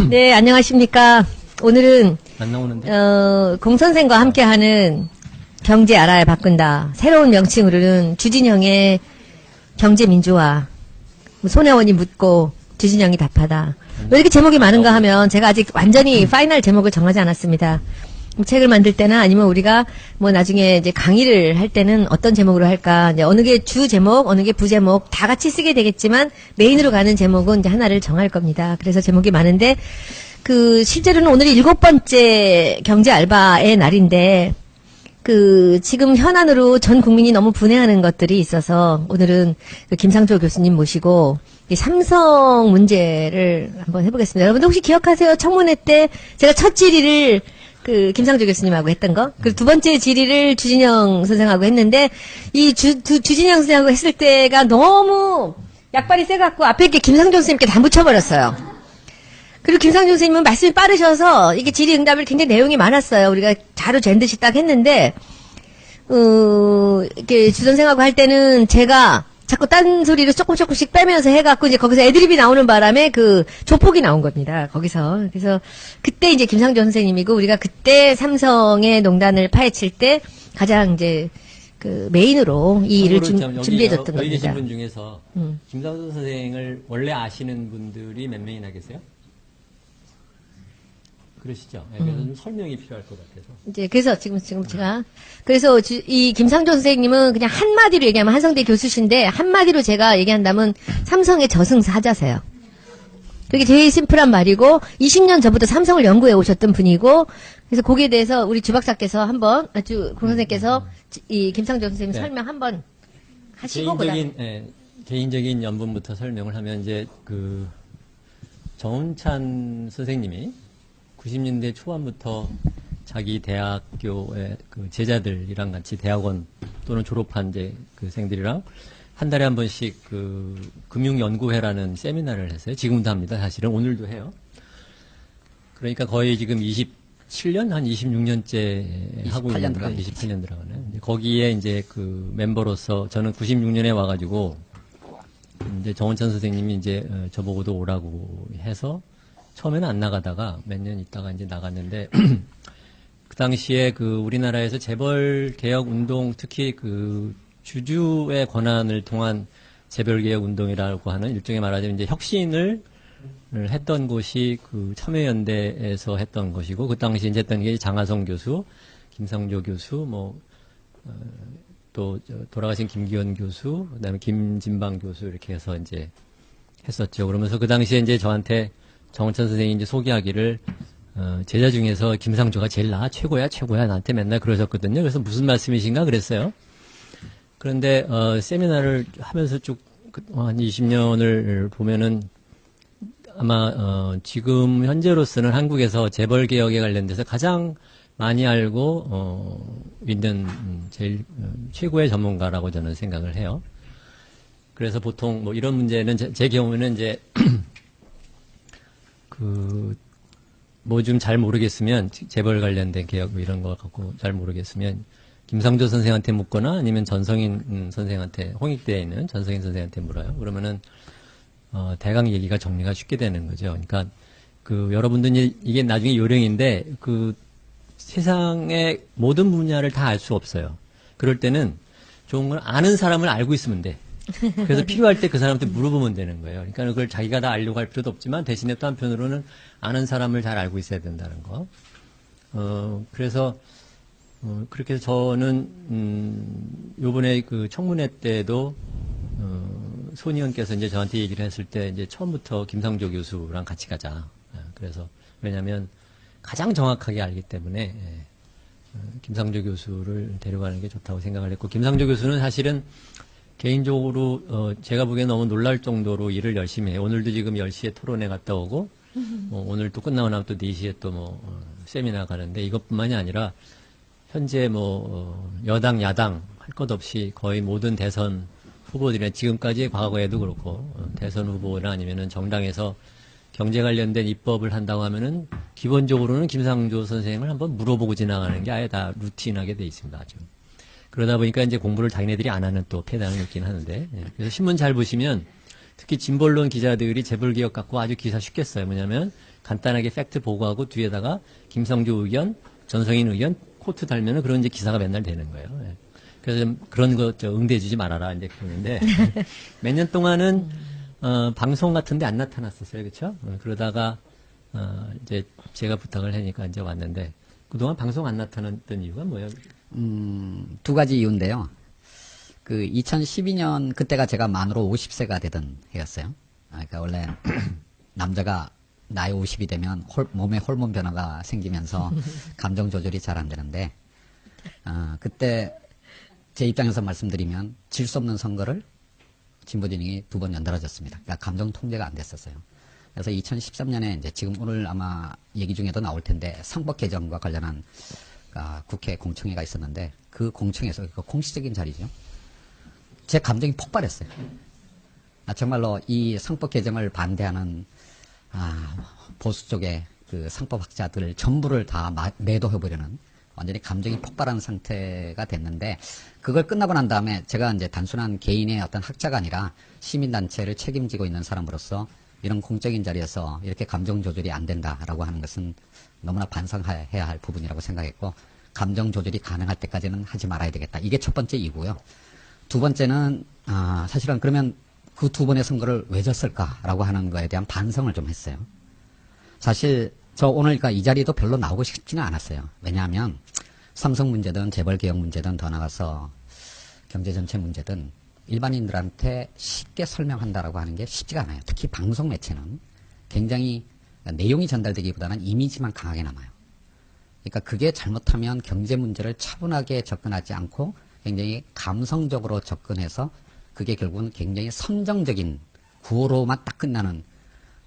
네, 안녕하십니까. 오늘은 안 나오는데? 공선생과 함께하는 경제 알아야 바꾼다. 새로운 명칭으로는 주진영의 경제민주화. 손혜원이 묻고 주진영이 답하다. 왜 이렇게 제목이 많은가 하면 제가 아직 완전히 파이널 제목을 정하지 않았습니다. 책을 만들 때나 아니면 우리가 뭐 나중에 이제 강의를 할 때는 어떤 제목으로 할까. 이제 어느 게 주 제목, 어느 게 부제목 다 같이 쓰게 되겠지만 메인으로 가는 제목은 이제 하나를 정할 겁니다. 그래서 제목이 많은데 실제로는 오늘이 7번째 경제 알바의 날인데 지금 현안으로 전 국민이 너무 분해하는 것들이 있어서 오늘은 김상조 교수님 모시고 이 삼성 문제를 한번 해보겠습니다. 여러분들 혹시 기억하세요? 청문회 때 제가 첫 질의를 김상조 교수님하고 했던 거? 그리고 두 번째 질의를 주진영 선생하고 했는데, 주진영 선생하고 했을 때가 너무 약발이 세갖고 앞에 있게 김상조 선생님께 다 묻혀버렸어요. 그리고 김상조 선생님은 말씀이 빠르셔서 이게 질의응답을 굉장히 내용이 많았어요. 우리가 자료 잰 듯이 딱 했는데, 이렇게 주 선생하고 할 때는 제가 자꾸 딴 소리를 조금씩 빼면서 해갖고 이제 거기서 애드립이 나오는 바람에 조폭이 나온 겁니다. 거기서. 그래서 그때 이제 김상조 선생님이고 우리가 그때 삼성의 농단을 파헤칠 때 가장 이제 메인으로 이 일을 준비해줬던 겁니다. 여기 계신 분 중에서 김상조 선생을 원래 아시는 분들이 몇 명이나 계세요? 그러시죠? 네, 그래서 좀 설명이 필요할 것 같아서. 이제, 그래서 지금 제가, 이 김상조 선생님은 그냥 한마디로 얘기하면 한성대 교수신데, 한마디로 제가 얘기한다면 삼성의 저승사자세요. 그게 제일 심플한 말이고, 20년 전부터 삼성을 연구해 오셨던 분이고, 그래서 거기에 대해서 우리 주 박사께서 한번, 공 선생께서 이 김상조 선생님 설명 한번 하시고, 개인적인 연분부터 설명을 하면 이제 정운찬 선생님이 90년대 초반부터 자기 대학교의 제자들이랑 같이 대학원 또는 졸업한 이제 생들이랑 한 달에 한 번씩 금융연구회라는 세미나를 했어요. 지금도 합니다. 사실은 오늘도 해요. 그러니까 거의 지금 27년, 한 26년째 하고 있는데 28년 들어가네. 거기에 이제 멤버로서 저는 96년에 와가지고 이제 정원찬 선생님이 이제 저보고도 오라고 해서 처음에는 안 나가다가 몇 년 있다가 이제 나갔는데 그 당시에 우리나라에서 재벌 개혁 운동, 특히 주주의 권한을 통한 재벌 개혁 운동이라고 하는 일종의 말하자면 이제 혁신을 했던 곳이 참여연대에서 했던 것이고 그 당시 이제 했던 게 장하성 교수, 김상조 교수, 또 돌아가신 김기현 교수, 그다음에 김진방 교수 이렇게 해서 이제 했었죠. 그러면서 그 당시에 이제 저한테 정원찬 선생님이 이제 소개하기를, 제자 중에서 김상조가 제일 최고야, 나한테 맨날 그러셨거든요. 그래서 무슨 말씀이신가 그랬어요. 그런데, 세미나를 하면서 쭉, 한 20년을 보면은 아마, 지금 현재로서는 한국에서 재벌 개혁에 관련돼서 가장 많이 알고, 있는, 제일, 최고의 전문가라고 저는 생각을 해요. 그래서 보통 이런 문제는 제 경우는 이제, 좀 잘 모르겠으면, 재벌 관련된 개혁 이런 거 갖고 잘 모르겠으면, 김상조 선생한테 묻거나 아니면 전성인 선생한테, 홍익대에 있는 전성인 선생한테 물어요. 그러면은, 대강 얘기가 정리가 쉽게 되는 거죠. 그러니까, 여러분들이 이게 나중에 요령인데, 세상의 모든 분야를 다 알 수 없어요. 그럴 때는 좋은 건 아는 사람을 알고 있으면 돼. 그래서 필요할 때 그 사람한테 물어보면 되는 거예요. 그러니까 그걸 자기가 다 알려고 할 필요도 없지만 대신에 또 한편으로는 아는 사람을 잘 알고 있어야 된다는 거. 그래서 그렇게 해서 저는 요번에 청문회 때도 손 의원께서 이제 저한테 얘기를 했을 때 이제 처음부터 김상조 교수랑 같이 가자. 그래서 왜냐하면 가장 정확하게 알기 때문에 김상조 교수를 데려가는 게 좋다고 생각을 했고 김상조 교수는 사실은 개인적으로 제가 보기엔 너무 놀랄 정도로 일을 열심히 해요. 오늘도 지금 10시에 토론회 갔다 오고 오늘 또 끝나고 나면 또 4시에 또 세미나 가는데 이것뿐만이 아니라 현재 여당 야당 할 것 없이 거의 모든 대선 후보들이나 지금까지 과거에도 그렇고 대선 후보나 아니면은 정당에서 경제 관련된 입법을 한다고 하면은 기본적으로는 김상조 선생을 한번 물어보고 지나가는 게 아예 다 루틴하게 돼 있습니다. 아주. 그러다 보니까 이제 공부를 자기네들이 안 하는 또 폐단이 있긴 하는데 그래서 신문 잘 보시면 특히 진보론 기자들이 재벌개혁 갖고 아주 기사 쉽게 써요. 뭐냐면 간단하게 팩트 보고하고 뒤에다가 김성주 의견, 전성인 의견 코트 달면은 그런 이제 기사가 맨날 되는 거예요. 예. 그래서 좀 그런 거 응대해주지 말아라 이제 그러는데 몇 년 동안은 방송 같은데 안 나타났었어요, 그렇죠? 그러다가 이제 제가 부탁을 하니까 이제 왔는데 그동안 방송 안 나타났던 이유가 뭐예요? 두 가지 이유인데요. 그 2012년 그때가 제가 만으로 50세가 되던 해였어요. 그러니까 원래 남자가 나이 50이 되면 몸에 호르몬 변화가 생기면서 감정 조절이 잘 안 되는데 그때 제 입장에서 말씀드리면 질 수 없는 선거를 진보진영이 2번 연달아 졌습니다. 그러니까 감정 통제가 안 됐었어요. 그래서 2013년에 이제 지금 오늘 아마 얘기 중에도 나올 텐데 상법 개정과 관련한 국회 공청회가 있었는데 그 공청회에서 그 공식적인 자리죠. 제 감정이 폭발했어요. 정말로 이 상법 개정을 반대하는 보수 쪽의 그 상법학자들 전부를 다 매도해버리는 완전히 감정이 폭발한 상태가 됐는데 그걸 끝나고 난 다음에 제가 이제 단순한 개인의 어떤 학자가 아니라 시민단체를 책임지고 있는 사람으로서 이런 공적인 자리에서 이렇게 감정 조절이 안 된다라고 하는 것은 너무나 반성해야 할 부분이라고 생각했고 감정 조절이 가능할 때까지는 하지 말아야 되겠다. 이게 첫 번째 이유고요. 두 번째는 사실은 그러면 그 2번의 선거를 왜 졌을까라고 하는 거에 대한 반성을 좀 했어요. 사실 저 오늘 이 자리도 별로 나오고 싶지는 않았어요. 왜냐하면 삼성 문제든 재벌개혁 문제든 더 나가서 경제 전체 문제든 일반인들한테 쉽게 설명한다라고 하는 게 쉽지가 않아요. 특히 방송 매체는 굉장히 내용이 전달되기보다는 이미지만 강하게 남아요. 그러니까 그게 잘못하면 경제 문제를 차분하게 접근하지 않고 굉장히 감성적으로 접근해서 그게 결국은 굉장히 선정적인 구호로만 딱 끝나는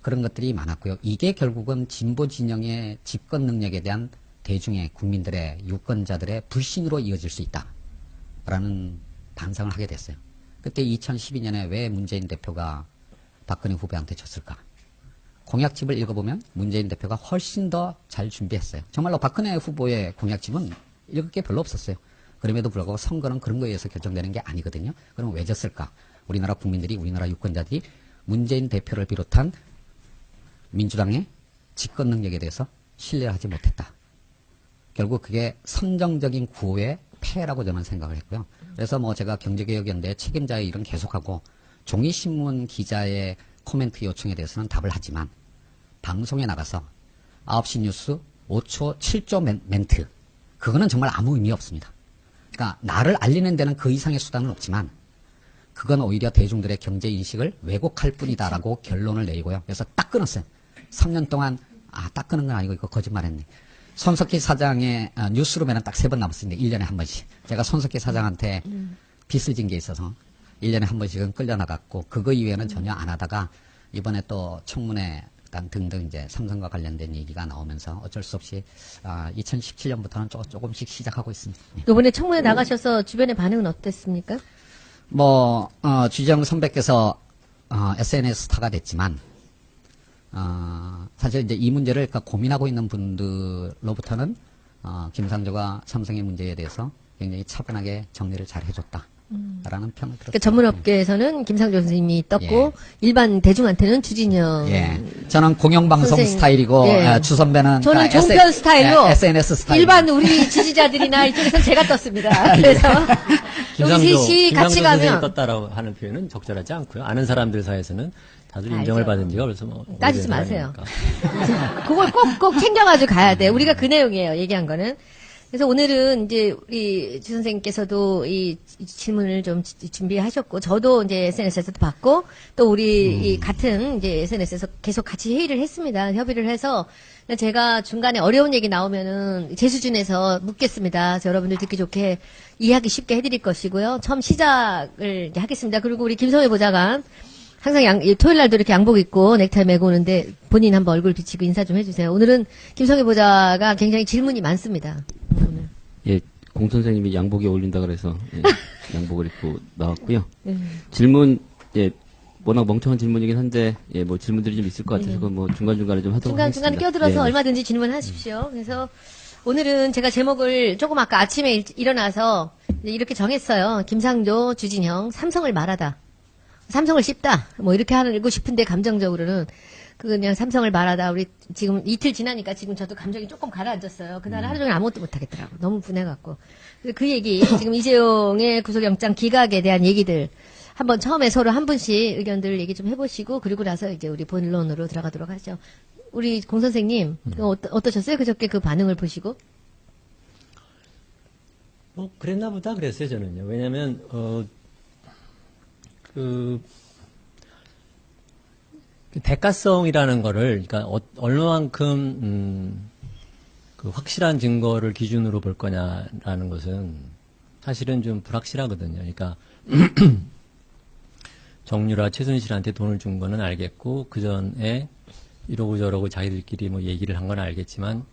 그런 것들이 많았고요. 이게 결국은 진보 진영의 집권 능력에 대한 대중의 국민들의 유권자들의 불신으로 이어질 수 있다라는 반성을 하게 됐어요. 그때 2012년에 왜 문재인 대표가 박근혜 후보한테 졌을까? 공약집을 읽어보면 문재인 대표가 훨씬 더 잘 준비했어요. 정말로 박근혜 후보의 공약집은 읽을 게 별로 없었어요. 그럼에도 불구하고 선거는 그런 거에 의해서 결정되는 게 아니거든요. 그럼 왜 졌을까? 우리나라 국민들이, 우리나라 유권자들이 문재인 대표를 비롯한 민주당의 집권 능력에 대해서 신뢰하지 못했다. 결국 그게 선정적인 구호의 폐해라고 저는 생각을 했고요. 그래서 뭐 제가 경제개혁연대 책임자의 일은 계속하고 종이신문 기자의 코멘트 요청에 대해서는 답을 하지만 방송에 나가서 9시 뉴스 5초 7조 멘트 그거는 정말 아무 의미 없습니다. 그러니까 나를 알리는 데는 그 이상의 수단은 없지만 그건 오히려 대중들의 경제인식을 왜곡할 뿐이다라고 결론을 내리고요. 그래서 딱 끊었어요. 3년 동안 딱 끊은 건 아니고 이거 거짓말했네. 손석희 사장의 뉴스룸에는 딱 3번 남았습니다. 1년에 한 번씩. 제가 손석희 사장한테 빚을 진 게 있어서 1년에 한 번씩은 끌려나갔고 그거 이외에는 전혀 안 하다가 이번에 또 청문회 등등 이제 삼성과 관련된 얘기가 나오면서 어쩔 수 없이 2017년부터는 조금씩 시작하고 있습니다. 이번에 청문회 나가셔서 주변의 반응은 어땠습니까? 주지영 선배께서 SNS 스타가 됐지만 사실 이제 이 문제를 고민하고 있는 분들로부터는 김상조가 삼성의 문제에 대해서 굉장히 차분하게 정리를 잘 해줬다. 라는 평을 들었습니다. 그러니까 전문업계에서는 김상조 선생님이 떴고 일반 대중한테는 주진영. 저는 공영방송 선생, 스타일이고 주 선배는 저는 종편 스타일로 SNS 스타일. 일반 우리 지지자들이나 이쪽에서는 제가 떴습니다. 그래서 여기 셋이 같이 가면 떴다라고 하는 표현은 적절하지 않고요. 아는 사람들 사이에서는 다들 인정을 알죠. 받은 지가 벌써 뭐 따지지 오래된 마세요. 사람이니까. 그걸 꼭 챙겨가지고 가야 돼. 우리가 그 내용이에요. 얘기한 거는. 그래서 오늘은 이제 우리 주 선생님께서도 이 질문을 좀 준비하셨고, 저도 이제 SNS에서도 봤고, 또 우리 이 같은 이제 SNS에서 계속 같이 회의를 했습니다. 협의를 해서 제가 중간에 어려운 얘기 나오면은 제 수준에서 묻겠습니다. 그래서 여러분들 듣기 좋게 이해하기 쉽게 해드릴 것이고요. 처음 시작을 이제 하겠습니다. 그리고 우리 김성회 보좌관 항상 토요일 날도 이렇게 양복 입고 넥타이 메고 오는데 본인 한번 얼굴 비치고 인사 좀 해주세요. 오늘은 김성회 보좌가 굉장히 질문이 많습니다. 예, 공 선생님이 양복이 어울린다 그래서 양복을 입고 나왔고요. 질문 워낙 멍청한 질문이긴 한데 뭐 질문들이 좀 있을 것 같아서 그건 뭐 중간중간에 좀 하도록 하겠습니다. 중간중간에 껴들어서 얼마든지 질문하십시오. 그래서 오늘은 제가 제목을 조금 아까 아침에 일어나서 이렇게 정했어요. 김상조, 주진영, 삼성을 말하다. 삼성을 씹다. 뭐 이렇게 하고 싶은데 감정적으로는 그냥 삼성을 말하다 우리 지금 이틀 지나니까 지금 저도 감정이 조금 가라앉았어요. 그날 하루 종일 아무것도 못하겠더라고. 너무 분해갖고. 그 얘기 지금 이재용의 구속영장 기각에 대한 얘기들 한번 처음에 서로 한 분씩 의견들 얘기 좀 해보시고 그리고 나서 이제 우리 본론으로 들어가도록 하죠. 우리 공 선생님 어떠셨어요? 그저께 그 반응을 보시고? 뭐 그랬나 보다 그랬어요 저는요. 왜냐하면 그 대가성이라는 거를 그러니까 얼마만큼 그 확실한 증거를 기준으로 볼 거냐라는 것은 사실은 좀 불확실하거든요. 그러니까 정유라 최순실한테 돈을 준 거는 알겠고 그 전에 이러고 저러고 자기들끼리 뭐 얘기를 한 건 알겠지만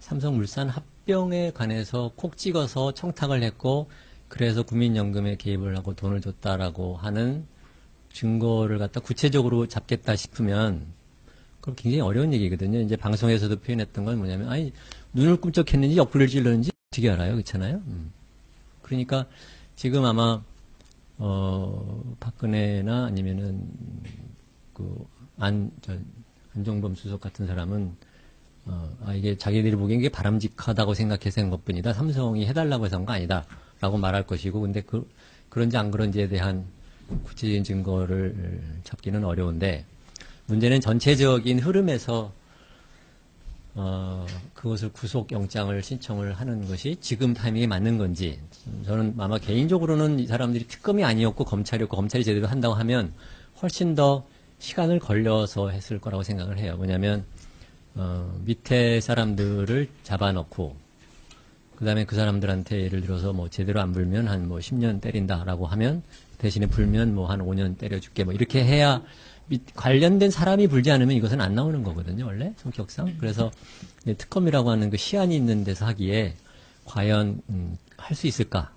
삼성물산 합병에 관해서 콕 찍어서 청탁을 했고 그래서 국민연금에 개입을 하고 돈을 줬다라고 하는 증거를 갖다 구체적으로 잡겠다 싶으면 그럼 굉장히 어려운 얘기거든요. 이제 방송에서도 표현했던 건 뭐냐면 아니 눈을 꿈쩍했는지 옆구리를 찔렀는지 어떻게 알아요? 그렇잖아요. 그러니까 지금 아마 박근혜나 아니면은 안종범 수석 같은 사람은 이게 자기들이 보기엔 이게 바람직하다고 생각해서 한 것뿐이다. 삼성이 해달라고 해서 한 거 아니다라고 말할 것이고, 근데 그런지 안 그런지에 대한 구체적인 증거를 찾기는 어려운데 문제는 전체적인 흐름에서 그것을 구속영장을 신청을 하는 것이 지금 타이밍에 맞는 건지 저는 아마 개인적으로는 이 사람들이 특검이 아니었고 검찰이었고 검찰이 제대로 한다고 하면 훨씬 더 시간을 걸려서 했을 거라고 생각을 해요. 왜냐하면 밑에 사람들을 잡아놓고 그 다음에 그 사람들한테 예를 들어서 뭐 제대로 안 불면 한 뭐 10년 때린다라고 하면 대신에 불면 뭐 한 5년 때려줄게 뭐 이렇게 해야 관련된 사람이 불지 않으면 이것은 안 나오는 거거든요, 원래 성격상. 그래서 특검이라고 하는 그 시한이 있는 데서 하기에 과연 할 수 있을까?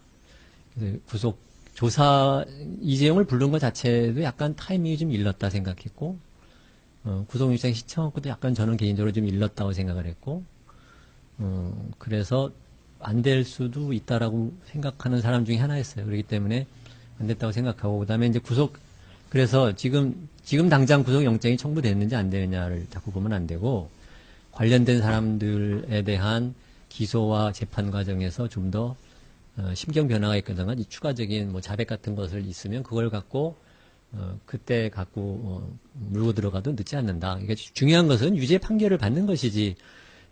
그래서 구속 조사 이재용을 부른 것 자체도 약간 타이밍이 좀 일렀다 생각했고, 구속영장 신청한 것도 약간 저는 개인적으로 좀 일렀다고 생각을 했고, 그래서 안 될 수도 있다라고 생각하는 사람 중에 하나였어요. 그렇기 때문에 안 됐다고 생각하고, 그 다음에 이제 그래서 지금 당장 구속영장이 청구됐는지 안 되느냐를 자꾸 보면 안 되고, 관련된 사람들에 대한 기소와 재판 과정에서 좀 더 심경 변화가 있거나 이 추가적인 뭐 자백 같은 것을 있으면 그걸 갖고 그때 갖고 물고 들어가도 늦지 않는다. 그러니까 중요한 것은 유죄 판결을 받는 것이지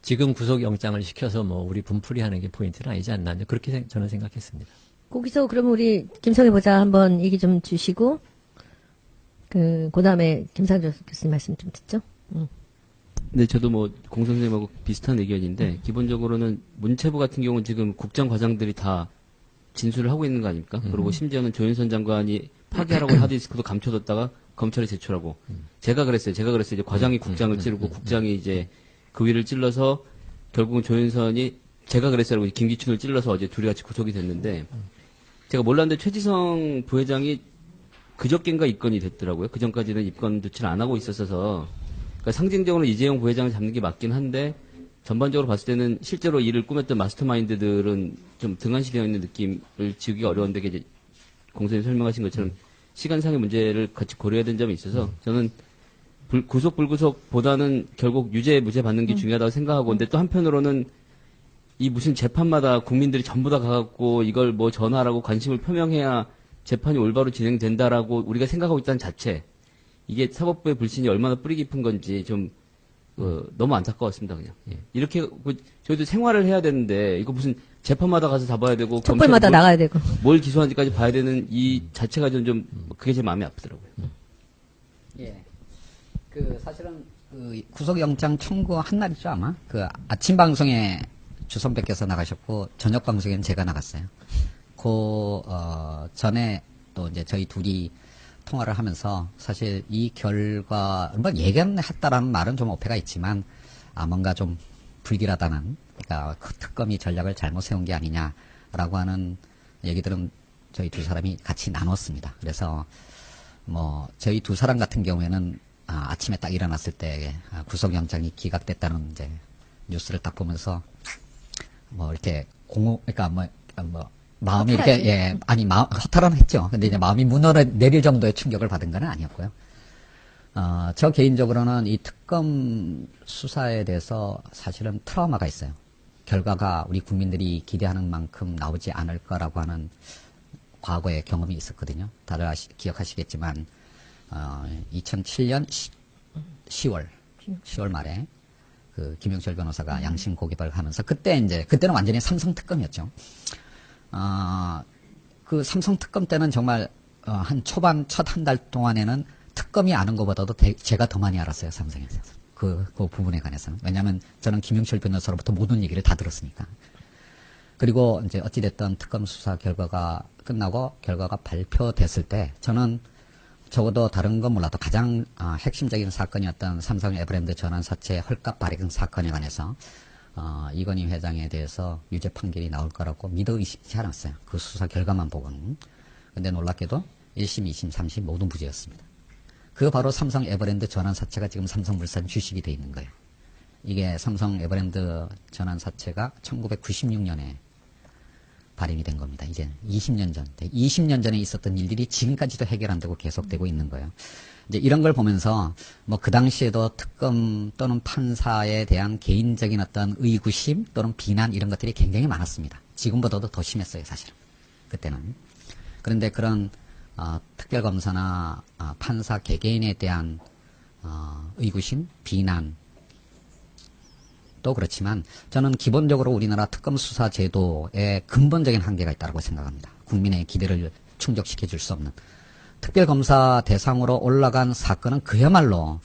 지금 구속영장을 시켜서 뭐 우리 분풀이하는 게 포인트는 아니지 않나. 그렇게 저는 생각했습니다. 거기서 그러면 우리 김성애 보자 한번 얘기 좀 주시고 그 다음에 김상조 교수님 말씀 좀 듣죠. 네, 저도 뭐 공 선생님하고 비슷한 의견인데 기본적으로는 문체부 같은 경우는 지금 국장과장들이 다 진술을 하고 있는 거 아닙니까? 그리고 심지어는 조윤선 장관이 파기하라고 하드디스크도 감춰뒀다가 검찰에 제출하고 제가 그랬어요. 이제 과장이 국장을 찌르고 국장이 이제 그 위를 찔러서 결국은 조윤선이 제가 그랬어요. 김기춘을 찔러서 어제 둘이 같이 구속이 됐는데 제가 몰랐는데 최지성 부회장이 그저께인가 입건이 됐더라고요. 그 전까지는 입건 조치를 안 하고 있었어서 그러니까 상징적으로 이재용 부회장을 잡는 게 맞긴 한데 전반적으로 봤을 때는 실제로 일을 꾸몄던 마스터마인드들은 좀 등한시되어 있는 느낌을 지우기 어려운데 이제 공선이 설명하신 것처럼 시간상의 문제를 같이 고려해야 되는 점이 있어서 저는 구속 불구속보다는 결국 유죄 무죄 받는 게 중요하다고 생각하고 근데 또 한편으로는 이 무슨 재판마다 국민들이 전부 다 가갖고 이걸 뭐 전화라고 관심을 표명해야 재판이 올바로 진행된다라고 우리가 생각하고 있다는 자체 이게 사법부의 불신이 얼마나 뿌리 깊은 건지 좀 너무 안타까웠습니다 그냥 이렇게 저희도 생활을 해야 되는데 이거 무슨 재판마다 가서 잡아야 되고 촛불마다 나가야 되고 뭘 기소한지까지 봐야 되는 이 자체가 좀 그게 제 마음에 아프더라고요. 예. 그 사실은 그 구속영장 청구한 날이죠 아마. 그 아침 방송에 주선배께서 나가셨고 저녁 방송에는 제가 나갔어요. 전에 또 이제 저희 둘이 통화를 하면서 사실 이 결과 뭐 예견했다라는 말은 좀 어폐가 있지만 뭔가 좀 불길하다는 그러니까 그 특검이 전략을 잘못 세운 게 아니냐라고 하는 얘기들은 저희 두 사람이 같이 나눴습니다. 그래서 뭐 저희 두 사람 같은 경우에는 아침에 딱 일어났을 때 구속영장이 기각됐다는 이제 뉴스를 딱 보면서 뭐 이렇게 그러니까 뭐 마음이 허탈하지. 이렇게, 예, 아니, 허탈은 했죠. 근데 이제 마음이 무너내릴 정도의 충격을 받은 건 아니었고요. 저 개인적으로는 이 특검 수사에 대해서 사실은 트라우마가 있어요. 결과가 우리 국민들이 기대하는 만큼 나오지 않을 거라고 하는 과거의 경험이 있었거든요. 다들 기억하시겠지만, 2007년 10월 말에 그 김영철 변호사가 양심 고개발을 하면서 그때는 완전히 삼성 특검이었죠. 그 삼성 특검 때는 정말 한 초반 첫 한 달 동안에는 특검이 아는 것보다도 제가 더 많이 알았어요, 삼성에서. 그 부분에 관해서는. 왜냐하면 저는 김영철 변호사로부터 모든 얘기를 다 들었으니까. 그리고 이제 어찌됐든 특검 수사 결과가 끝나고 결과가 발표됐을 때 저는 적어도 다른 건 몰라도 가장 핵심적인 사건이었던 삼성 에버랜드 전환 사채 헐값 발행 사건에 관해서 이건희 회장에 대해서 유죄 판결이 나올 거라고 믿어 의심치 않았어요. 그 수사 결과만 보고는. 근데 놀랍게도 1심, 2심, 3심 모두 무죄였습니다. 그 바로 삼성 에버랜드 전환 사채가 지금 삼성물산 주식이 돼 있는 거예요. 이게 삼성 에버랜드 전환 사채가 1996년에 발행이 된 겁니다. 이제 20년 전. 20년 전에 있었던 일들이 지금까지도 해결 안 되고 계속되고 있는 거예요. 이제 이런 걸 보면서 뭐 그 당시에도 특검 또는 판사에 대한 개인적인 어떤 의구심 또는 비난 이런 것들이 굉장히 많았습니다. 지금보다도 더 심했어요, 사실은. 그때는. 그런데 그런 특별검사나 판사 개개인에 대한 의구심, 비난 또 그렇지만 저는 기본적으로 우리나라 특검 수사 제도에 근본적인 한계가 있다고 생각합니다. 국민의 기대를 충족시켜 줄 수 없는. 특별검사 대상으로 올라간 사건은 그야말로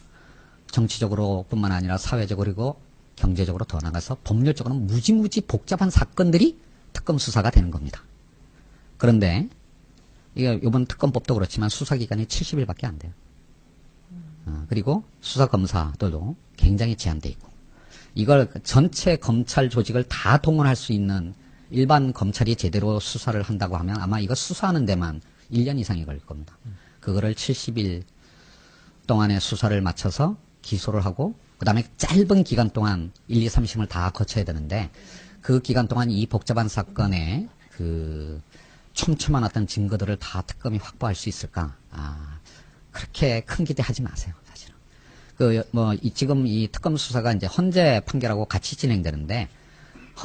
정치적으로 뿐만 아니라 사회적으로 그리고 경제적으로 더 나가서 법률적으로는 무지무지 복잡한 사건들이 특검 수사가 되는 겁니다. 그런데 이게 이번 특검법도 그렇지만 수사기간이 70일밖에 안 돼요. 그리고 수사검사들도 굉장히 제한돼 있고 이걸 전체 검찰 조직을 다 동원할 수 있는 일반 검찰이 제대로 수사를 한다고 하면 아마 이거 수사하는 데만 1년 이상이 걸릴 겁니다. 그거를 70일 동안의 수사를 마쳐서 기소를 하고 그 다음에 짧은 기간 동안 1, 2, 3심을 다 거쳐야 되는데 그 기간 동안 이 복잡한 사건에 그 촘촘한 어떤 증거들을 다 특검이 확보할 수 있을까? 그렇게 큰 기대하지 마세요, 사실은. 지금 이 특검 수사가 이제 헌재 판결하고 같이 진행되는데,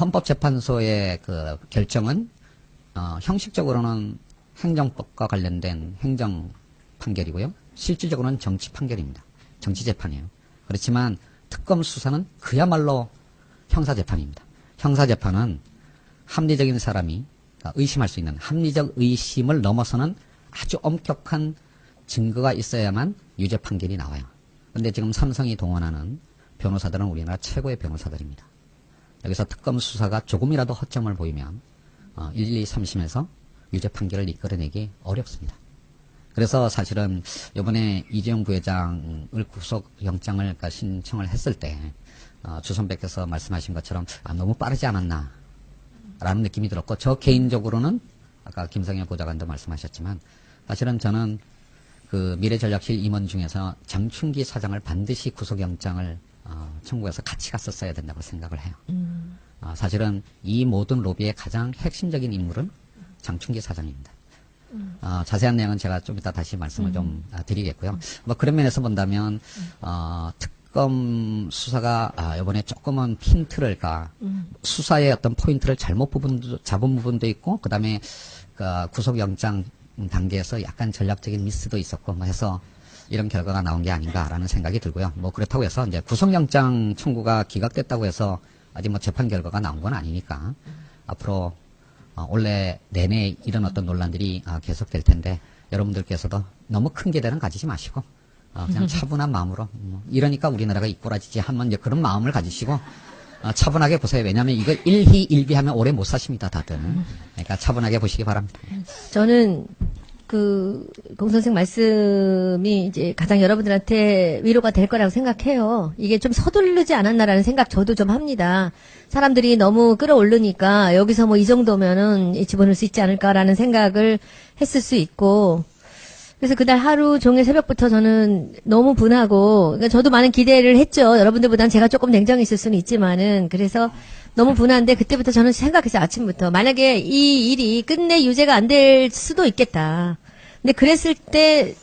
헌법재판소의 그 결정은, 형식적으로는 행정법과 관련된 행정 판결이고요. 실질적으로는 정치 판결입니다. 정치 재판이에요. 그렇지만 특검 수사는 그야말로 형사 재판입니다. 형사 재판은 합리적인 사람이 의심할 수 있는 합리적 의심을 넘어서는 아주 엄격한 증거가 있어야만 유죄 판결이 나와요. 그런데 지금 삼성이 동원하는 변호사들은 우리나라 최고의 변호사들입니다. 여기서 특검 수사가 조금이라도 허점을 보이면 1, 2, 3심에서 유죄 판결을 이끌어내기 어렵습니다. 그래서 사실은 이번에 이재용 부회장을 구속영장을 신청을 했을 때 주선배께서 말씀하신 것처럼 너무 빠르지 않았나 라는 느낌이 들었고 저 개인적으로는 아까 김성현 보좌관도 말씀하셨지만 사실은 저는 그 미래전략실 임원 중에서 장충기 사장을 반드시 구속영장을 청구해서 같이 갔었어야 된다고 생각을 해요. 사실은 이 모든 로비의 가장 핵심적인 인물은 장충기 사장입니다. 자세한 내용은 제가 좀 이따 다시 말씀을 좀 드리겠고요. 뭐 그런 면에서 본다면 특검 수사가 이번에 조금은 힌트를 수사의 어떤 포인트를 잘못 잡은 부분도 있고 그다음에 구속영장 단계에서 약간 전략적인 미스도 있었고 뭐 해서 이런 결과가 나온 게 아닌가라는 생각이 들고요. 뭐 그렇다고 해서 이제 구속영장 청구가 기각됐다고 해서 아직 뭐 재판 결과가 나온 건 아니니까 앞으로 올해 내내 이런 어떤 논란들이 계속될 텐데 여러분들께서도 너무 큰 기대는 가지지 마시고 그냥 차분한 마음으로 이러니까 우리나라가 이꼬라지지 한번 이제 그런 마음을 가지시고 차분하게 보세요. 왜냐하면 이걸 일희일비하면 오래 못 사십니다, 다들. 그러니까 차분하게 보시기 바랍니다. 저는 공 선생 말씀이 이제 가장 여러분들한테 위로가 될 거라고 생각해요. 이게 좀 서두르지 않았나라는 생각 저도 좀 합니다. 사람들이 너무 끌어오르니까 여기서 뭐 이 정도면은 집어넣을 수 있지 않을까라는 생각을 했을 수 있고 그래서 그날 하루 종일 새벽부터 저는 너무 분하고, 그러니까 저도 많은 기대를 했죠. 여러분들보다는 제가 조금 냉정히 있을 수는 있지만은, 그래서 너무 분한데 그때부터 저는 생각했어요. 아침부터. 만약에 이 일이 끝내 유죄가 안 될 수도 있겠다. 근데 그랬을 때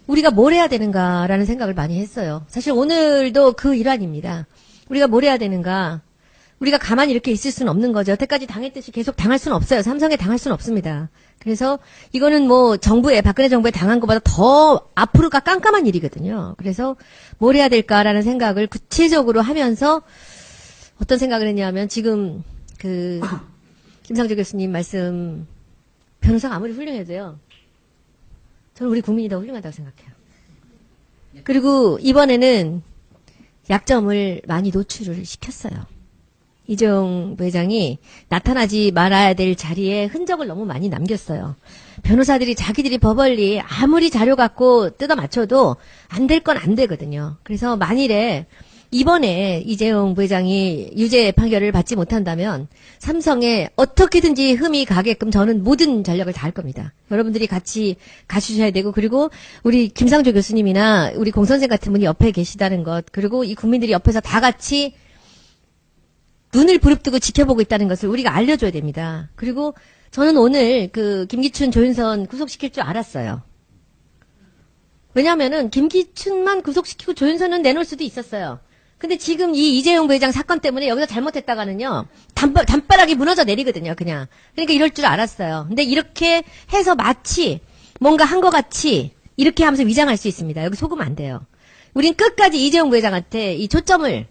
우리가 뭘 해야 되는가라는 생각을 많이 했어요. 사실 오늘도 그 일환입니다. 우리가 뭘 해야 되는가. 우리가 가만히 이렇게 있을 수는 없는 거죠. 여태까지 당했듯이 계속 당할 수는 없어요. 삼성에 당할 수는 없습니다. 그래서 이거는 뭐 박근혜 정부에 당한 것보다 더 앞으로가 깜깜한 일이거든요. 그래서 뭘 해야 될까라는 생각을 구체적으로 하면서 어떤 생각을 했냐면 지금 김상조 교수님 말씀 변호사가 아무리 훌륭해도요. 저는 우리 국민이 더 훌륭하다고 생각해요. 그리고 이번에는 약점을 많이 노출을 시켰어요. 이재용 부회장이 나타나지 말아야 될 자리에 흔적을 너무 많이 남겼어요. 변호사들이 자기들이 법원리 아무리 자료 갖고 뜯어 맞춰도 안 될 건 안 되거든요. 그래서 만일에 이번에 이재용 부회장이 유죄 판결을 받지 못한다면 삼성에 어떻게든지 흠이 가게끔 저는 모든 전력을 다할 겁니다. 여러분들이 같이 가주셔야 되고 그리고 우리 김상조 교수님이나 우리 공선생 같은 분이 옆에 계시다는 것 그리고 이 국민들이 옆에서 다 같이 눈을 부릅뜨고 지켜보고 있다는 것을 우리가 알려줘야 됩니다. 그리고 저는 오늘 김기춘, 조윤선 구속시킬 줄 알았어요. 왜냐면은 김기춘만 구속시키고 조윤선은 내놓을 수도 있었어요. 근데 지금 이 이재용 부회장 사건 때문에 여기서 잘못했다가는요, 단바닥이 무너져 내리거든요, 그냥. 그러니까 이럴 줄 알았어요. 근데 이렇게 해서 마치 뭔가 한 것 같이 이렇게 하면서 위장할 수 있습니다. 여기 속으면 안 돼요. 우린 끝까지 이재용 부회장한테 이 초점을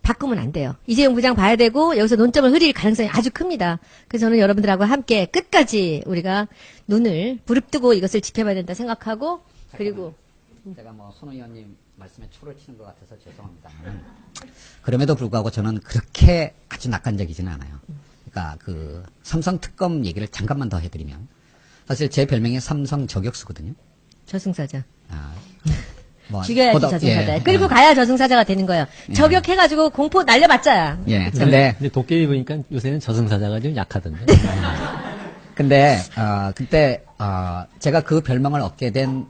바꾸면 안 돼요. 이재용 부장 봐야 되고 여기서 논점을 흐릴 가능성이 아주 큽니다. 그래서 저는 여러분들하고 함께 끝까지 우리가 눈을 부릅뜨고 이것을 지켜봐야 된다 생각하고 그리고 제가 손 의원님 말씀에 초를 치는 것 같아서 죄송합니다. 그럼에도 불구하고 저는 그렇게 아주 낙관적이지는 않아요. 그러니까 삼성 특검 얘기를 잠깐만 더 해드리면 사실 제 별명이 삼성 저격수거든요. 저승사자. 뭐 죽여야지 저승사자. 끌고 가야 저승사자가 되는 거예요. 저격해가지고 공포 날려봤자야. 예. 근데 도깨비 보니까 요새는 저승사자가 좀 약하던데. 근데 그때 제가 그 별명을 얻게 된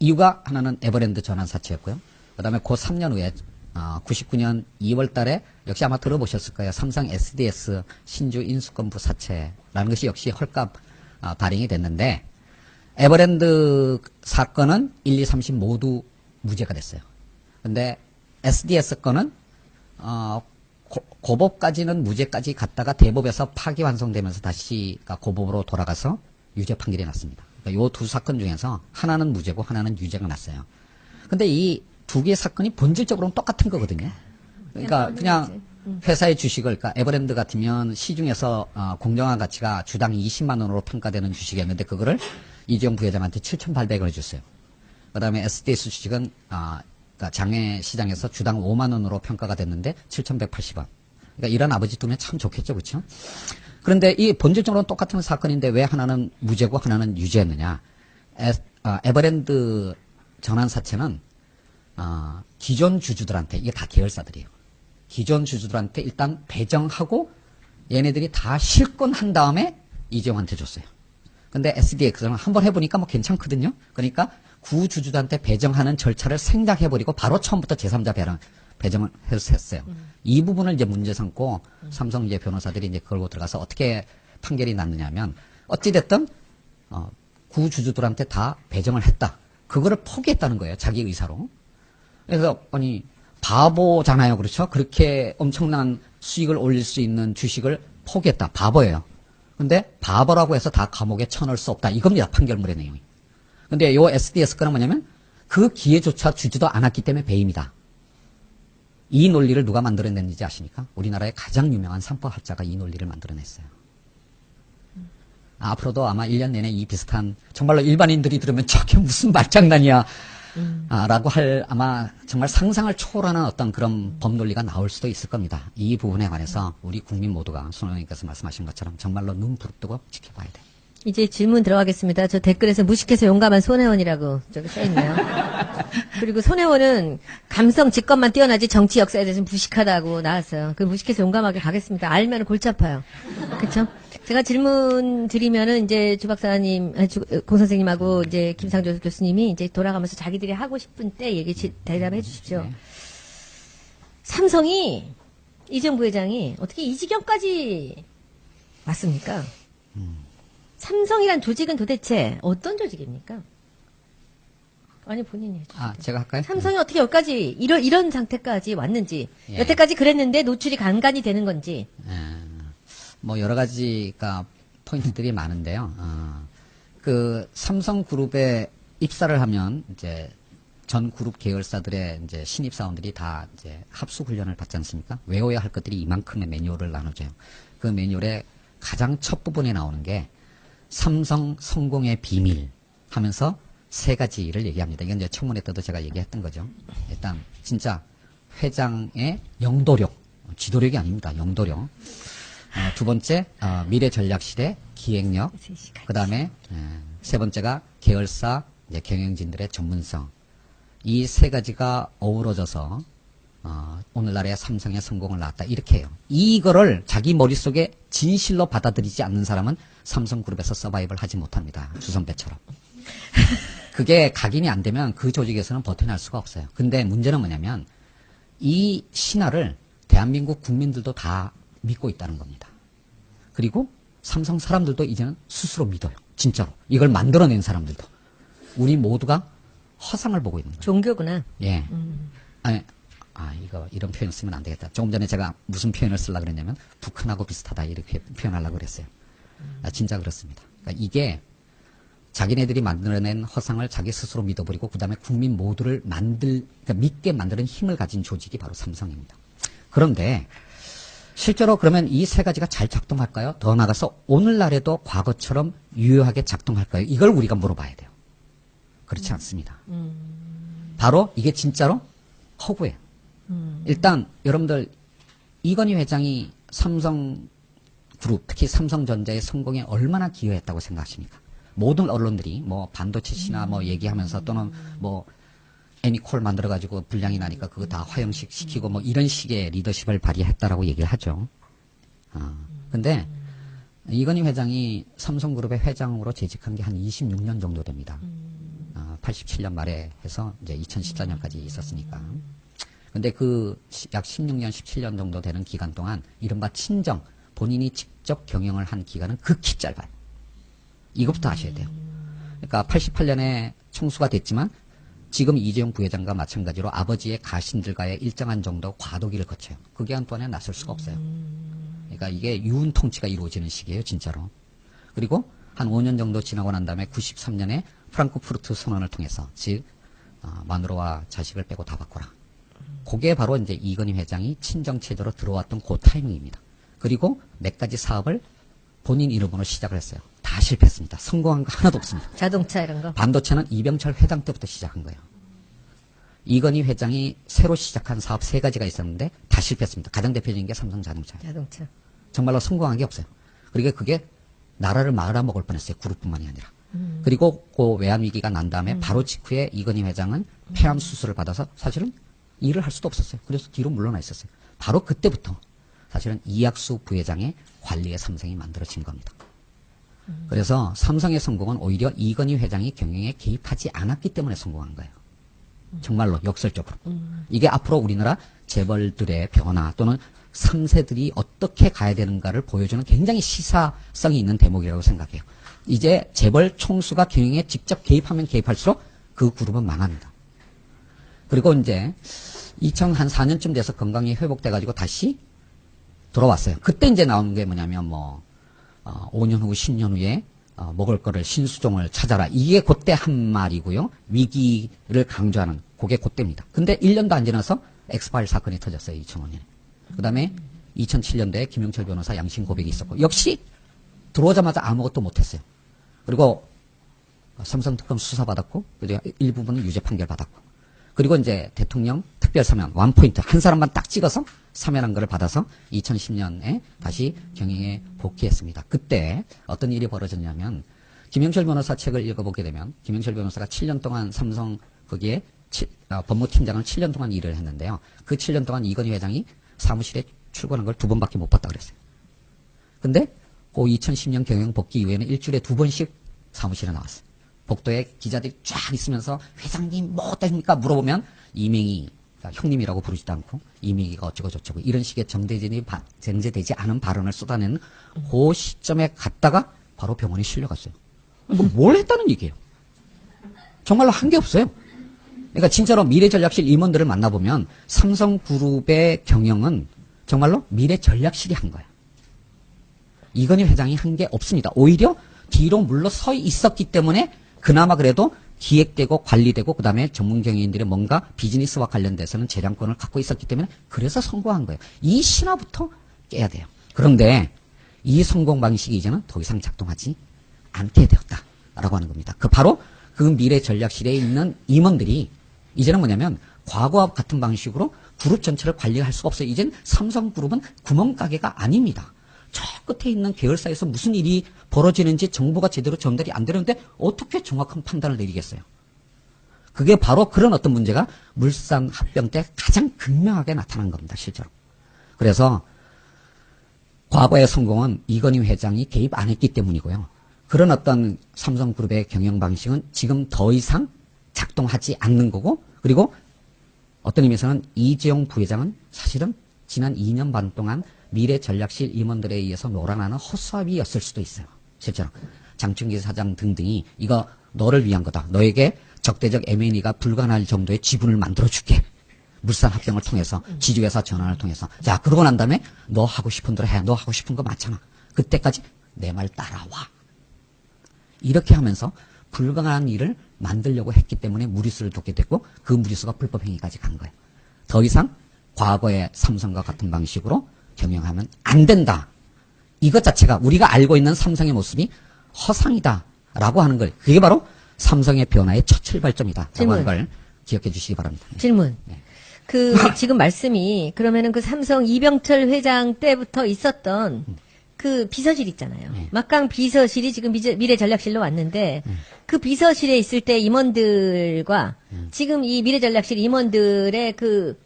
이유가 하나는 에버랜드 전환 사채였고요. 그다음에 그 3년 후에 99년 2월 달에 역시 아마 들어보셨을 거예요. 삼성 SDS 신주 인수권부 사채라는 것이 역시 헐값 발행이 됐는데 에버랜드 사건은 1, 2, 3심 모두 무죄가 됐어요. 근데 SDS 건은 고법까지는 무죄까지 갔다가 대법에서 파기환송되면서 다시 고법으로 돌아가서 유죄 판결이 났습니다. 그러니까 이 두 사건 중에서 하나는 무죄고 하나는 유죄가 났어요. 근데 이 두 개의 사건이 본질적으로는 똑같은 거거든요. 그러니까 그냥 회사의 주식을, 그러니까 에버랜드 같으면 시중에서 공정한 가치가 주당 20만 원으로 평가되는 주식이었는데 그거를 이재용 부회장한테 7,800원을 줬어요. 그 다음에 SDS 주식은 그러니까 장외 시장에서 주당 5만 원으로 평가가 됐는데 7,180원. 그러니까 이런 아버지 두면 참 좋겠죠, 그렇죠? 그런데 이 본질적으로는 똑같은 사건인데 왜 하나는 무죄고 하나는 유죄였느냐? 에버랜드 전환 사채는 기존 주주들한테, 이게 다 계열사들이에요. 기존 주주들한테 일단 배정하고 얘네들이 다 실권한 다음에 이재용한테 줬어요. 근데 SDX는 한번 해보니까 뭐 괜찮거든요. 그러니까 구주주들한테 배정하는 절차를 생략해버리고 바로 처음부터 제3자 배정을 했어요. 이 부분을 이제 문제 삼고 삼성 이제 변호사들이 이제 걸고 들어가서 어떻게 판결이 났느냐면 어찌됐든 구주주들한테 다 배정을 했다. 그거를 포기했다는 거예요. 자기 의사로. 그래서 아니 바보잖아요. 그렇죠? 그렇게 엄청난 수익을 올릴 수 있는 주식을 포기했다. 바보예요. 근데 바보라고 해서 다 감옥에 쳐넣을 수 없다. 이겁니다. 판결문의 내용이. 근데 요 SDS 건은 뭐냐면 그 기회조차 주지도 않았기 때문에 배임이다. 이 논리를 누가 만들어냈는지 아십니까? 우리나라의 가장 유명한 삼법학자가 이 논리를 만들어냈어요. 앞으로도 아마 1년 내내 이 비슷한 정말로 일반인들이 들으면 저게 무슨 말장난이야 라고 할 아마 정말 상상을 초월하는 어떤 그런 법논리가 나올 수도 있을 겁니다. 이 부분에 관해서 우리 국민 모두가 손 의원님께서 말씀하신 것처럼 정말로 눈 부릅뜨고 지켜봐야 돼. 이제 질문 들어가겠습니다. 저 댓글에서 무식해서 용감한 손혜원이라고 저기 써있네요. 그리고 손혜원은 감성 직관만 뛰어나지 정치 역사에 대해서는 무식하다고 나왔어요. 그 무식해서 용감하게 가겠습니다. 알면 골치 아파요. 그쵸? 제가 질문 드리면은 이제 주 박사님, 공 선생님하고 이제 김상조 교수님이 이제 돌아가면서 자기들이 하고 싶은 때 대답해 주십시오. 삼성이 이재용 부회장이 어떻게 이 지경까지 왔습니까? 삼성이란 조직은 도대체 어떤 조직입니까? 아니 본인이 해주세요. 아, 제가 할까요? 삼성이 어떻게 여기까지 이런 상태까지 왔는지 예. 여태까지 그랬는데 노출이 간간이 되는 건지. 뭐 여러 가지가 포인트들이 많은데요. 그 삼성그룹에 입사를 하면 이제 전 그룹 계열사들의 이제 신입 사원들이 다 이제 합숙 훈련을 받지 않습니까? 외워야 할 것들이 이만큼의 매뉴얼을 나눠줘요. 그 매뉴얼의 가장 첫 부분에 나오는 게 삼성 성공의 비밀 하면서 세 가지를 얘기합니다. 이건 이제 청문회 때도 제가 얘기했던 거죠. 일단 진짜 회장의 영도력, 지도력이 아닙니다. 영도력. 두 번째 미래 전략실의 기획력. 그 다음에 세 번째가 계열사 이제 경영진들의 전문성. 이 세 가지가 어우러져서 오늘날의 삼성의 성공을 낳았다. 이렇게 해요. 이거를 자기 머릿속에 진실로 받아들이지 않는 사람은 삼성그룹에서 서바이벌 하지 못합니다. 주선배처럼. 그게 각인이 안 되면 그 조직에서는 버텨낼 수가 없어요. 근데 문제는 뭐냐면 이 신화를 대한민국 국민들도 다 믿고 있다는 겁니다. 그리고 삼성 사람들도 이제는 스스로 믿어요. 진짜로. 이걸 만들어낸 사람들도. 우리 모두가 허상을 보고 있는 거예요. 종교구나. 예. 아니, 이거 이런 표현 쓰면 안 되겠다. 조금 전에 제가 무슨 표현을 쓰려고 그랬냐면 북한하고 비슷하다 이렇게 표현하려고 그랬어요. 진짜 그렇습니다. 그러니까 이게 자기네들이 만들어낸 허상을 자기 스스로 믿어버리고 그 다음에 국민 모두를 그러니까 믿게 만드는 힘을 가진 조직이 바로 삼성입니다. 그런데 실제로 그러면 이 세 가지가 잘 작동할까요? 더 나아가서 오늘날에도 과거처럼 유효하게 작동할까요? 이걸 우리가 물어봐야 돼요. 그렇지 않습니다. 바로 이게 진짜로 허구예요. 일단 여러분들 이건희 회장이 삼성그룹, 특히 삼성전자의 성공에 얼마나 기여했다고 생각하십니까? 모든 언론들이 뭐 반도체 신화 뭐 얘기하면서 또는 뭐 애니콜 만들어가지고 불량이 나니까 그거 다 화형식 시키고 뭐 이런 식의 리더십을 발휘했다라고 얘기를 하죠. 근데 이건희 회장이 삼성그룹의 회장으로 재직한 게 한 26년 정도 됩니다. 87년 말에 해서 이제 2014년까지 있었으니까. 근데 그 약 16년, 17년 정도 되는 기간 동안 이른바 친정, 본인이 직접 경영을 한 기간은 극히 짧아요. 이것부터 아셔야 돼요. 그러니까 88년에 총수가 됐지만 지금 이재용 부회장과 마찬가지로 아버지의 가신들과의 일정한 정도 과도기를 거쳐요. 그 기간 동안에 나설 수가 없어요. 그러니까 이게 유운 통치가 이루어지는 시기예요, 진짜로. 그리고 한 5년 정도 지나고 난 다음에 93년에 프랑크푸르트 선언을 통해서 즉 마누라와 자식을 빼고 다 바꿔라. 그게 바로 이제 이건희 회장이 친정 체제로 들어왔던 그 타이밍입니다. 그리고 몇 가지 사업을 본인 이름으로 시작을 했어요. 다 실패했습니다. 성공한 거 하나도 없습니다. 자동차 이런 거. 반도체는 이병철 회장 때부터 시작한 거예요. 이건희 회장이 새로 시작한 사업 3가지가 있었는데 다 실패했습니다. 가장 대표적인 게 삼성자동차예요. 자동차. 정말로 성공한 게 없어요. 그리고 그게 나라를 말아먹을 뻔했어요. 그룹뿐만이 아니라. 그리고 그 외환위기가 난 다음에 바로 직후에 이건희 회장은 폐암 수술을 받아서 사실은 일을 할 수도 없었어요. 그래서 뒤로 물러나 있었어요. 바로 그때부터 사실은 이학수 부회장의 관리의 삼성이 만들어진 겁니다. 그래서 삼성의 성공은 오히려 이건희 회장이 경영에 개입하지 않았기 때문에 성공한 거예요. 정말로 역설적으로. 이게 앞으로 우리나라 재벌들의 변화 또는 3세들이 어떻게 가야 되는가를 보여주는 굉장히 시사성이 있는 대목이라고 생각해요. 이제 재벌 총수가 경영에 직접 개입하면 개입할수록 그 그룹은 망합니다. 그리고 이제 2004년쯤 돼서 건강이 회복돼가지고 다시 돌아왔어요. 그때 이제 나오는 게 뭐냐면 5년 후, 10년 후에 먹을 거를 신수종을 찾아라. 이게 그때 한 말이고요. 위기를 강조하는 그게 그때입니다. 근데 1년도 안 지나서 엑스파일 사건이 터졌어요. 2005년에. 그 다음에 2007년도에 김영철 변호사 양심 고백이 있었고 역시 들어오자마자 아무것도 못했어요. 그리고 삼성특검 수사받았고 그리고 일부분은 유죄 판결 받았고 그리고 이제 대통령 특별사면 원포인트 한 사람만 딱 찍어서 사면한 거를 받아서 2010년에 다시 경영에 복귀했습니다. 그때 어떤 일이 벌어졌냐면 김영철 변호사 책을 읽어보게 되면 김영철 변호사가 7년 동안 삼성 거기에 법무팀장을 7년 동안 일을 했는데요. 그 7년 동안 이건희 회장이 사무실에 출근한 걸 2번밖에 못 봤다 그랬어요. 근데 그 2010년 경영 복귀 이후에는 일주일에 2번씩 사무실에 나왔어요. 복도에 기자들이 쫙 있으면서 회장님 뭐 어떠십니까 물어보면 이명희 그러니까 형님이라고 부르지도 않고 이미기가 어쩌고 저쩌고 이런 식의 정제되지 않은 발언을 쏟아내는 그 시점에 갔다가 바로 병원에 실려갔어요. 뭘 했다는 얘기예요. 정말로 한 게 없어요. 그러니까 진짜로 미래전략실 임원들을 만나보면 삼성그룹의 경영은 정말로 미래전략실이 한 거예요. 이건희 회장이 한 게 없습니다. 오히려 뒤로 물러서 있었기 때문에 그나마 그래도 기획되고 관리되고 그다음에 전문 경영인들의 뭔가 비즈니스와 관련돼서는 재량권을 갖고 있었기 때문에 그래서 성공한 거예요. 이 신화부터 깨야 돼요. 그런데 이 성공 방식이 이제는 더 이상 작동하지 않게 되었다라고 하는 겁니다. 바로 그 미래 전략실에 있는 임원들이 이제는 뭐냐면 과거와 같은 방식으로 그룹 전체를 관리할 수가 없어요. 이제는 삼성그룹은 구멍가게가 아닙니다. 저 끝에 있는 계열사에서 무슨 일이 벌어지는지 정보가 제대로 전달이 안 되는데 어떻게 정확한 판단을 내리겠어요? 그게 바로 그런 어떤 문제가 물산 합병 때 가장 극명하게 나타난 겁니다. 실제로. 그래서 과거의 성공은 이건희 회장이 개입 안 했기 때문이고요. 그런 어떤 삼성그룹의 경영 방식은 지금 더 이상 작동하지 않는 거고, 그리고 어떤 의미에서는 이재용 부회장은 사실은 지난 2년 반 동안 미래전략실 임원들에 의해서 놀아나는 헛수합이었을 수도 있어요. 실제로 장충기 사장 등등이 이거 너를 위한 거다. 너에게 적대적 M&A가 불가능할 정도의 지분을 만들어줄게. 물산 합병을 통해서 지주회사 전환을 통해서. 자, 그러고 난 다음에 너 하고 싶은 대로 해. 너 하고 싶은 거 많잖아. 그때까지 내 말 따라와. 이렇게 하면서 불가능한 일을 만들려고 했기 때문에 무리수를 뒀게 됐고 그 무리수가 불법행위까지 간 거예요. 더 이상 과거의 삼성과 같은 방식으로 경영하면 안 된다. 이것 자체가 우리가 알고 있는 삼성의 모습이 허상이다라고 하는 걸, 그게 바로 삼성의 변화의 첫 출발점이다라고 하는 걸 기억해 주시기 바랍니다. 질문. 네. 지금 말씀이 그러면은 그 삼성 이병철 회장 때부터 있었던 그 비서실 있잖아요. 네. 막강 비서실이 지금 미래전략실로 왔는데 그 비서실에 있을 때 임원들과 지금 이 미래전략실 임원들의 그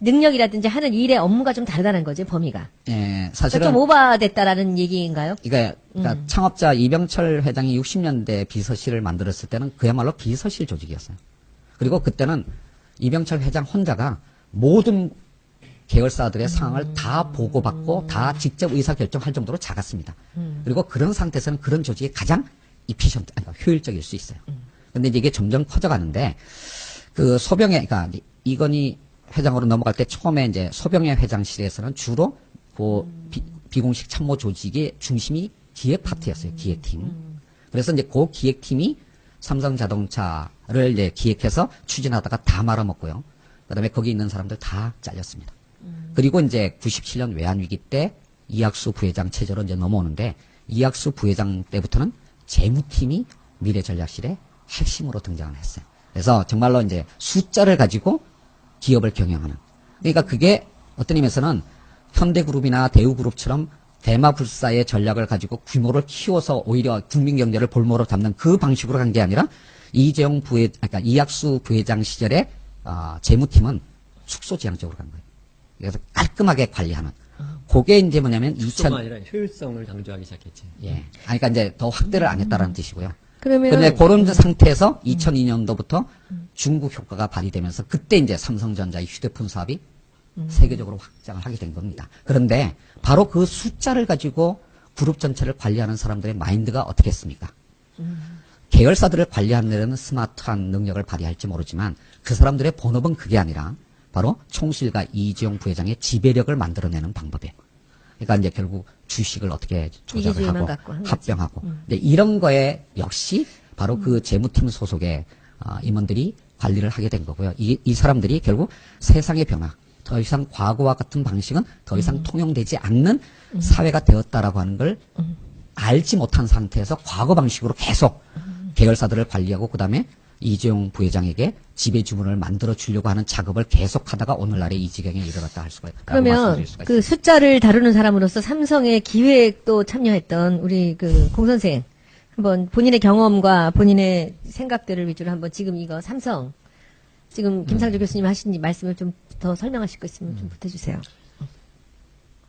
능력이라든지 하는 일의 업무가 좀 다르다는 거죠, 범위가. 예, 그러니까 사실은 좀 오버됐다라는 얘기인가요? 그러니까 창업자 이병철 회장이 60년대 비서실을 만들었을 때는 그야말로 비서실 조직이었어요. 그리고 그때는 이병철 회장 혼자가 모든 계열사들의 상황을 다 보고받고 다 직접 의사결정할 정도로 작았습니다. 그리고 그런 상태에서는 그런 조직이 가장 효율적일 수 있어요. 근데 이제 이게 점점 커져가는데 그 소병의, 그러니까 이건희 회장으로 넘어갈 때 처음에 이제 소병의 회장실에서는 주로 그 비공식 참모 조직의 중심이 기획 파트였어요. 기획팀. 그래서 이제 그 기획팀이 삼성자동차를 이제 기획해서 추진하다가 다 말아먹고요. 그다음에 거기 있는 사람들 다 잘렸습니다. 그리고 이제 97년 외환위기 때 이학수 부회장 체제로 이제 넘어오는데 이학수 부회장 때부터는 재무팀이 미래전략실의 핵심으로 등장을 했어요. 그래서 정말로 이제 숫자를 가지고 기업을 경영하는. 그러니까 그게 어떤 의미에서는 현대그룹이나 대우그룹처럼 대마불사의 전략을 가지고 규모를 키워서 오히려 국민경제를 볼모로 잡는 그 방식으로 간 게 아니라 그러니까 이학수 부회장 시절에 재무팀은 축소지향적으로 간 거예요. 그래서 깔끔하게 관리하는. 그게 이제 뭐냐면 수소가 아니라 효율성을 강조하기 시작했지. 예. 그러니까 이제 더 확대를 안 했다라는 뜻이고요. 그러면 근데 그런 상태에서 2002년도부터 중국 효과가 발휘되면서 그때 이제 삼성전자의 휴대폰 사업이 세계적으로 확장을 하게 된 겁니다. 그런데 바로 그 숫자를 가지고 그룹 전체를 관리하는 사람들의 마인드가 어떻게 했습니까? 계열사들을 관리하는 데는 스마트한 능력을 발휘할지 모르지만 그 사람들의 본업은 그게 아니라 바로 총수일가 이재용 부회장의 지배력을 만들어내는 방법이에요. 그러니까 이제 결국 주식을 어떻게 조작을 하고 합병하고. 근데 이런 거에 역시 바로 그 재무팀 소속의 임원들이 관리를 하게 된 거고요. 이 사람들이 결국 세상의 변화, 더 이상 과거와 같은 방식은 더 이상 통용되지 않는 사회가 되었다라고 하는 걸 알지 못한 상태에서 과거 방식으로 계속 계열사들을 관리하고 그다음에 이재용 부회장에게 지배 주문을 만들어 주려고 하는 작업을 계속하다가 오늘날의 이 지경에 이르렀다 할 수가 있다. 그러면 그 숫자를 다루는 사람으로서 삼성의 기획도 참여했던 우리 공 선생 한번 본인의 경험과 본인의 생각들을 위주로 한번 지금 이거 삼성 지금 김상조 교수님 하신 말씀을 좀 더 설명하실 거 있으면 좀 보태주세요.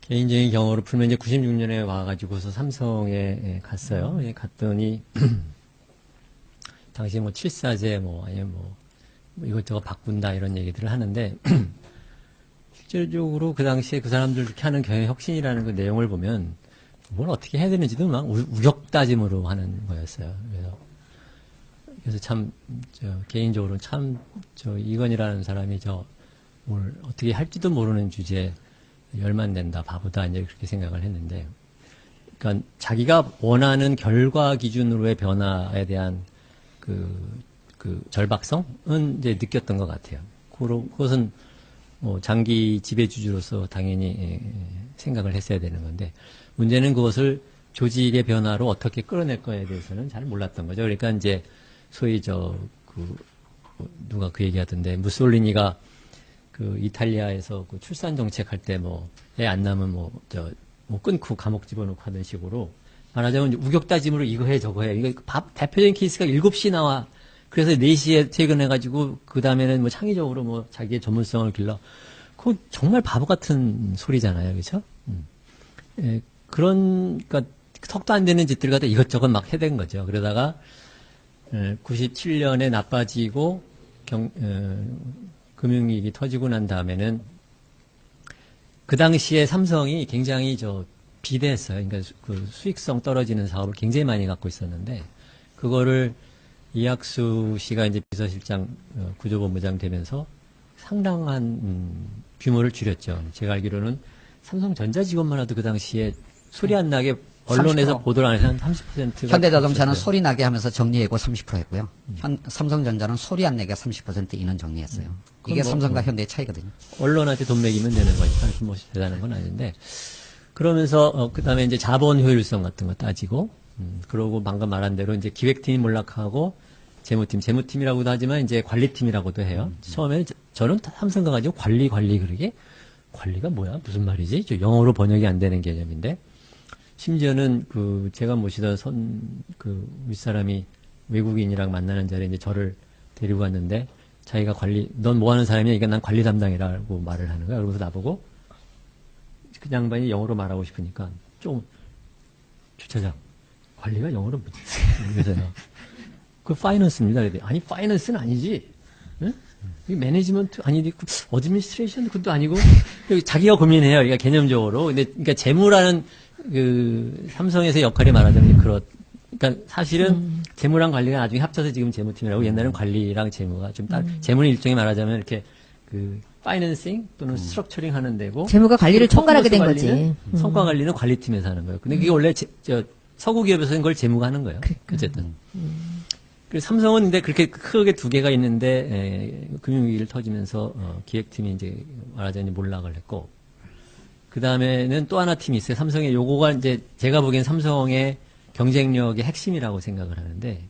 개인적인 경험으로 풀면 이제 96년에 와가지고서 삼성에 갔어요. 갔더니 당시 뭐 7사제 아니면 뭐 이것저것 바꾼다 이런 얘기들을 하는데 실질적으로 그 당시에 그 사람들 그렇게 하는 경영혁신이라는 그 내용을 보면 뭘 어떻게 해야 되는지도 막 우격다짐으로 하는 거였어요. 그래서 참, 개인적으로 참, 이건희라는 사람이 뭘 어떻게 할지도 모르는 주제에 열만된다, 바보다, 이제 그렇게 생각을 했는데, 그러니까 자기가 원하는 결과 기준으로의 변화에 대한 그 절박성은 이제 느꼈던 것 같아요. 그것은 뭐 장기 지배주주로서 당연히 생각을 했어야 되는 건데, 문제는 그것을 조직의 변화로 어떻게 끌어낼 거에 대해서는 잘 몰랐던 거죠. 그러니까 이제 소위 누가 그 얘기하던데, 무솔리니가 그 이탈리아에서 그 출산 정책 할 때 애 안 낳으면 뭐 끊고 감옥 집어넣고 하던 식으로 말하자면 이제 우격다짐으로 이거 해 저거 해. 이거 대표적인 케이스가 7시 나와. 그래서 4시에 퇴근해가지고 그 다음에는 뭐 창의적으로 뭐 자기의 전문성을 길러. 그거 정말 바보 같은 소리잖아요. 그렇죠? 예, 그러니까 석도 안 되는 짓들 갖다 이것저것 막 해댄 거죠. 그러다가 97년에 나빠지고 금융위기 터지고 난 다음에는 그 당시에 삼성이 굉장히 비대했어요. 그러니까 그 수익성 떨어지는 사업을 굉장히 많이 갖고 있었는데 그거를 이학수 씨가 이제 비서실장 구조본부장 되면서 상당한 규모를 줄였죠. 제가 알기로는 삼성전자 직원만 해도 그 당시에 소리 안 나게 언론에서 30%. 보도를 안 해서 한 30%가 현대자동차는 소리 나게 하면서 정리해고 30% 했고요. 삼성전자는 소리 안 내게 30% 인원 정리했어요. 이게 뭐, 삼성과 현대의 차이거든요. 언론한테 돈 매기면 되는 거니까 뭐 대단한 건 아닌데 그러면서 그다음에 이제 자본 효율성 같은 거 따지고 그러고 방금 말한 대로 이제 기획팀이 몰락하고 재무팀이라고도 하지만 이제 관리팀이라고도 해요. 처음에 저는 삼성 가가지고 관리 그러게 관리가 뭐야 무슨 말이지? 저 영어로 번역이 안 되는 개념인데 심지어는 제가 모시던 윗사람이 외국인이랑 만나는 자리에 이제 저를 데리고 갔는데 자기가 넌 뭐 하는 사람이야? 그러니까 난 관리 담당이라고 말을 하는 거야. 그러면서 나보고 그 양반이 영어로 말하고 싶으니까 주차장 관리가 영어로 뭐지? 그래서요. 그 파이낸스입니다. 그랬더니 아니 파이낸스는 아니지. 응? 이 매니지먼트 아니지. 어드미니스트레이션 그것도 아니고 자기가 고민해요. 그러니까 개념적으로. 근데 그러니까 재무라는 삼성에서의 역할이 말하자면 그러니까 사실은 재무랑 관리가 나중에 합쳐서 지금 재무팀이라고 옛날에는 관리랑 재무가 좀 재무는 일종의 말하자면 이렇게 파이낸싱 또는 스트럭처링 하는 데고 재무가 관리를 총괄하게 된 퍼포먼스 관리는 거지. 성과 관리는 관리팀에서 하는 거예요. 근데 그게 원래 서구 기업에서는 그걸 재무가 하는 거예요. 어쨌든. 그래서 삼성은 근데 그렇게 크게 두 개가 있는데 금융위기를 터지면서 기획팀이 이제 말하자면 몰락을 했고 그 다음에는 또 하나 팀이 있어요. 삼성의 요거가 이제 제가 보기엔 삼성의 경쟁력의 핵심이라고 생각을 하는데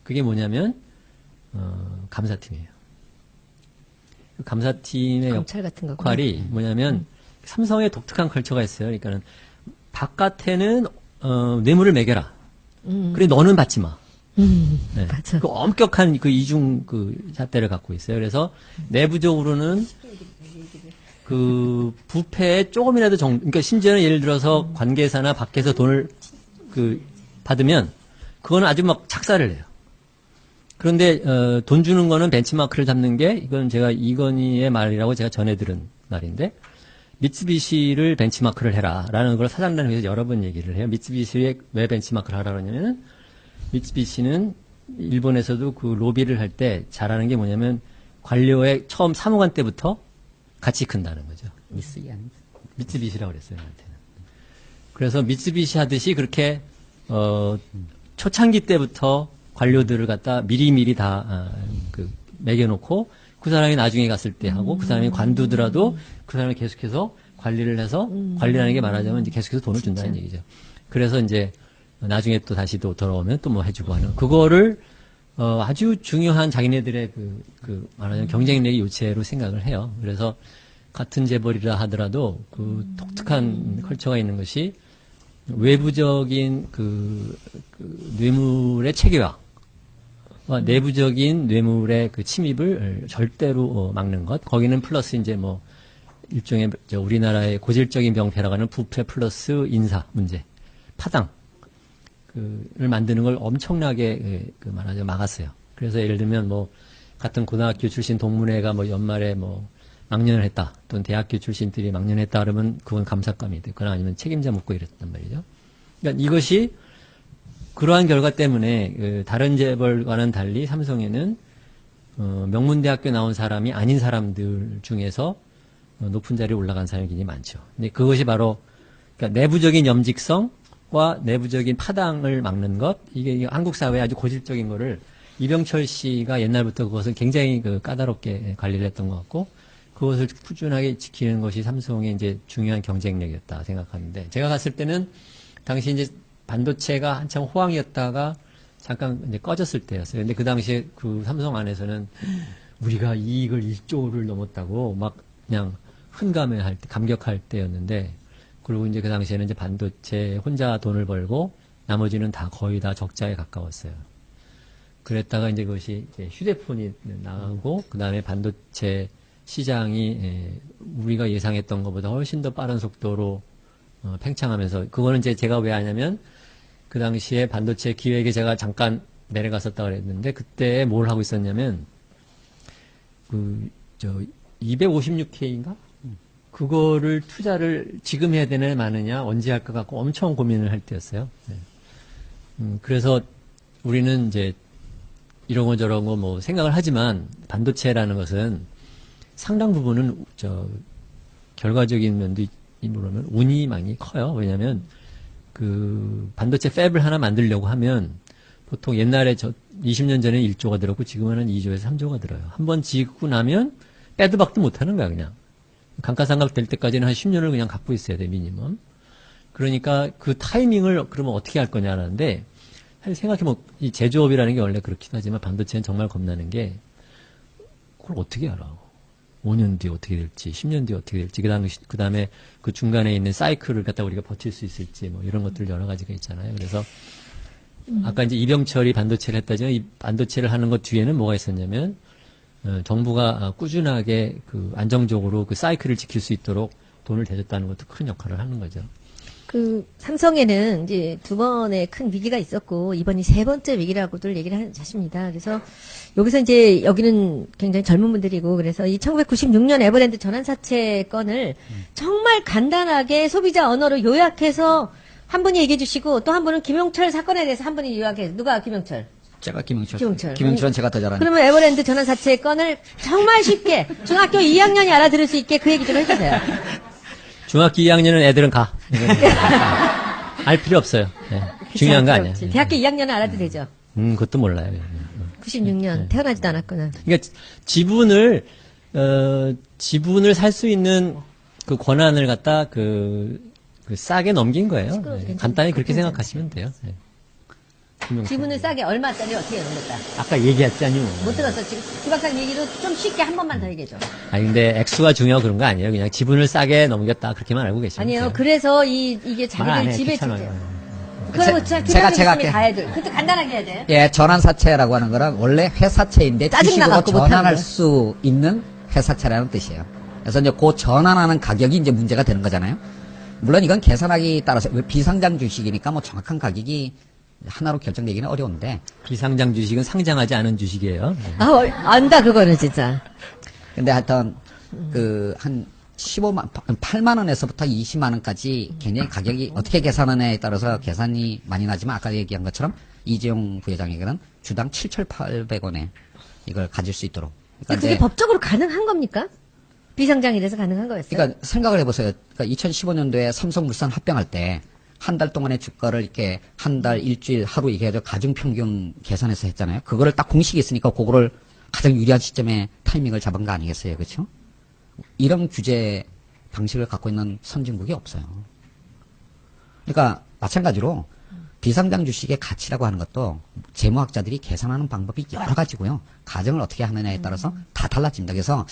그게 뭐냐면 감사팀이에요. 그 감사팀의 검찰 같은 거구나. 역할이 뭐냐면 삼성의 독특한 컬처가 있어요. 그러니까는 바깥에는 뇌물을 매겨라. 그래 너는 받지 마. 네. 맞아. 그 엄격한 그 이중 잣대를 갖고 있어요. 그래서 내부적으로는 그 부패에 조금이라도 그러니까 심지어는 예를 들어서 관계사나 밖에서 돈을 받으면 그거는 아주 막 착사를 해요. 그런데 돈 주는 거는 벤치마크를 잡는 게 이건 제가 이건희의 말이라고 제가 전해 들은 말인데 미쓰비시를 벤치마크를 해라라는 걸 사장단에서 여러 번 얘기를 해요. 미쓰비시에 왜 벤치마크를 하라 그러냐면은 미쓰비시는 일본에서도 그 로비를 할 때 잘하는 게 뭐냐면 관료의 처음 사무관 때부터 같이 큰다는 거죠. 미쓰비시라고 그랬어요, 저한테는. 그래서 미쓰비시 하듯이 그렇게 초창기 때부터 관료들을 갖다 미리미리 다 매겨놓고 그 사람이 나중에 갔을 때 하고 그 사람이 관두더라도 그 사람이 계속해서 관리를 해서 관리라는 게 말하자면 이제 계속해서 돈을 준다는 얘기죠. 그래서 이제 나중에 또 다시 또 돌아오면 또 뭐 해주고 하는 그거를 아주 중요한 자기네들의 말하자면 경쟁력의 요체로 생각을 해요. 그래서 같은 재벌이라 하더라도 그 독특한 컬처가 있는 것이 외부적인 뇌물의 체계화, 내부적인 뇌물의 침입을 절대로 막는 것. 거기는 플러스 이제 뭐 일종의 우리나라의 고질적인 병폐라고 하는 부패 플러스 인사 문제, 파당. 를 만드는 걸 엄청나게 말하자면 막았어요. 그래서 예를 들면 뭐 같은 고등학교 출신 동문회가 뭐 연말에 뭐 망년을 했다. 또는 대학교 출신들이 망년했다 그러면 그건 감사감이 됐거나 아니면 책임자 묻고 이랬단 말이죠. 그러니까 이것이 그러한 결과 때문에 다른 재벌과는 달리 삼성에는 명문대학교 나온 사람이 아닌 사람들 중에서 높은 자리에 올라간 사람이 굉장히 많죠. 근데 그것이 바로 그러니까 내부적인 염직성과 내부적인 파당을 막는 것, 이게 한국 사회의 아주 고질적인 거를 이병철 씨가 옛날부터 그것을 굉장히 까다롭게 관리를 했던 것 같고, 그것을 꾸준하게 지키는 것이 삼성의 이제 중요한 경쟁력이었다 생각하는데, 제가 갔을 때는 당시 이제 반도체가 한참 호황이었다가 잠깐 이제 꺼졌을 때였어요. 근데 그 당시에 그 삼성 안에서는 우리가 이익을 1조를 넘었다고 막 그냥 흥감해할 때, 감격할 때였는데, 그리고 이제 그 당시에는 이제 반도체 혼자 돈을 벌고 나머지는 다 거의 다 적자에 가까웠어요. 그랬다가 이제 그것이 이제 휴대폰이 나오고 그 다음에 반도체 시장이 우리가 예상했던 것보다 훨씬 더 빠른 속도로 팽창하면서, 그거는 이제 제가 왜 하냐면 그 당시에 반도체 기획에 제가 잠깐 내려갔었다 그랬는데, 그때 뭘 하고 있었냐면 256K인가? 그거를 투자를 지금 해야 되느냐 마느냐 언제 할까 갖고 엄청 고민을 할 때였어요. 네. 그래서 우리는 이제 이런 거 저런 거 뭐 생각을 하지만 반도체라는 것은 상당 부분은 결과적인 면도 모르면 운이 많이 커요. 왜냐하면 그 반도체 팹을 하나 만들려고 하면 보통 옛날에 20년 전에 1조가 들었고 지금은 한 2조에서 3조가 들어요. 한번 짓고 나면 빼도 박도 못 하는 거야, 그냥. 감가상각 될 때까지는 한 10년을 그냥 갖고 있어야 돼, 미니멈. 그러니까 그 타이밍을 그러면 어떻게 할 거냐라는데, 사실 생각해보면 이 제조업이라는 게 원래 그렇긴 하지만 반도체는 정말 겁나는 게 그걸 어떻게 알아. 5년 뒤에 어떻게 될지, 10년 뒤에 어떻게 될지, 그 다음에 그 중간에 있는 사이클을 갖다 우리가 버틸 수 있을지, 뭐 이런 것들 여러 가지가 있잖아요. 그래서 아까 이제 이병철이 반도체를 했다지만 이 반도체를 하는 것 뒤에는 뭐가 있었냐면, 정부가 꾸준하게 그 안정적으로 그 사이클을 지킬 수 있도록 돈을 대줬다는 것도 큰 역할을 하는 거죠. 그 삼성에는 이제 두 번의 큰 위기가 있었고 이번이 세 번째 위기라고들 얘기를 하십니다. 그래서 여기서 이제 여기는 굉장히 젊은 분들이고 그래서 이 1996년 에버랜드 전환사채 건을 정말 간단하게 소비자 언어로 요약해서 한 분이 얘기해 주시고 또 한 분은 김용철 사건에 대해서 한 분이 요약해. 누가 김용철? 제가 김용철. 김용철. 김용철은 제가 더 잘하는. 그러면 에버랜드 전환사채 건을 정말 쉽게 중학교 2학년이 알아들을 수 있게 그 얘기 좀 해주세요. 중학교 2학년은 애들은 가. 알 필요 없어요. 네. 중요한 거 아니야. 대학교 2학년은 알아도 되죠. 그것도 몰라요. 96년 태어나지도 않았구나. 그러니까 지분을 살 수 있는 그 권한을 갖다 싸게 넘긴 거예요. 네. 간단히 그렇게 생각하시면 돼요. 네. 지분을 싸게 얼마짜리 어떻게 넘겼다? 아까 얘기했잖요. 못 들었어. 지금 주 박사님 얘기로 좀 쉽게 한 번만 더 얘기해줘. 아니 근데 액수가 중요하고 그런 거 아니에요. 그냥 지분을 싸게 넘겼다 그렇게만 알고 계시면 돼요. 아니에요. 그래서 이게 말 안 자기들 해, 집에 귀찮아요. 그리고 제가 할게. 할게요. 다 해줘. 그것도 간단하게 해야 돼. 예, 전환사채라고 하는 거는 원래 회사채인데 짜증나 주식으로 갖고 못하는 전환할 거야. 수 있는 회사채라는 뜻이에요. 그래서 이제 그 전환하는 가격이 이제 문제가 되는 거잖아요. 물론 이건 계산하기 따라서 비상장 주식이니까 뭐 정확한 가격이 하나로 결정되기는 어려운데. 비상장 주식은 상장하지 않은 주식이에요. 안다 그거는 진짜. 근데 하여튼 한 15만 8만 원에서부터 20만 원까지 굉장히 가격이 어떻게 계산하느냐에 따라서 계산이 많이 나지만 아까 얘기한 것처럼 이재용 부회장에게는 주당 7,800원에 이걸 가질 수 있도록. 그게 이제 법적으로 가능한 겁니까? 비상장이라서 가능한 거였어요? 그러니까 생각을 해보세요. 그러니까 2015년도에 삼성물산 합병할 때 한 달 동안의 주가를 이렇게 한 달, 일주일, 하루 이게 해서 가중평균 계산해서 했잖아요. 그거를 딱 공식이 있으니까 그거를 가장 유리한 시점에 타이밍을 잡은 거 아니겠어요. 그렇죠? 이런 규제 방식을 갖고 있는 선진국이 없어요. 그러니까 마찬가지로 비상장 주식의 가치라고 하는 것도 재무학자들이 계산하는 방법이 여러 가지고요. 가정을 어떻게 하느냐에 따라서 다 달라집니다. 그래서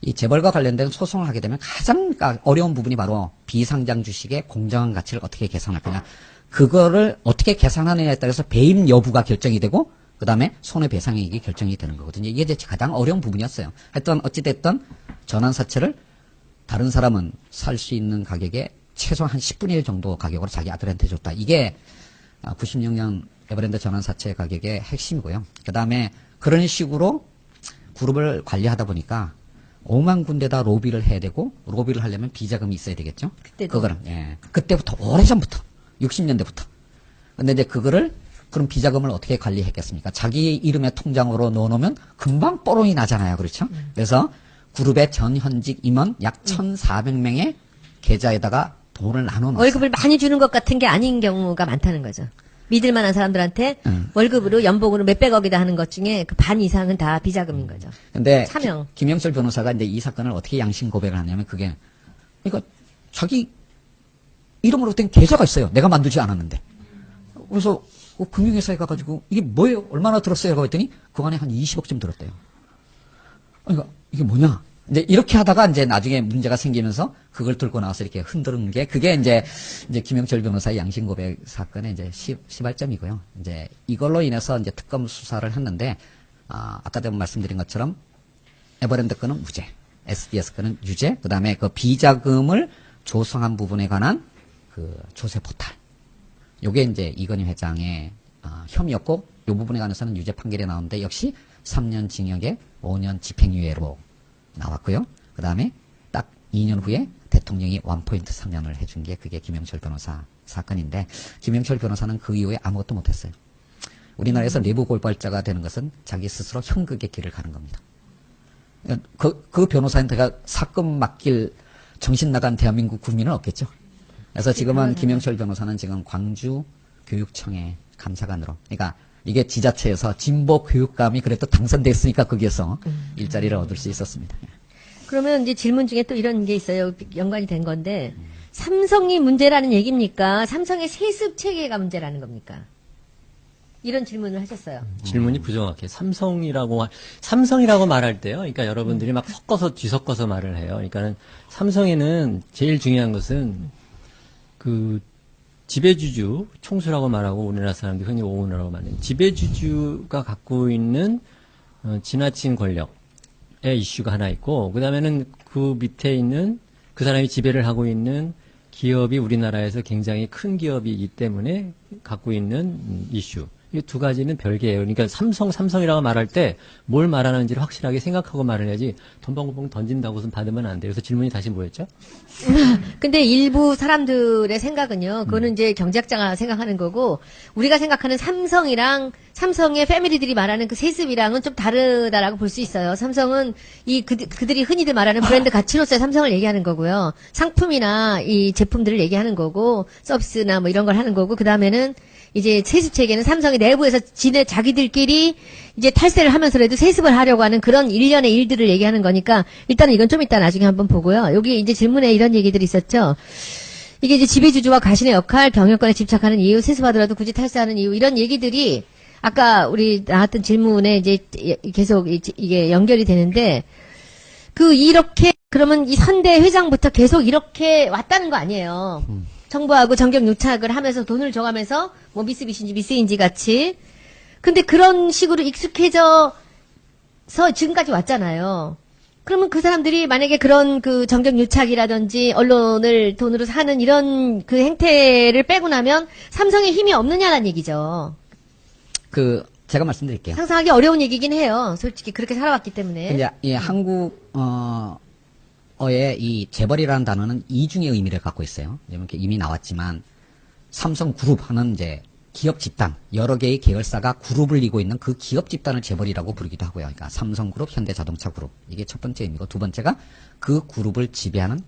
이 재벌과 관련된 소송을 하게 되면 가장 어려운 부분이 바로 비상장 주식의 공정한 가치를 어떻게 계산할 거냐. 그거를 어떻게 계산하느냐에 따라서 배임 여부가 결정이 되고 그 다음에 손해배상액이 결정이 되는 거거든요. 이게 이제 가장 어려운 부분이었어요. 하여튼 어찌됐든 전환사채를 다른 사람은 살 수 있는 가격에 최소한 한 10분의 1 정도 가격으로 자기 아들한테 줬다. 이게 96년 에버랜드 전환사채 가격의 핵심이고요. 그 다음에 그런 식으로 그룹을 관리하다 보니까 5만 군데다 로비를 해야 되고 로비를 하려면 비자금이 있어야 되겠죠. 그때도. 그거는 예. 그때부터 오래전부터 60년대부터. 근데 이제 그거를 그럼 비자금을 어떻게 관리했겠습니까? 자기 이름의 통장으로 넣어놓으면 금방 뽀롱이 나잖아요. 그렇죠? 그래서 그룹의 전현직 임원 약 1,400명의 계좌에다가 돈을 나눠 놨어요. 월급을 많이 주는 것 같은 게 아닌 경우가 많다는 거죠. 믿을 만한 사람들한테 월급으로 연봉으로 몇백억이다 하는 것 중에 그 반 이상은 다 비자금인 거죠. 근데 차명. 김영철 변호사가 이제 이 사건을 어떻게 양심 고백을 하냐면 그게 그러니까 자기 이름으로 된 계좌가 있어요. 내가 만들지 않았는데. 그래서 금융회사에 가가지고 이게 뭐예요? 얼마나 들었어요? 라고 했더니 그 안에 한 20억쯤 들었대요. 그러니까 이게 뭐냐? 이제 이렇게 하다가 이제 나중에 문제가 생기면서 그걸 들고 나와서 이렇게 흔드는 게 그게 이제 김영철 변호사의 양심 고백 사건의 이제 시발점이고요. 이제 이걸로 인해서 이제 특검 수사를 했는데 아까도 말씀드린 것처럼 에버랜드 건은 무죄, SDS 건은 유죄, 그 다음에 그 비자금을 조성한 부분에 관한 그 조세 포탈. 요게 이제 이건희 회장의 혐의였고 요 부분에 관해서는 유죄 판결이 나오는데 역시 3년 징역에 5년 집행유예로 나왔고요. 그 다음에 딱 2년 후에 대통령이 원포인트 상면을 해준 게 그게 김영철 변호사 사건인데 김영철 변호사는 그 이후에 아무것도 못했어요. 우리나라에서 내부 고발자가 되는 것은 자기 스스로 형극의 길을 가는 겁니다. 그 변호사한테가 사건 맡길 정신 나간 대한민국 국민은 없겠죠. 그래서 지금은 김영철 변호사는 지금 광주 교육청의 감사관으로, 그러니까 이게 지자체에서 진보 교육감이 그래도 당선됐으니까 거기에서 일자리를 얻을 수 있었습니다. 그러면 이제 질문 중에 또 이런 게 있어요. 연관이 된 건데 삼성이 문제라는 얘기입니까? 삼성의 세습 체계가 문제라는 겁니까? 이런 질문을 하셨어요. 질문이 부정확해. 삼성이라고 말할 때요. 그러니까 여러분들이 막 섞어서 뒤섞어서 말을 해요. 그러니까는 삼성에는 제일 중요한 것은 그 지배주주, 총수라고 말하고 우리나라 사람들이 흔히 오너라고 말하는 지배주주가 갖고 있는 지나친 권력의 이슈가 하나 있고, 그 다음에는 그 밑에 있는 그 사람이 지배를 하고 있는 기업이 우리나라에서 굉장히 큰 기업이기 때문에 갖고 있는 이슈. 이 두 가지는 별개예요. 그러니까 삼성이라고 말할 때 뭘 말하는지를 확실하게 생각하고 말을 해야지 덤벙덤벙 던진다고 해서 받으면 안 돼요. 그래서 질문이 다시 뭐였죠? 근데 일부 사람들의 생각은요, 그거는 이제 경제학자가 생각하는 거고, 우리가 생각하는 삼성이랑 삼성의 패밀리들이 말하는 그 세습이랑은 좀 다르다라고 볼 수 있어요. 삼성은 그들이 흔히들 말하는 브랜드 가치로서의 삼성을 얘기하는 거고요. 상품이나 이 제품들을 얘기하는 거고, 서비스나 뭐 이런 걸 하는 거고, 그 다음에는 이제 세습 체계는 삼성의 내부에서 자기들끼리 이제 탈세를 하면서라도 세습을 하려고 하는 그런 일련의 일들을 얘기하는 거니까 일단은 이건 좀 이따 나중에 한번 보고요. 여기 이제 질문에 이런 얘기들이 있었죠. 이게 이제 지배주주와 가신의 역할, 경영권에 집착하는 이유, 세습하더라도 굳이 탈세하는 이유 이런 얘기들이 아까 우리 나왔던 질문에 이제 계속 이게 연결이 되는데 이렇게 그러면 이 선대 회장부터 계속 이렇게 왔다는 거 아니에요. 정부하고 정경 유착을 하면서 돈을 줘가면서 뭐 미쓰비시인지 미쓰인지 같이 근데 그런 식으로 익숙해져서 지금까지 왔잖아요. 그러면 그 사람들이 만약에 그런 그 정경 유착이라든지 언론을 돈으로 사는 이런 그 행태를 빼고 나면 삼성에 힘이 없느냐는 얘기죠. 제가 말씀드릴게요. 상상하기 어려운 얘기긴 해요. 솔직히 그렇게 살아왔기 때문에. 근데 이 한국 의 이 재벌이라는 단어는 이중의 의미를 갖고 있어요. 이렇게 이미 나왔지만 삼성그룹 하는 이제 기업 집단, 여러 개의 계열사가 그룹을 이루고 있는 그 기업 집단을 재벌이라고 부르기도 하고요. 그러니까 삼성그룹, 현대자동차그룹 이게 첫 번째 의미고 두 번째가 그 그룹을 지배하는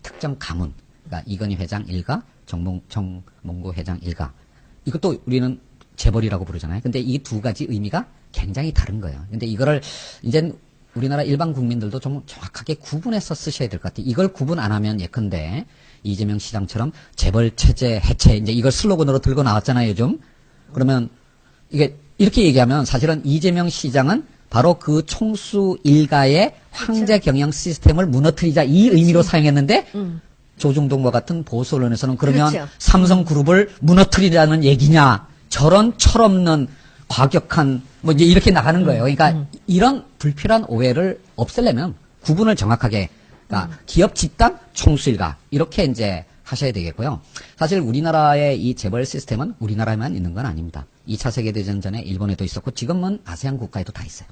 특정 가문, 그러니까 이건희 회장 일가, 정몽구 회장 일가 이것도 우리는 재벌이라고 부르잖아요. 근데 이 두 가지 의미가 굉장히 다른 거예요. 근데 이거를 이제 우리나라 일반 국민들도 좀 정확하게 구분해서 쓰셔야 될 것 같아요. 이걸 구분 안 하면 예컨대 이재명 시장처럼 재벌 체제 해체 이제 이걸 슬로건으로 들고 나왔잖아요, 요즘. 그러면 이게 이렇게 얘기하면 사실은 이재명 시장은 바로 그 총수 일가의 황제 경영 시스템을 무너뜨리자 이 의미로 사용했는데 조중동과 같은 보수 언론에서는 그러면 그렇죠. 삼성그룹을 무너뜨리라는 얘기냐 저런 철없는 과격한 뭐 이제 이렇게 나가는 거예요. 그러니까 이런 불필요한 오해를 없애려면 구분을 정확하게 그러니까 기업 집단 총수일가 이렇게 이제 하셔야 되겠고요. 사실 우리나라의 이 재벌 시스템은 우리나라에만 있는 건 아닙니다. 2차 세계대전 전에 일본에도 있었고 지금은 아세안 국가에도 다 있어요.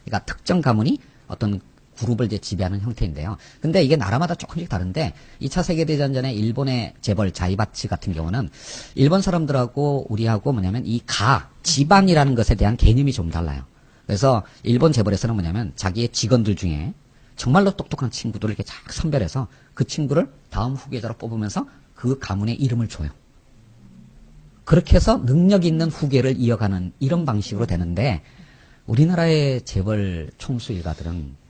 그러니까 특정 가문이 어떤 그룹을 이제 지배하는 형태인데요. 근데 이게 나라마다 조금씩 다른데 2차 세계대전 전에 일본의 재벌 자이바치 같은 경우는 일본 사람들하고 우리하고 뭐냐면 이 집안이라는 것에 대한 개념이 좀 달라요. 그래서 일본 재벌에서는 뭐냐면 자기의 직원들 중에 정말로 똑똑한 친구들을 이렇게 쫙 선별해서 그 친구를 다음 후계자로 뽑으면서 그 가문의 이름을 줘요. 그렇게 해서 능력 있는 후계를 이어가는 이런 방식으로 되는데 우리나라의 재벌 총수 일가들은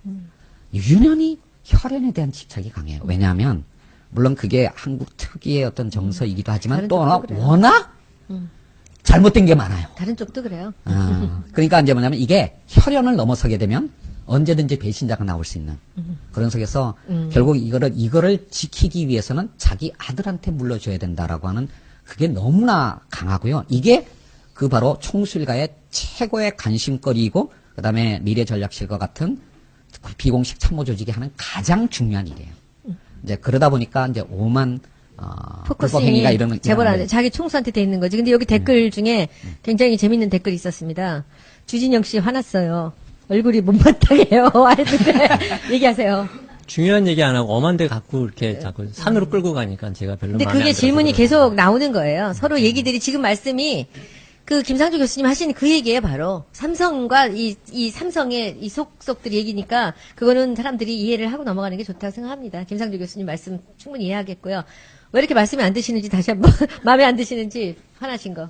유난히 혈연에 대한 집착이 강해요. 왜냐하면 물론 그게 한국 특유의 어떤 정서이기도 하지만 다른 또 쪽도 그래요. 워낙 잘못된 게 많아요. 다른 쪽도 그래요. 그러니까 이제 뭐냐면 이게 혈연을 넘어서게 되면 언제든지 배신자가 나올 수 있는 그런 속에서 결국 이거를 지키기 위해서는 자기 아들한테 물려줘야 된다라고 하는 그게 너무나 강하고요. 이게 그 바로 총수일가의 최고의 관심거리이고 그다음에 미래전략실과 같은 비공식 참모 조직이 하는 가장 중요한 일이에요. 이제 그러다 보니까 이제 오만 불법 행위가 포커싱이 이러는 재벌한테 자기 총수한테 돼 있는 거지. 근데 여기 댓글 중에 굉장히 재밌는 댓글이 있었습니다. 주진영 씨 화났어요. 얼굴이 못마땅해요. 했는데 얘기하세요. 중요한 얘기 안 하고 엄한 데 갖고 이렇게 자꾸 산으로 끌고 가니까 제가 별로 근데 마음에 그게 안 들어서 질문이 그러는 계속 나오는 거예요. 서로 얘기들이 지금 말씀이 그 김상조 교수님 하시는 그 얘기예요, 바로. 삼성과 이 삼성의 이 속속들 얘기니까 그거는 사람들이 이해를 하고 넘어가는 게 좋다고 생각합니다. 김상조 교수님 말씀 충분히 이해하겠고요. 왜 이렇게 말씀이 안 드시는지 다시 한번 마음에 안 드시는지 화나신 거.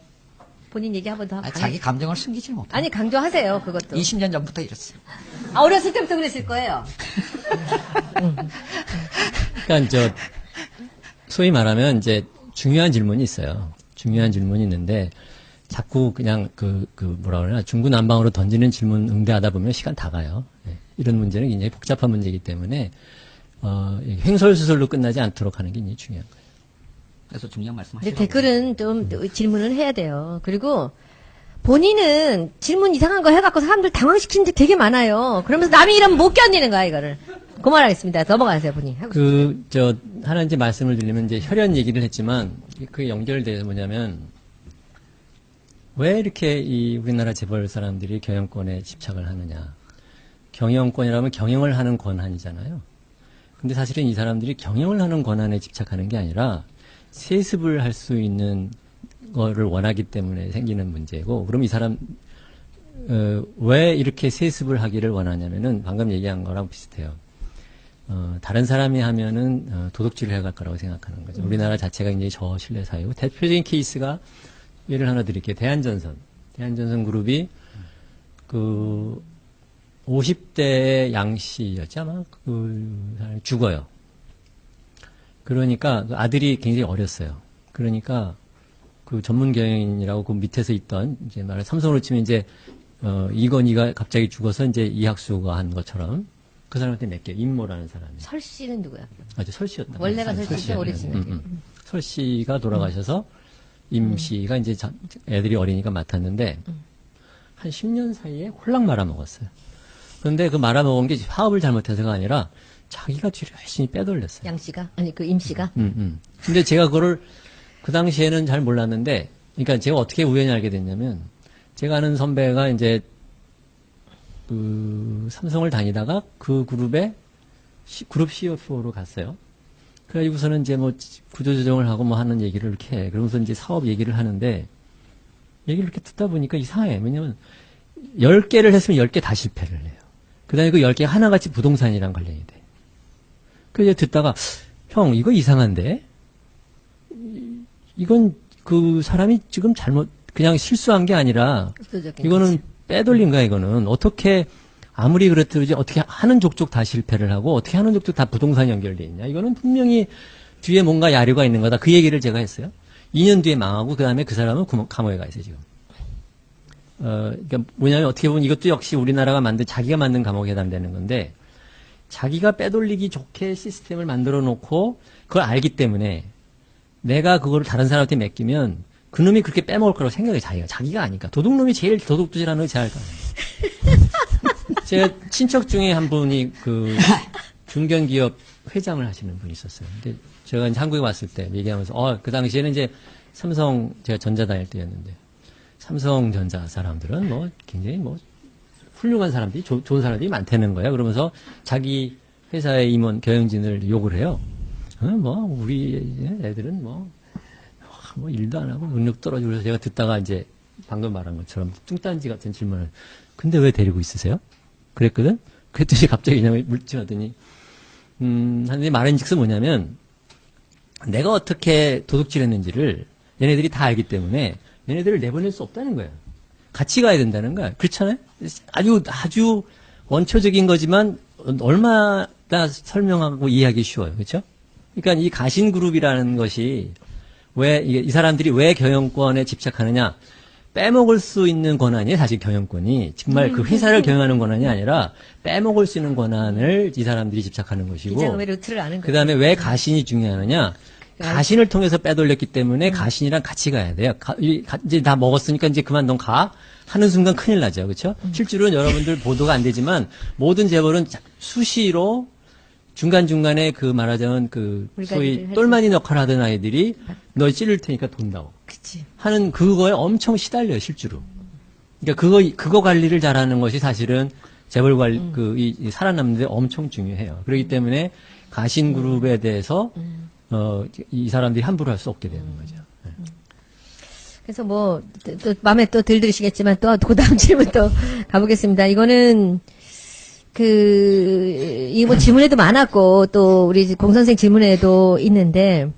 본인 얘기 한 번 더 하고. 자기 감정을 숨기지 못해요. 아니 강조하세요, 그것도. 20년 전부터 이랬어요. 어렸을 때부터 그랬을 거예요. 그러니까 소위 말하면 이제 중요한 질문이 있어요. 중요한 질문이 있는데 자꾸 그냥 뭐라 그러나 중구난방으로 던지는 질문 응대하다 보면 시간 다 가요. 예. 이런 문제는 굉장히 복잡한 문제이기 때문에 횡설수설로 끝나지 않도록 하는 게 굉장히 중요한 거예요. 그래서 중요한 근데 말씀하시라고. 댓글은 좀 질문을 해야 돼요. 그리고 본인은 질문 이상한 거 해갖고 사람들 당황시키는 데 되게 많아요. 그러면서 남이 이러면 못 견디는 거야, 이거를. 그만하겠습니다. 넘어가세요, 본인. 하나 이제 말씀을 드리면 이제 혈연 얘기를 했지만 그게 연결돼서 뭐냐면 왜 이렇게 우리나라 재벌 사람들이 경영권에 집착을 하느냐. 경영권이라면 경영을 하는 권한이잖아요. 근데 사실은 이 사람들이 경영을 하는 권한에 집착하는 게 아니라 세습을 할 수 있는 거를 원하기 때문에 생기는 문제고, 그럼 이 사람, 왜 이렇게 세습을 하기를 원하냐면은 방금 얘기한 거랑 비슷해요. 다른 사람이 하면은 도둑질을 해갈 거라고 생각하는 거죠. 우리나라 자체가 굉장히 저신뢰 사회고, 대표적인 케이스가 예를 하나 드릴게요. 대한전선 그룹이 50대 양씨였지 아마 그 사람이 죽어요. 그러니까 그 아들이 굉장히 어렸어요. 그러니까 그 전문 경영인이라고 그 밑에서 있던 이제 말을 삼성으로 치면 이제 이건희가 갑자기 죽어서 이제 이학수가 한 것처럼 그 사람한테 맡겨요. 임모라는 사람이. 설 씨는 누구야? 아주 설 씨였다. 원래가 설 씨죠? 오래 씨는. 설 씨가 돌아가셔서 임 씨가 이제 애들이 어리니까 맡았는데 한 10년 사이에 홀랑 말아먹었어요. 그런데 그 말아먹은 게 사업을 잘못해서가 아니라 자기가 뒤로 열심히 빼돌렸어요. 양 씨가? 아니, 그 임 씨가? 근데 제가 그거를 그 당시에는 잘 몰랐는데, 그러니까 제가 어떻게 우연히 알게 됐냐면, 제가 아는 선배가 이제 그 삼성을 다니다가 그 그룹에 그룹 CFO로 갔어요. 그래가지고서는 이제 뭐 구조조정을 하고 뭐 하는 얘기를 이렇게 해. 그러면서 이제 사업 얘기를 하는데, 얘기를 이렇게 듣다 보니까 이상해. 왜냐면 10개를 했으면 10개 다 실패를 해요. 그 다음에 그 10개 하나같이 부동산이랑 관련이 돼. 그래서 듣다가, 형, 이거 이상한데? 이건 그 사람이 지금 그냥 실수한 게 아니라, 의도적인 이거는 거지. 빼돌린 거야, 이거는. 어떻게, 아무리 그렇듯이 어떻게 하는 족족 다 실패를 하고, 어떻게 하는 족족 다 부동산 연결돼 있냐. 이거는 분명히 뒤에 뭔가 야류가 있는 거다. 그 얘기를 제가 했어요. 2년 뒤에 망하고, 그 다음에 그 사람은 감옥에 가 있어요, 지금. 그러니까 뭐냐면 어떻게 보면 이것도 역시 우리나라가 자기가 만든 감옥에 해당되는 건데, 자기가 빼돌리기 좋게 시스템을 만들어 놓고 그걸 알기 때문에 내가 그거를 다른 사람한테 맡기면 그놈이 그렇게 빼먹을 거라고 생각해, 자기가 아니까. 도둑놈이 제일 도둑질하는 거 제가 알거든요. 제가 친척 중에 한 분이 그 중견기업 회장을 하시는 분이 있었어요. 근데 제가 이제 한국에 왔을 때 얘기하면서 그 당시에는 이제 제가 전자 다닐 때였는데 삼성전자 사람들은 뭐 굉장히 뭐 훌륭한 사람들이, 좋은 사람들이 많다는 거야. 그러면서 자기 회사의 임원, 경영진을 욕을 해요. 우리 애들은 일도 안 하고 능력 떨어지고 그래서 제가 듣다가 이제 방금 말한 것처럼 뚱딴지 같은 질문을 근데 왜 데리고 있으세요? 그랬거든? 그랬더니 갑자기 그냥 물증하더니 하는데 말인즉슨 뭐냐면 내가 어떻게 도둑질했는지를 얘네들이 다 알기 때문에 얘네들을 내보낼 수 없다는 거예요. 같이 가야 된다는 거야. 그렇잖아요? 아주 원초적인 거지만 얼마나 설명하고 이해하기 쉬워요. 그렇죠? 그러니까 이 가신그룹이라는 것이 이 사람들이 왜 경영권에 집착하느냐? 빼먹을 수 있는 권한이 사실 경영권이 정말 그 회사를 경영하는 권한이 아니라 빼먹을 수 있는 권한을 이 사람들이 집착하는 것이고 비자금의 루트를 아는 거죠. 그다음에 왜 가신이 중요하느냐? 가신을 통해서 빼돌렸기 때문에 가신이랑 같이 가야 돼요. 이제 다 먹었으니까 이제 그만 넌 가. 하는 순간 큰일 나죠. 그렇죠? 실제로는 여러분들 보도가 안 되지만 모든 재벌은 수시로 중간중간에 그 말하자면 그 소위 똘마니 역할을 하던 아이들이 너 찌를 테니까 돈다고. 그치. 하는 그거에 엄청 시달려요, 실제로. 그러니까 그거 관리를 잘하는 것이 사실은 재벌 관리, 이 살아남는데 엄청 중요해요. 그렇기 때문에 가신그룹에 대해서, 이 사람들이 함부로 할 수 없게 되는 거죠. 그래서 또 마음에 또 들 들으시겠지만 또 그 다음 질문 또 가보겠습니다. 이거는 이 질문에도 많았고 또 우리 공 선생 질문에도 있는데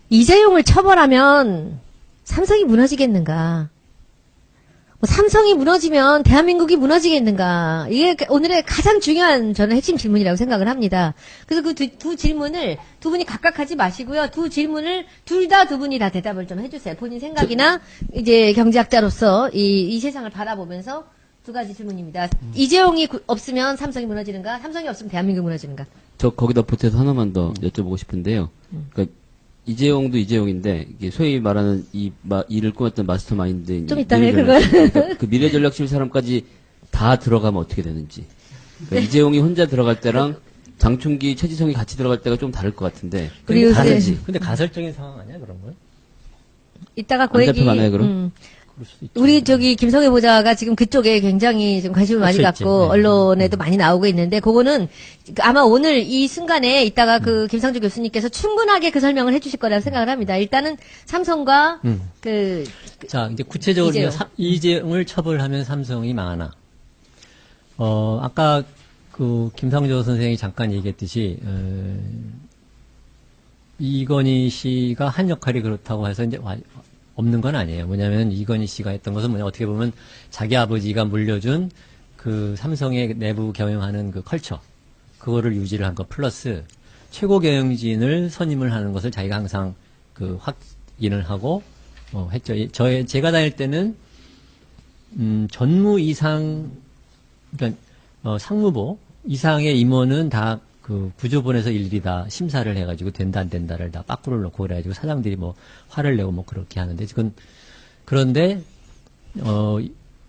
이재용을 처벌하면 삼성이 무너지겠는가? 삼성이 무너지면 대한민국이 무너지겠는가? 이게 오늘의 가장 중요한 저는 핵심 질문이라고 생각을 합니다. 그래서 그 두 질문을 두 분이 각각 하지 마시고요. 두 질문을 두 분이 다 대답을 좀 해주세요. 본인 생각이나 이제 경제학자로서 이 세상을 바라보면서 두 가지 질문입니다. 이재용이 없으면 삼성이 무너지는가? 삼성이 없으면 대한민국이 무너지는가? 저 거기다 보태서 하나만 더 여쭤보고 싶은데요. 그러니까 이재용도 이재용인데 이게 소위 말하는 일을 꾸몄던 마스터 마인드 좀 이따 해 그걸. 그러니까 그 미래전략실 사람까지 다 들어가면 어떻게 되는지. 그러니까 이재용이 혼자 들어갈 때랑 장충기, 최지성이 같이 들어갈 때가 좀 다를 것 같은데. 그리고 다른지. 근데 가설적인 상황 아니야, 그런 건? 이따가 그 안 얘기. 잡혀가나요, 그럼? 그럴 수도 있죠. 우리 김성애 보좌가 지금 그쪽에 굉장히 지금 관심을 많이 수 있지. 갖고 네. 언론에도 많이 나오고 있는데 그거는 아마 오늘 이 순간에 이따가 그 김상조 교수님께서 충분하게 그 설명을 해주실 거라고 생각을 합니다. 일단은 삼성과 자, 이제 구체적으로 이재용. 이재용을 처벌하면 삼성이 망하나. 아까 김상조 선생이 잠깐 얘기했듯이, 이건희 씨가 한 역할이 그렇다고 해서 이제 없는 건 아니에요. 뭐냐면 이건희 씨가 했던 것은 어떻게 보면 자기 아버지가 물려준 그 삼성의 내부 경영하는 그 컬처, 그거를 유지를 한 것 플러스 최고 경영진을 선임을 하는 것을 자기가 항상 확인을 하고, 했죠. 제가 다닐 때는, 전무 이상, 그러니까, 상무부 이상의 임원은 다 구조본에서 일일이 다 심사를 해가지고 된다 안 된다를 다 빠꾸를 놓고 그래가지고 사장들이 화를 내고 그렇게 하는데 그런데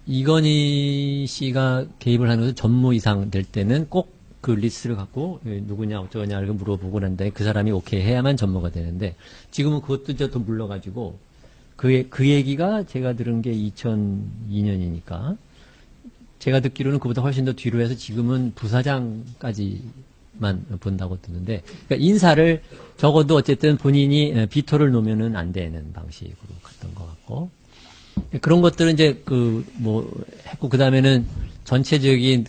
이건희 씨가 개입을 하는 것은 전무 이상 될 때는 꼭 그 리스트를 갖고 누구냐 어쩌냐 이렇게 물어보고 난 다음에 그 사람이 오케이 해야만 전무가 되는데 지금은 그것도 이제 더 물러가지고 그 얘기가 제가 들은 게 2002년이니까 제가 듣기로는 그보다 훨씬 더 뒤로 해서 지금은 부사장까지만 본다고 듣는데, 그러니까 인사를 적어도 어쨌든 본인이 비토를 놓으면은 안 되는 방식으로 갔던 것 같고, 그런 것들은 이제 했고, 그 다음에는 전체적인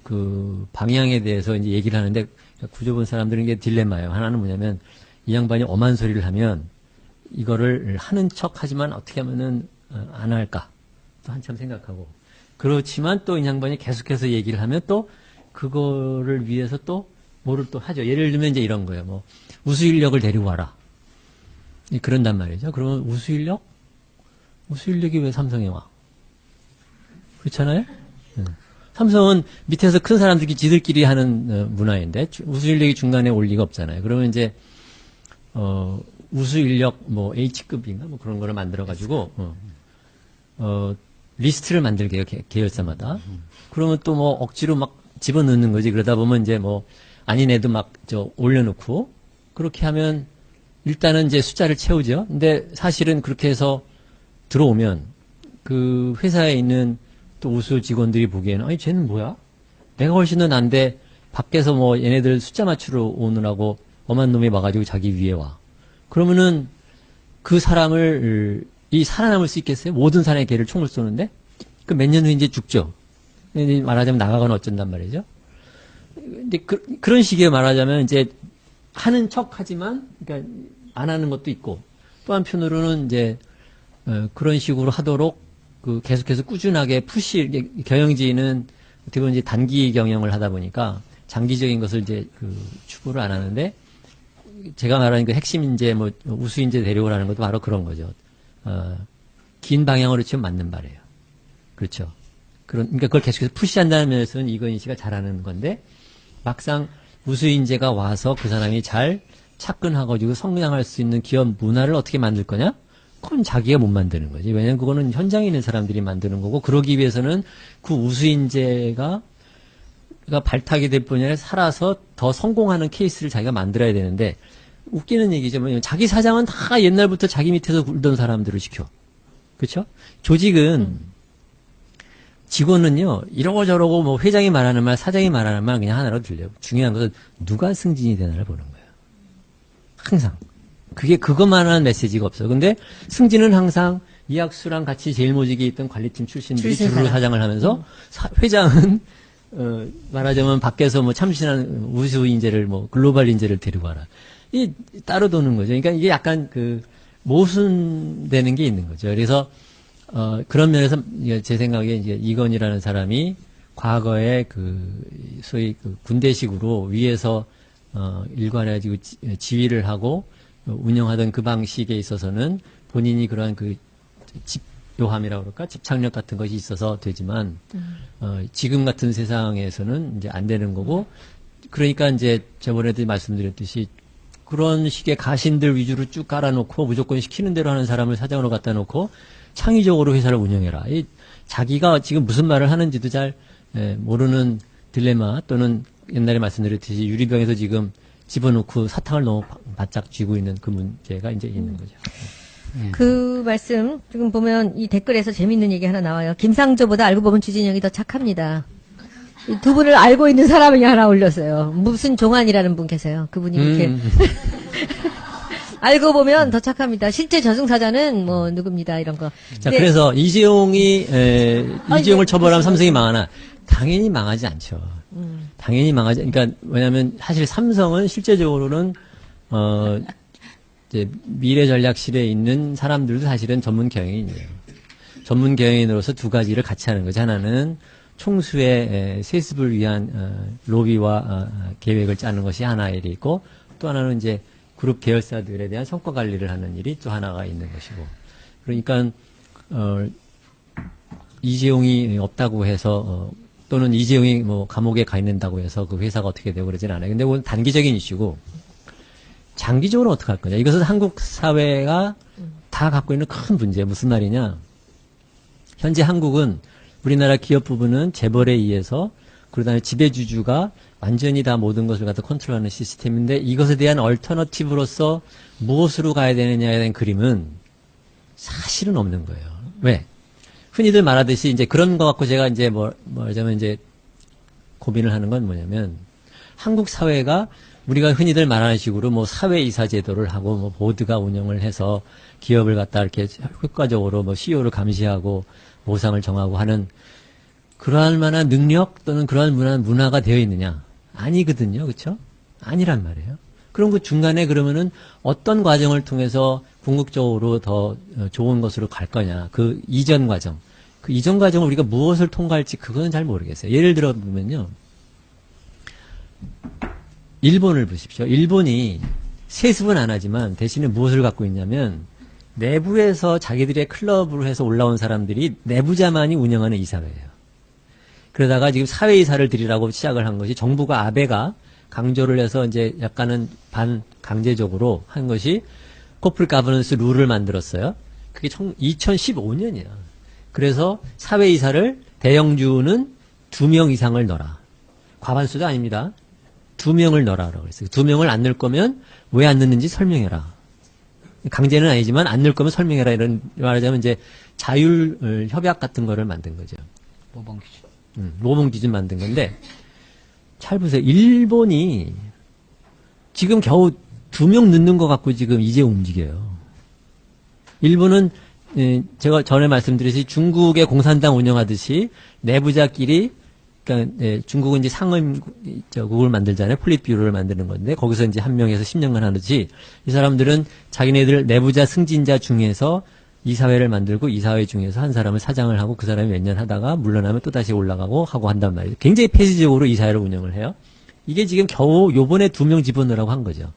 방향에 대해서 이제 얘기를 하는데, 구조본 사람들은 이게 딜레마예요. 하나는 뭐냐면, 이 양반이 엄한 소리를 하면, 이거를 하는 척 하지만 어떻게 하면은 안 할까? 또 한참 생각하고. 그렇지만 또 이 양반이 계속해서 얘기를 하면 또 그거를 위해서 또 뭐를 또 하죠. 예를 들면 이제 이런 거예요. 우수인력을 데리고 와라. 그런단 말이죠. 그러면 우수인력이 왜 삼성에 와? 그렇잖아요? 삼성은 밑에서 큰 사람들이 지들끼리 하는 문화인데 우수인력이 중간에 올 리가 없잖아요. 그러면 이제 우수인력 H급인가 그런 거를 만들어 가지고 리스트를 만들게 해요, 계열사마다. 그러면 또 억지로 집어넣는 거지. 그러다 보면 이제 아닌 애도 올려놓고, 그렇게 하면 일단은 이제 숫자를 채우죠. 근데 사실은 그렇게 해서 들어오면 그 회사에 있는 또 우수 직원들이 보기에는 아니 쟤는 뭐야? 내가 훨씬 더 난데 밖에서 뭐 얘네들 숫자 맞추러 오느라고 엄한 놈이 와가지고 자기 위에 와. 그러면은 그 사람을 이 살아남을 수 있겠어요? 모든 사람의 개를 총을 쏘는데 그 몇 년 후에 이제 죽죠. 말하자면 나가거나 어쩐단 말이죠. 근데 그런 식의 말하자면 이제 하는 척 하지만 그러니까 안 하는 것도 있고 또 한편으로는 이제 그런 식으로 하도록 그 계속해서 꾸준하게 경영진은 어떻게 보면 이제 단기 경영을 하다 보니까 장기적인 것을 이제 그 추구를 안 하는데 제가 말하는 그 핵심 인재 뭐 우수 인재 데려오라는 것도 바로 그런 거죠. 긴 방향으로 치면 맞는 말이에요. 그렇죠. 그러니까 그걸 계속해서 푸시한다는 면에서는 이건희 씨가 잘하는 건데 막상 우수 인재가 와서 그 사람이 잘 착근하고 성장할 수 있는 기업 문화를 어떻게 만들 거냐? 그건 자기가 못 만드는 거지. 왜냐면 그거는 현장에 있는 사람들이 만드는 거고 그러기 위해서는 그 우수 인재가 발탁이 될 뿐이 아니라 살아서 더 성공하는 케이스를 자기가 만들어야 되는데 웃기는 얘기죠. 뭐냐면 자기 사장은 다 옛날부터 자기 밑에서 굴던 사람들을 시켜. 그렇죠? 조직은 직원은요 이러고 저러고 뭐 회장이 말하는 말 사장이 말하는 말 그냥 하나로 들려요. 중요한 것은 누가 승진이 되나를 보는 거예요. 항상 그것만한 메시지가 없어요. 근데 승진은 항상 이학수랑 같이 제일모직에 있던 관리팀 출신들이 주로 사장을 하면서 회장은 말하자면 밖에서 뭐 참신한 우수 인재를 뭐 글로벌 인재를 데리고 와라. 이 따로 도는 거죠. 그러니까 이게 약간 그 모순되는 게 있는 거죠. 그래서 그런 면에서 제 생각에 이제 이건희라는 사람이 과거에 그 소위 그 군대식으로 위에서 일관해가지고 지휘를 하고 운영하던 그 방식에 있어서는 본인이 그러한 그 집요함이라고 그럴까 집착력 같은 것이 있어서 되지만 지금 같은 세상에서는 이제 안 되는 거고 그러니까 이제 저번에도 말씀드렸듯이 그런 식의 가신들 위주로 쭉 깔아놓고 무조건 시키는 대로 하는 사람을 사장으로 갖다 놓고 창의적으로 회사를 운영해라. 자기가 지금 무슨 말을 하는지도 잘 모르는 딜레마 또는 옛날에 말씀드렸듯이 유리병에서 지금 집어넣고 사탕을 너무 바짝 쥐고 있는 그 문제가 이제 있는 거죠. 그 말씀 지금 보면 이 댓글에서 재밌는 얘기 하나 나와요. 김상조보다 알고 보면 주진영이 더 착합니다. 이 두 분을 알고 있는 사람이 하나 올렸어요. 무슨 종환이라는 분 계세요. 그분이 이렇게 알고 보면 더 착합니다. 실제 저승사자는 뭐 누굽니다 이런 거. 자, 근데 그래서 이재용을 처벌하면 삼성이 망하나? 당연히 망하지 않죠. 당연히 망하지. 그러니까 왜냐하면 사실 삼성은 실제적으로는 이제 미래전략실에 있는 사람들도 사실은 전문 경영인이에요. 전문 경영인으로서 두 가지를 같이 하는 거죠. 하나는 총수의 세습을 위한 로비와 계획을 짜는 것이 하나 일이 있고 또 하나는 이제 그룹 계열사들에 대한 성과 관리를 하는 일이 또 하나가 있는 것이고 그러니까 이재용이 없다고 해서 또는 이재용이 뭐 감옥에 가 있는다고 해서 그 회사가 어떻게 되고 그러진 않아요. 근데 그건 단기적인 이슈고 장기적으로 어떻게 할 거냐. 이것은 한국 사회가 다 갖고 있는 큰 문제예요. 무슨 말이냐. 현재 한국은 우리나라 기업 부분은 재벌에 의해서 그다음에 지배주주가 완전히 다 모든 것을 갖다 컨트롤하는 시스템인데 이것에 대한 얼터너티브로서 무엇으로 가야 되느냐에 대한 그림은 사실은 없는 거예요. 왜? 흔히들 말하듯이 이제 그런 거 갖고 제가 이제 말하자면 이제 고민을 하는 건 뭐냐면 한국 사회가 우리가 흔히들 말하는 식으로 뭐 사회이사 제도를 하고 뭐 보드가 운영을 해서 기업을 갖다 이렇게 효과적으로 뭐 CEO를 감시하고 보상을 정하고 하는 그러할 만한 능력 또는 그러한 문화가 되어 있느냐? 아니거든요. 그렇죠? 아니란 말이에요. 그럼 그 중간에 그러면은 어떤 과정을 통해서 궁극적으로 더 좋은 것으로 갈 거냐? 그 이전 과정. 그 이전 과정을 우리가 무엇을 통과할지 그거는 잘 모르겠어요. 예를 들어 보면요. 일본을 보십시오. 일본이 세습은 안 하지만 대신에 무엇을 갖고 있냐면 내부에서 자기들의 클럽으로 해서 올라온 사람들이 내부자만이 운영하는 이사회예요. 그러다가 지금 사회이사를 드리라고 시작을 한 것이 정부가 아베가 강조를 해서 이제 약간은 반강제적으로 한 것이 코프리 가버넌스 룰을 만들었어요. 그게 2015년이야. 그래서 사회이사를 대형주는 2명 이상을 넣어라. 과반수도 아닙니다. 2명을 넣으라고 그랬어요. 2명을 안 넣을 거면 왜 안 넣는지 설명해라. 강제는 아니지만 안 넣을 거면 설명해라. 이런 말하자면 이제 자율 협약 같은 거를 만든 거죠. 모범 기준. 모범 기준 만든 건데 잘 보세요. 일본이 지금 겨우 2명 넣는 것 갖고 지금 이제 움직여요. 일본은 제가 전에 말씀드렸듯이 중국의 공산당 운영하듯이 내부자끼리 그러니까 중국은 이제 상임국을 만들잖아요. 폴리트뷰로를 만드는 건데 거기서 이제 한 명에서 10년간 하듯이 이 사람들은 자기네들 내부자 승진자 중에서 이사회를 만들고 이사회 중에서 한 사람을 사장을 하고 그 사람이 몇 년 하다가 물러나면 또 다시 올라가고 하고 한단 말이에요. 굉장히 폐지적으로 이사회를 운영을 해요. 이게 지금 겨우 요번에 2명 집어넣으라고 한 거죠.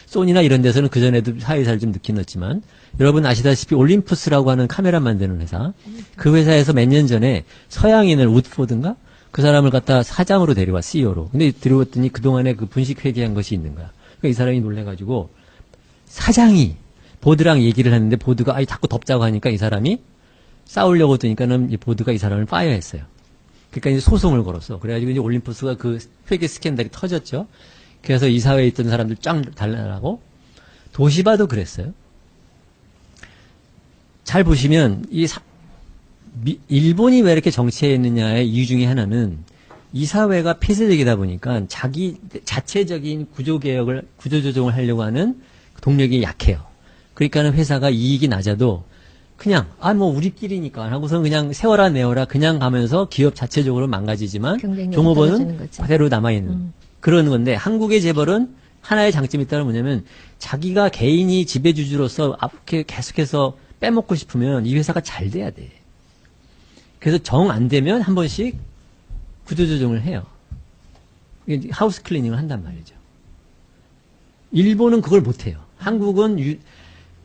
소니나 이런 데서는 그전에도 사회사를 좀 넣긴 넣었지만 여러분 아시다시피 올림푸스라고 하는 카메라 만드는 회사 그 회사에서 몇 년 전에 서양인을 우드포드인가? 그 사람을 갖다 사장으로 데려와 CEO로. 근데 데려왔더니 그동안에 그 분식 회계한 것이 있는 거야. 그러니까 이 사람이 놀래가지고 사장이 보드랑 얘기를 했는데 보드가 아이 자꾸 덥자고 하니까 이 사람이 싸우려고 드니까는 이 보드가 이 사람을 파이어했어요. 그러니까 이제 소송을 걸었어. 그래가지고 이제 올림푸스가 그 회계 스캔들이 터졌죠. 그래서 이사회에 있던 사람들 쫙 달라나고 도시바도 그랬어요. 잘 보시면 일본이 왜 이렇게 정치에 있느냐의 이유 중에 하나는 이사회가 폐쇄적이다 보니까 자기 자체적인 구조개혁을 구조조정을 하려고 하는 동력이 약해요. 그러니까는 회사가 이익이 낮아도 그냥 뭐 우리끼리니까 하고서 그냥 세워라 내어라 그냥 가면서 기업 자체적으로 망가지지만 경쟁력이 종업원은 떨어지는 거죠. 그대로 남아있는 그런 건데 한국의 재벌은 하나의 장점이 있다는 뭐냐면 자기가 개인이 지배주주로서 앞에 계속해서 빼먹고 싶으면 이 회사가 잘 돼야 돼. 그래서 정 안 되면 한 번씩 구조조정을 해요. 하우스 클리닝을 한단 말이죠. 일본은 그걸 못해요. 한국은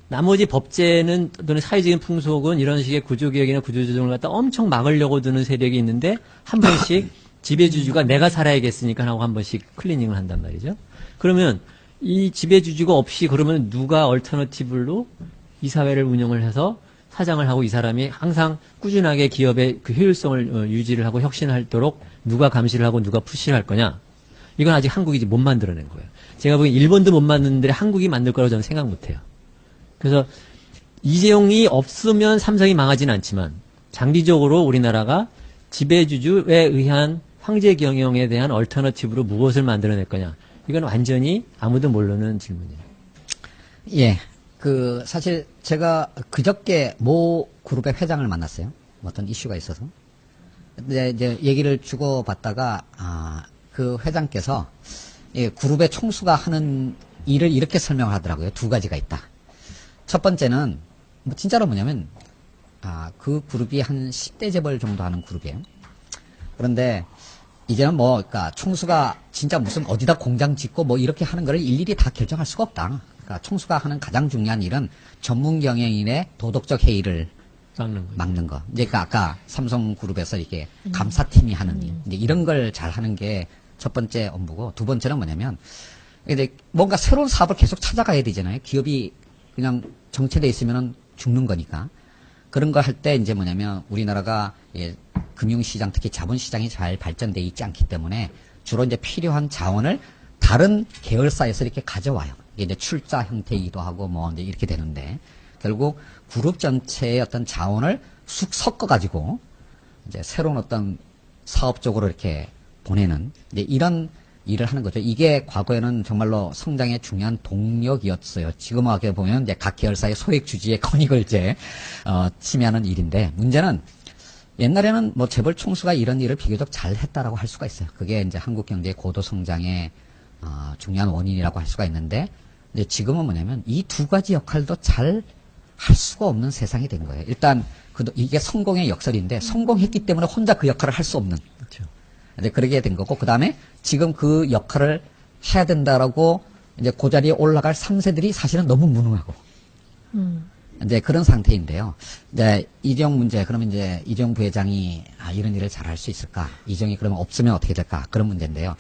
나머지 법제는 또는 사회적인 풍속은 이런 식의 구조개혁이나 구조조정을 갖다 엄청 막으려고 드는 세력이 있는데 한 번씩 지배주주가 내가 살아야겠으니까 하고 한 번씩 클리닝을 한단 말이죠. 그러면 이 지배주주가 없이 그러면 누가 얼터너티브로 이 사회를 운영을 해서 사장을 하고 이 사람이 항상 꾸준하게 기업의 그 효율성을 유지를 하고 혁신하도록 누가 감시를 하고 누가 푸시를 할 거냐. 이건 아직 한국이 못 만들어낸 거예요. 제가 보기엔 일본도 못 만드는데 한국이 만들 거라고 저는 생각 못 해요. 그래서 이재용이 없으면 삼성이 망하지는 않지만 장기적으로 우리나라가 지배주주에 의한 황제 경영에 대한 얼터너티브로 무엇을 만들어낼 거냐. 이건 완전히 아무도 모르는 질문이에요. 예. 사실 제가 그저께 모 그룹의 회장을 만났어요. 어떤 이슈가 있어서. 근데 이제 얘기를 주고받다가, 그 회장께서, 그룹의 총수가 하는 일을 이렇게 설명을 하더라고요. 2가지가 있다. 첫 번째는, 진짜로 뭐냐면, 그 그룹이 한 10대 재벌 정도 하는 그룹이에요. 그런데, 이제는 그러니까 총수가 진짜 무슨 어디다 공장 짓고 이렇게 하는 거를 일일이 다 결정할 수가 없다. 그러니까 총수가 하는 가장 중요한 일은 전문 경영인의 도덕적 해이를 막는 거. 이제 아까 삼성그룹에서 이렇게 감사팀이 하는 일. 이제 이런 걸 잘 하는 게 첫 번째 업무고, 두 번째는 뭐냐면, 이제 뭔가 새로운 사업을 계속 찾아가야 되잖아요. 기업이 그냥 정체돼 있으면은 죽는 거니까. 그런 거 할 때 이제 뭐냐면 우리나라가 금융시장 특히 자본시장이 잘 발전돼 있지 않기 때문에 주로 이제 필요한 자원을 다른 계열사에서 이렇게 가져와요. 이게 이제 출자 형태이기도 하고 이제 이렇게 되는데 결국 그룹 전체의 어떤 자원을 쑥 섞어가지고 이제 새로운 어떤 사업 쪽으로 이렇게 보내는 이제 이런 일을 하는 거죠. 이게 과거에는 정말로 성장의 중요한 동력이었어요. 지금 하게 보면 이제 각 계열사의 소액 주주의 권익을 이제 침해하는 일인데 문제는 옛날에는 재벌 총수가 이런 일을 비교적 잘 했다라고 할 수가 있어요. 그게 이제 한국 경제의 고도 성장의 중요한 원인이라고 할 수가 있는데 이제 지금은 뭐냐면 이 2가지 역할도 잘 할 수가 없는 세상이 된 거예요. 일단 이게 성공의 역설인데 성공했기 때문에 혼자 그 역할을 할 수 없는. 그렇죠. 이제 그러게 된 거고 그 다음에 지금 그 역할을 해야 된다라고 이제 그 자리에 올라갈 3세들이 사실은 너무 무능하고 이제 그런 상태인데요. 이제 이재용 문제 그러면 이제 이재용 부회장이 이런 일을 잘 할 수 있을까? 이재용이 그러면 없으면 어떻게 될까? 그런 문제인데요.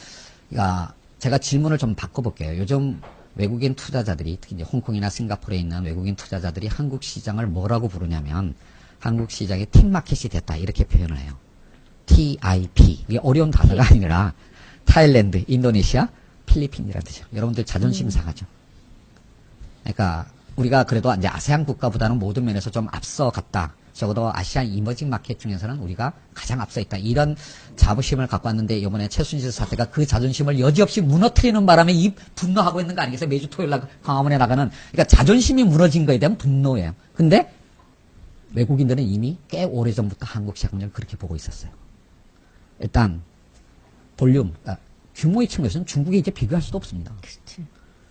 그러니까 제가 질문을 좀 바꿔볼게요. 요즘 외국인 투자자들이 특히 이제 홍콩이나 싱가포르에 있는 외국인 투자자들이 한국 시장을 뭐라고 부르냐면 한국 시장의 팁마켓이 됐다 이렇게 표현을 해요. TIP 이게 어려운 단어가 아니라 타일랜드, 인도네시아, 필리핀이라는 뜻이죠. 여러분들 자존심 상하죠. 그러니까 우리가 그래도 이제 아세안 국가보다는 모든 면에서 좀 앞서갔다. 적어도 아시아 이머징 마켓 중에서는 우리가 가장 앞서 있다. 이런 자부심을 갖고 왔는데 이번에 최순실 사태가 그 자존심을 여지없이 무너뜨리는 바람에 이 분노하고 있는 거 아니겠어요? 매주 토요일 날 광화문에 나가는. 그러니까 자존심이 무너진 거에 대한 분노예요. 근데 외국인들은 이미 꽤 오래전부터 한국 시장을 그렇게 보고 있었어요. 일단 볼륨, 그러니까 규모의 측면에서는 중국에 이제 비교할 수도 없습니다.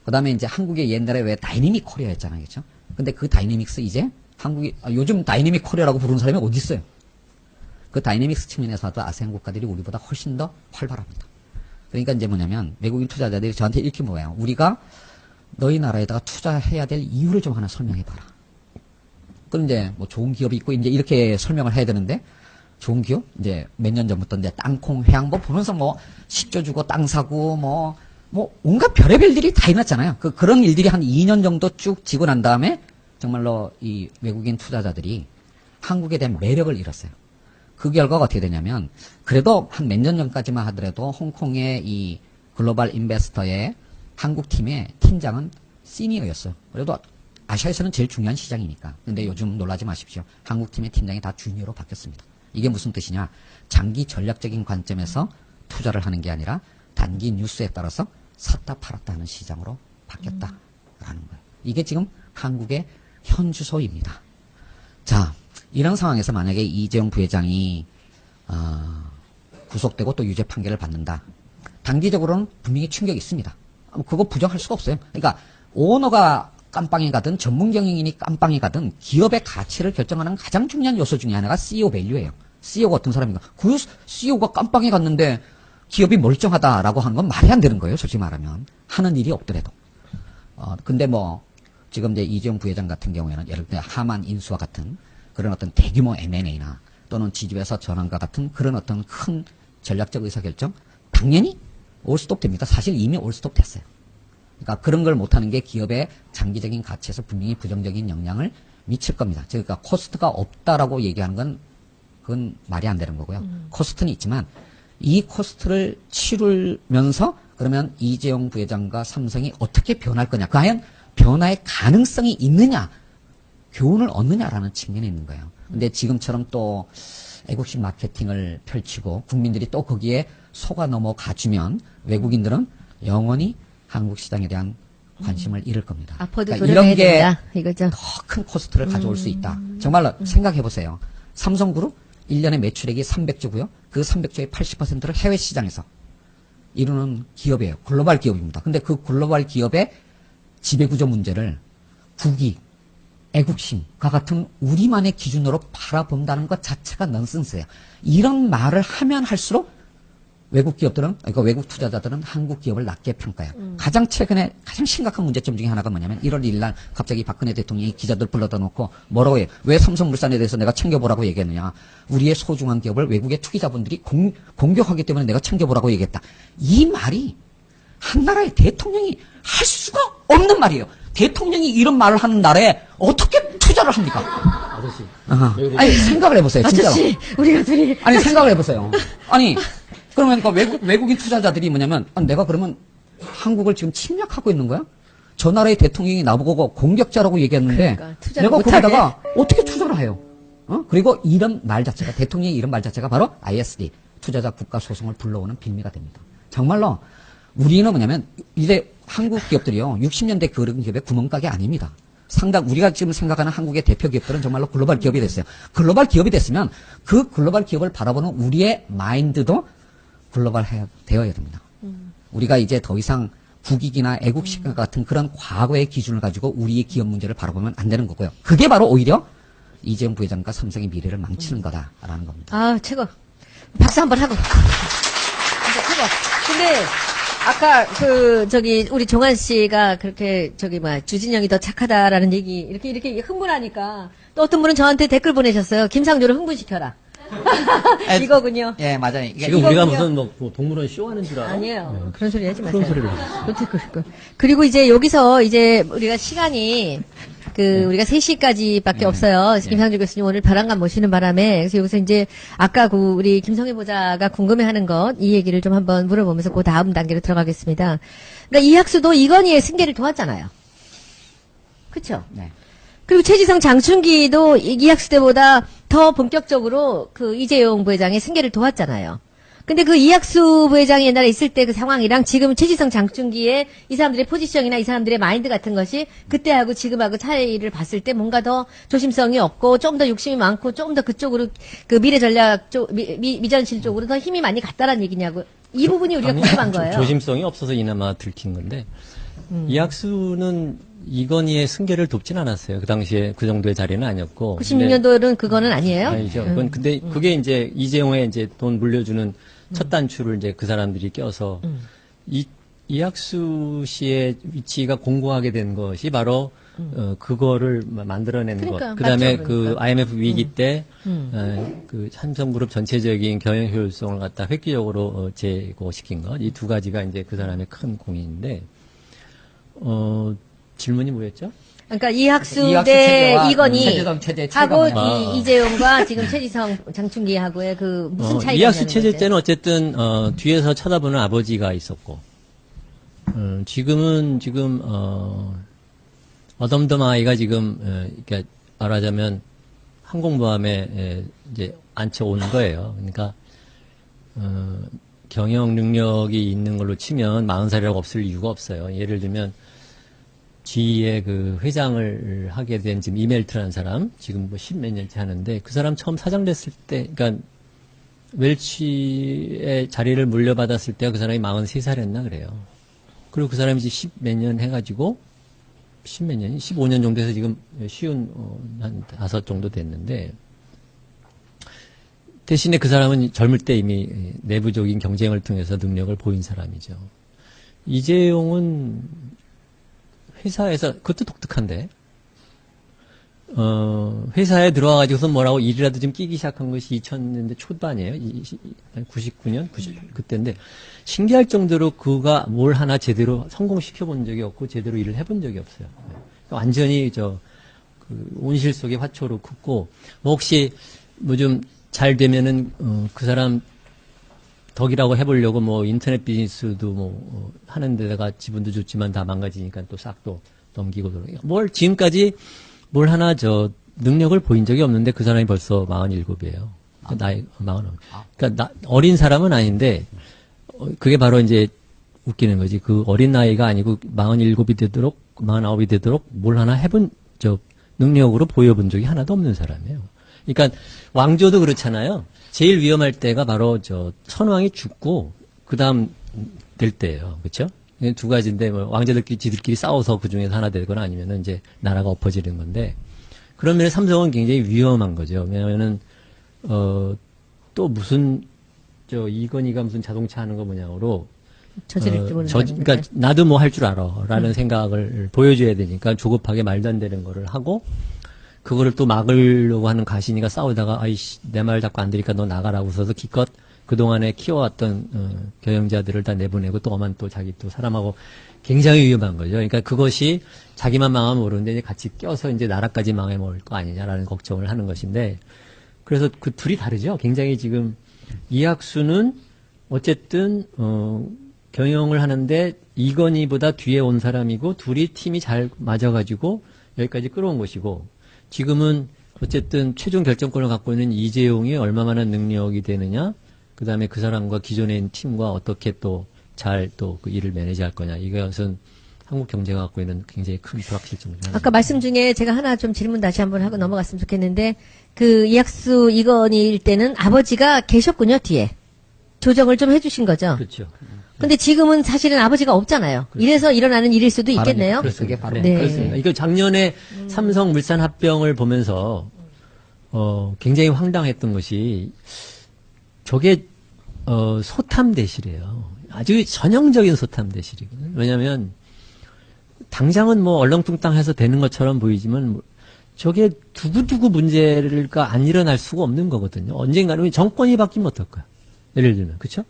그 다음에 이제 한국의 옛날에 왜 다이내믹 코리아였잖아요. 그렇죠? 근데 그 다이내믹스 이제 한국이, 요즘 다이내믹 코리아라고 부르는 사람이 어디 있어요? 그 다이내믹스 측면에서도 아세안 국가들이 우리보다 훨씬 더 활발합니다. 그러니까 이제 뭐냐면 외국인 투자자들이 저한테 이렇게 뭐예요? 우리가 너희 나라에다가 투자해야 될 이유를 좀 하나 설명해봐라. 그럼 이제 뭐 좋은 기업이 있고 이제 이렇게 설명을 해야 되는데 좋은 기업? 이제 몇 년 전부터 이제 땅콩, 해양 뭐 보면서 뭐 식조 주고 땅 사고 뭐 온갖 별의별 일이 다 일어났잖아요. 그런 일들이 한 2년 정도 쭉 지고 난 다음에 정말로 이 외국인 투자자들이 한국에 대한 매력을 잃었어요. 그 결과가 어떻게 되냐면 그래도 한 몇 년 전까지만 하더라도 홍콩의 이 글로벌 인베스터의 한국 팀의 팀장은 시니어였어요. 그래도 아시아에서는 제일 중요한 시장이니까. 근데 요즘 놀라지 마십시오. 한국 팀의 팀장이 다 주니어로 바뀌었습니다. 이게 무슨 뜻이냐? 장기 전략적인 관점에서 투자를 하는 게 아니라 단기 뉴스에 따라서 샀다 팔았다 하는 시장으로 바뀌었다라는 거예요. 이게 지금 한국의 현 주소입니다. 자, 이런 상황에서 만약에 이재용 부회장이 구속되고 또 유죄 판결을 받는다. 단기적으로는 분명히 충격이 있습니다. 그거 부정할 수가 없어요. 그러니까 오너가 깜빵에 가든 전문 경영인이 깜빵에 가든 기업의 가치를 결정하는 가장 중요한 요소 중에 하나가 CEO 밸류예요. CEO가 어떤 사람인가? 그 CEO가 깜빵에 갔는데 기업이 멀쩡하다라고 하는 건 말이 안 되는 거예요. 솔직히 말하면. 하는 일이 없더라도. 근데 뭐 지금 이제 이재용 부회장 같은 경우에는 예를 들어 하만 인수와 같은 그런 어떤 대규모 M&A나 또는 지주회사 전환과 같은 그런 어떤 큰 전략적 의사결정 당연히 올스톱 됩니다. 사실 이미 올스톱 됐어요. 그러니까 그런 걸 못하는 게 기업의 장기적인 가치에서 분명히 부정적인 영향을 미칠 겁니다. 그러니까 코스트가 없다라고 얘기하는 건 그건 말이 안 되는 거고요. 코스트는 있지만 이 코스트를 치르면서 그러면 이재용 부회장과 삼성이 어떻게 변할 거냐. 과연 변화의 가능성이 있느냐. 교훈을 얻느냐라는 측면이 있는 거예요. 근데 지금처럼 또 애국심 마케팅을 펼치고 국민들이 또 거기에 속아 넘어가주면 외국인들은 영원히 한국 시장에 대한 관심을 잃을 겁니다. 앞으로도 그러니까 노력해야 이런 게 된다. 이거죠. 더 큰 코스트를 가져올 수 있다. 정말로 생각해 보세요. 삼성그룹 1년에 매출액이 300조고요. 그 300조의 80%를 해외 시장에서 이루는 기업이에요. 글로벌 기업입니다. 근데 그 글로벌 기업의 지배구조 문제를 국익, 애국심과 같은 우리만의 기준으로 바라본다는 것 자체가 넌센스예요. 이런 말을 하면 할수록 외국 기업들은, 그러니까 외국 투자자들은 한국 기업을 낮게 평가해요. 가장 최근에 가장 심각한 문제점 중에 하나가 뭐냐면 1월 1일 날 갑자기 박근혜 대통령이 기자들 불러다 놓고 뭐라고 해요? 왜 삼성물산에 대해서 내가 챙겨보라고 얘기했느냐? 우리의 소중한 기업을 외국의 투기자분들이 공격하기 때문에 내가 챙겨보라고 얘기했다. 이 말이 한 나라의 대통령이 할 수가 없는 말이에요. 대통령이 이런 말을 하는 나라에 어떻게 투자를 합니까? 아저씨. 아니 생각을 해보세요. 진짜로. 아저씨, 우리가 둘이. 아니 생각을 해보세요. 아니 그러면 그러니까 외국인 투자자들이 뭐냐면 내가 그러면 한국을 지금 침략하고 있는 거야? 저 나라의 대통령이 나보고 공격자라고 얘기했는데 그러니까, 투자를 내가 못하게. 거기다가 어떻게 투자를 해요? 그리고 이런 말 자체가 대통령의 이런 말 자체가 바로 ISD 투자자 국가 소송을 불러오는 빌미가 됩니다. 정말로 우리는 뭐냐면 이제 한국 기업들이요 60년대 그런 기업의 구멍가게 아닙니다. 상당 우리가 지금 생각하는 한국의 대표 기업들은 정말로 글로벌 기업이 됐어요. 글로벌 기업이 됐으면 그 글로벌 기업을 바라보는 우리의 마인드도 글로벌 되어야 됩니다. 우리가 이제 더 이상 국익이나 애국심 같은 그런 과거의 기준을 가지고 우리의 기업 문제를 바라보면 안 되는 거고요. 그게 바로 오히려 이재용 부회장과 삼성의 미래를 망치는 거다라는 겁니다. 아, 최고. 박수 한번 하고. 진짜 최고. 근데, 아까, 우리 종환 씨가 그렇게, 주진영이 더 착하다라는 얘기, 이렇게 흥분하니까, 또 어떤 분은 저한테 댓글 보내셨어요. 김상조를 흥분시켜라. 이거군요. 예, 맞아요. 지금 우리가 무슨 뭐 동물원 쇼하는 줄 알아? 아니에요. 그런 소리 하지 마세요. 그런 소리를 하셨어요. 그리고 이제 여기서 이제 우리가 시간이 우리가 3시까지밖에 없어요. 김상조 교수님 오늘 벼랑간 모시는 바람에 그래서 여기서 이제 아까 우리 김성애 보자가 궁금해하는 것 이 얘기를 좀 한번 물어보면서 그 다음 단계로 들어가겠습니다. 그러니까 이학수도 이건희의 승계를 도왔잖아요. 그렇죠? 네. 그리고 최지성 장충기도 이학수 때보다 더 본격적으로 그 이재용 부회장의 승계를 도왔잖아요. 근데 그 이학수 부회장이 옛날에 있을 때 그 상황이랑 지금 최지성 장충기의 이 사람들의 포지션이나 이 사람들의 마인드 같은 것이 그때하고 지금하고 차이를 봤을 때 뭔가 더 조심성이 없고 좀 더 욕심이 많고 좀 더 그쪽으로 그 미래 전략 쪽, 미전실 쪽으로 더 힘이 많이 갔다라는 얘기냐고. 이 부분이 우리가 궁금한 거예요. 조심성이 없어서 이나마 들킨 건데 이학수는 이건희의 승계를 돕진 않았어요. 그 당시에 그 정도의 자리는 아니었고. 96년도는 그거는 아니에요? 아니죠. 근데 그게 이제 이재용의 이제 돈 물려주는 첫 단추를 이제 그 사람들이 껴서 이학수 씨의 위치가 공고하게 된 것이 바로 그거를 만들어낸 그러니까, 것. 그다음에 맞죠, 그 그러니까. IMF 위기 때 그 삼성그룹 전체적인 경영 효율성을 갖다 획기적으로 제고시킨 것. 이 두 가지가 이제 그 사람의 큰 공인인데 질문이 뭐였죠? 그러니까 이학수 이학수 대 체제와 이건희 최재성 체제의 하고 차이가 뭐냐. 이재용과 지금 최지성 장충기하고의 그 무슨 차이가 이학수 있냐는 체제 거죠. 때는 어쨌든 뒤에서 쳐다보는 아버지가 있었고 지금 어덤덤 아이가 지금 그러니까 말하자면 항공모함에 이제 앉혀 오는 거예요. 그러니까 경영 능력이 있는 걸로 치면 40살이라고 없을 이유가 없어요. 예를 들면 G의 그 회장을 하게 된 지금 이멜트라는 사람, 지금 뭐 10몇 년째 하는데, 그 사람 처음 사장 됐을 때, 그러니까 웰치의 자리를 물려받았을 때가 그 사람이 43살이었나 그래요. 그리고 그 사람이 이제 10몇 년 해가지고, 10몇 년이? 15년 정도 해서 지금 쉬운, 한 5 정도 됐는데, 대신에 그 사람은 젊을 때 이미 내부적인 경쟁을 통해서 능력을 보인 사람이죠. 이재용은 회사에서, 그것도 독특한데, 회사에 들어와가지고서 뭐라고 일이라도 좀 끼기 시작한 것이 2000년대 초반이에요. 99년? 그때인데, 신기할 정도로 그가 뭘 하나 제대로 성공시켜 본 적이 없고, 제대로 일을 해본 적이 없어요. 완전히 온실 속의 화초로 컸고, 뭐 혹시, 뭐 좀 잘 되면은, 그 사람 덕이라고 해보려고 뭐 인터넷 비즈니스도 뭐 하는 데다가 지분도 좋지만 다 망가지니까 또 싹 또 넘기고 뭘 지금까지 뭘 하나 능력을 보인 적이 없는데 그 사람이 벌써 47이에요. 나이 40. 그러니까 어린 사람은 아닌데 그게 바로 이제 웃기는 거지. 그 어린 나이가 아니고 47이 되도록 49이 되도록 뭘 하나 해본 능력으로 보여본 적이 하나도 없는 사람이에요. 그러니까 왕조도 그렇잖아요. 제일 위험할 때가 바로 선왕이 죽고 그다음 될 때예요. 그렇죠? 두 가지인데 뭐 왕자들끼리 지들끼리 싸워서 그 중에서 하나 되거나 아니면은 이제 나라가 엎어지는 건데 그런 면에 삼성은 굉장히 위험한 거죠. 왜냐면은 또 무슨 이건희가 무슨 자동차 하는 거 뭐냐고로 저지를지 모르는 그러니까 나도 뭐 할 줄 알아라는 생각을 보여줘야 되니까 조급하게 말도 안 되는 거를 하고 그거를 또 막으려고 하는 가신이가 싸우다가 아이씨 내 말 자꾸 안 들으니까 너 나가라고 써서 기껏 그동안에 키워왔던 경영자들을 다 내보내고 또 엄한 또 자기 또 사람하고 굉장히 위험한 거죠. 그러니까 그것이 자기만 망하면 모르는데 이제 같이 껴서 이제 나라까지 망해먹을 거 아니냐라는 걱정을 하는 것인데 그래서 그 둘이 다르죠. 굉장히 지금 이학수는 어쨌든 경영을 하는데 이건희보다 뒤에 온 사람이고 둘이 팀이 잘 맞아가지고 여기까지 끌어온 것이고 지금은 어쨌든 최종 결정권을 갖고 있는 이재용이 얼마만한 능력이 되느냐 그 다음에 그 사람과 기존에 있는 팀과 어떻게 또 잘 또 그 일을 매니지할 거냐 이것은 한국 경제가 갖고 있는 굉장히 큰 불확실성 중 하나입니다. 아까 말씀 중에 제가 하나 좀 질문 다시 한번 하고 넘어갔으면 좋겠는데 그 이학수 이건희일 때는 아버지가 계셨군요 뒤에 조정을 좀 해주신 거죠. 그렇죠. 근데 지금은 사실은 아버지가 없잖아요. 이래서 일어나는 일일 수도 있겠네요. 그게 바로 네. 그렇습니다. 이거 작년에 삼성 물산 합병을 보면서 굉장히 황당했던 것이 저게 소탐대실이에요. 아주 전형적인 소탐대실이거든요. 왜냐하면 당장은 뭐 얼렁뚱땅해서 되는 것처럼 보이지만 저게 두고두고 문제가 안 일어날 수가 없는 거거든요. 언젠가는 정권이 바뀌면 어떨까요? 예를 들면 그렇죠?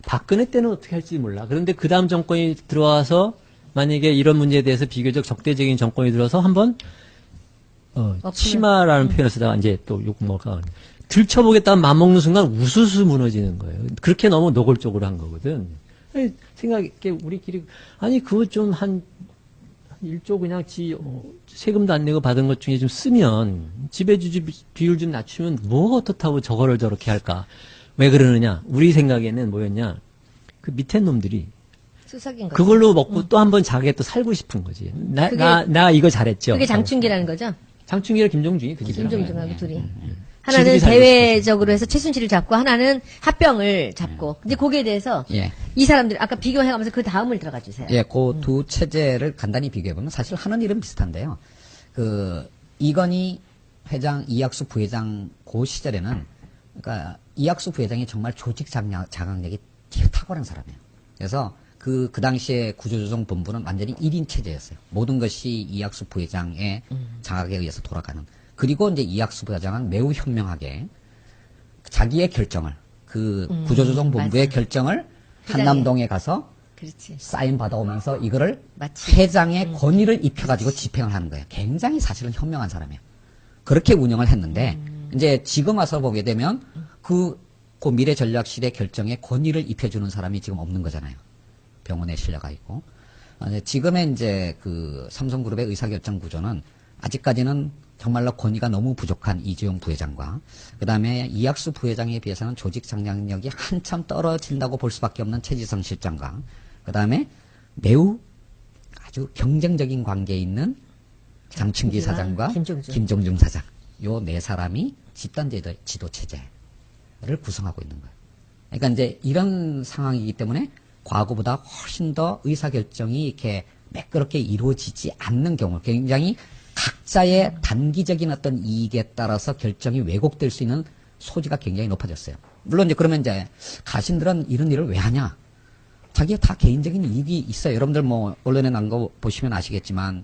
박근혜 때는 어떻게 할지 몰라. 그런데 그 다음 정권이 들어와서 만약에 이런 문제에 대해서 비교적 적대적인 정권이 들어서 한번 치마라는 표현을 쓰다가 이제 또 욕 먹을까 들춰보겠다는 맘먹는 순간 우수수 무너지는 거예요. 그렇게 너무 노골적으로 한 거거든. 생각해 우리끼리 아니 그거 좀 한 일조 그냥 세금도 안 내고 받은 것 중에 좀 쓰면 지배주주 비율 좀 낮추면 뭐가 어떻다고 저거를 저렇게 할까? 왜 그러느냐? 우리 생각에는 뭐였냐? 그 밑에 놈들이 수석인 거죠. 그걸로 먹고 또 한 번 자기가 또 살고 싶은 거지. 나 이거 잘했죠. 그게 장충기라는 거죠. 장충기랑 김종중이 그 김종중하고 둘이. 지들이 하나는 살고 대외적으로 해서 최순실을 잡고 하나는 합병을 잡고. 근데 거기에 대해서 예. 이 사람들 아까 비교해가면서 그 다음을 들어가 주세요. 예, 그 두 체제를 간단히 비교해보면 사실 하는 일은 비슷한데요. 그, 이건희 회장, 이학수 부회장 그 시절에는, 그러니까 이학수 부회장이 정말 조직 장악력이 되게 탁월한 사람이에요. 그래서 그 당시에 구조조정본부는 완전히 1인 체제였어요. 모든 것이 이학수 부회장의 장악에 의해서 돌아가는. 그리고 이제 이학수 부회장은 매우 현명하게 자기의 결정을, 그 구조조정본부의 맞아. 결정을 회장이. 한남동에 가서 그렇지. 사인 받아오면서 이거를 마치. 회장의 권위를 입혀가지고 집행을 하는 거예요. 굉장히 사실은 현명한 사람이에요. 그렇게 운영을 했는데, 이제 지금 와서 보게 되면 그 미래전략실의 결정에 권위를 입혀주는 사람이 지금 없는 거잖아요. 병원에 실려가 있고. 지금의 이제 그 삼성그룹의 의사결정 구조는 아직까지는 정말로 권위가 너무 부족한 이재용 부회장과 그 다음에 이학수 부회장에 비해서는 조직 장악력이 한참 떨어진다고 볼 수밖에 없는 최지성 실장과 그 다음에 매우 아주 경쟁적인 관계에 있는 장충기 사장과 김종중 사장 요 네 사람이 집단 지도 체제를 구성하고 있는 거예요. 그러니까 이제 이런 상황이기 때문에 과거보다 훨씬 더 의사결정이 이렇게 매끄럽게 이루어지지 않는 경우 굉장히 각자의 단기적인 어떤 이익에 따라서 결정이 왜곡될 수 있는 소지가 굉장히 높아졌어요. 물론 이제 그러면 이제 가신들은 이런 일을 왜 하냐? 자기가 다 개인적인 이익이 있어요. 여러분들 뭐 언론에 난 거 보시면 아시겠지만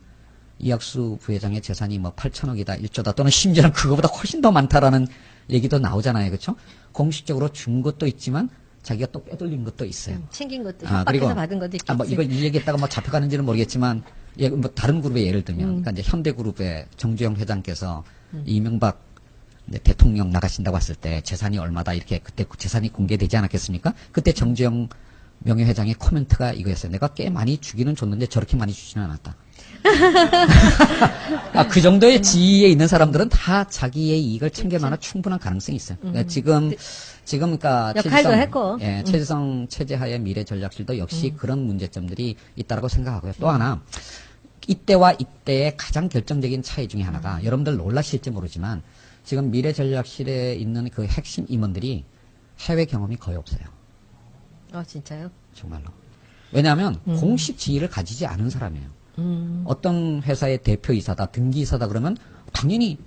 이학수 부회장의 재산이 뭐 8천억이다, 1조다 또는 심지어는 그거보다 훨씬 더 많다라는 얘기도 나오잖아요. 그렇죠? 공식적으로 준 것도 있지만 자기가 또 빼돌린 것도 있어요. 챙긴 것도 그리고 협박해서 받은 것도 있겠지. 뭐 이거 이 얘기했다가 뭐 잡혀가는지는 모르겠지만 예, 뭐 다른 그룹의 예를 들면 그러니까 이제 현대그룹의 정주영 회장께서 이명박 이제 대통령 나가신다고 했을 때 재산이 얼마다 이렇게 그때 재산이 공개되지 않았겠습니까? 그때 정주영 명예회장의 코멘트가 이거였어요. 내가 꽤 많이 주기는 줬는데 저렇게 많이 주지는 않았다. 그 정도의 지위에 있는 사람들은 다 자기의 이익을 챙겨나는 충분한 가능성이 있어요. 그러니까 지금 그러니까 역할도 했고. 예, 최지성 체제하에 미래전략실도 역시 그런 문제점들이 있다라고 생각하고요. 또 하나 이때와 이때의 가장 결정적인 차이 중에 하나가 여러분들 놀라실지 모르지만 지금 미래전략실에 있는 그 핵심 임원들이 해외 경험이 거의 없어요. 진짜요? 정말로. 왜냐하면 공식 지위를 가지지 않은 사람이에요. 어떤 회사의 대표이사다, 등기이사다 그러면 당연히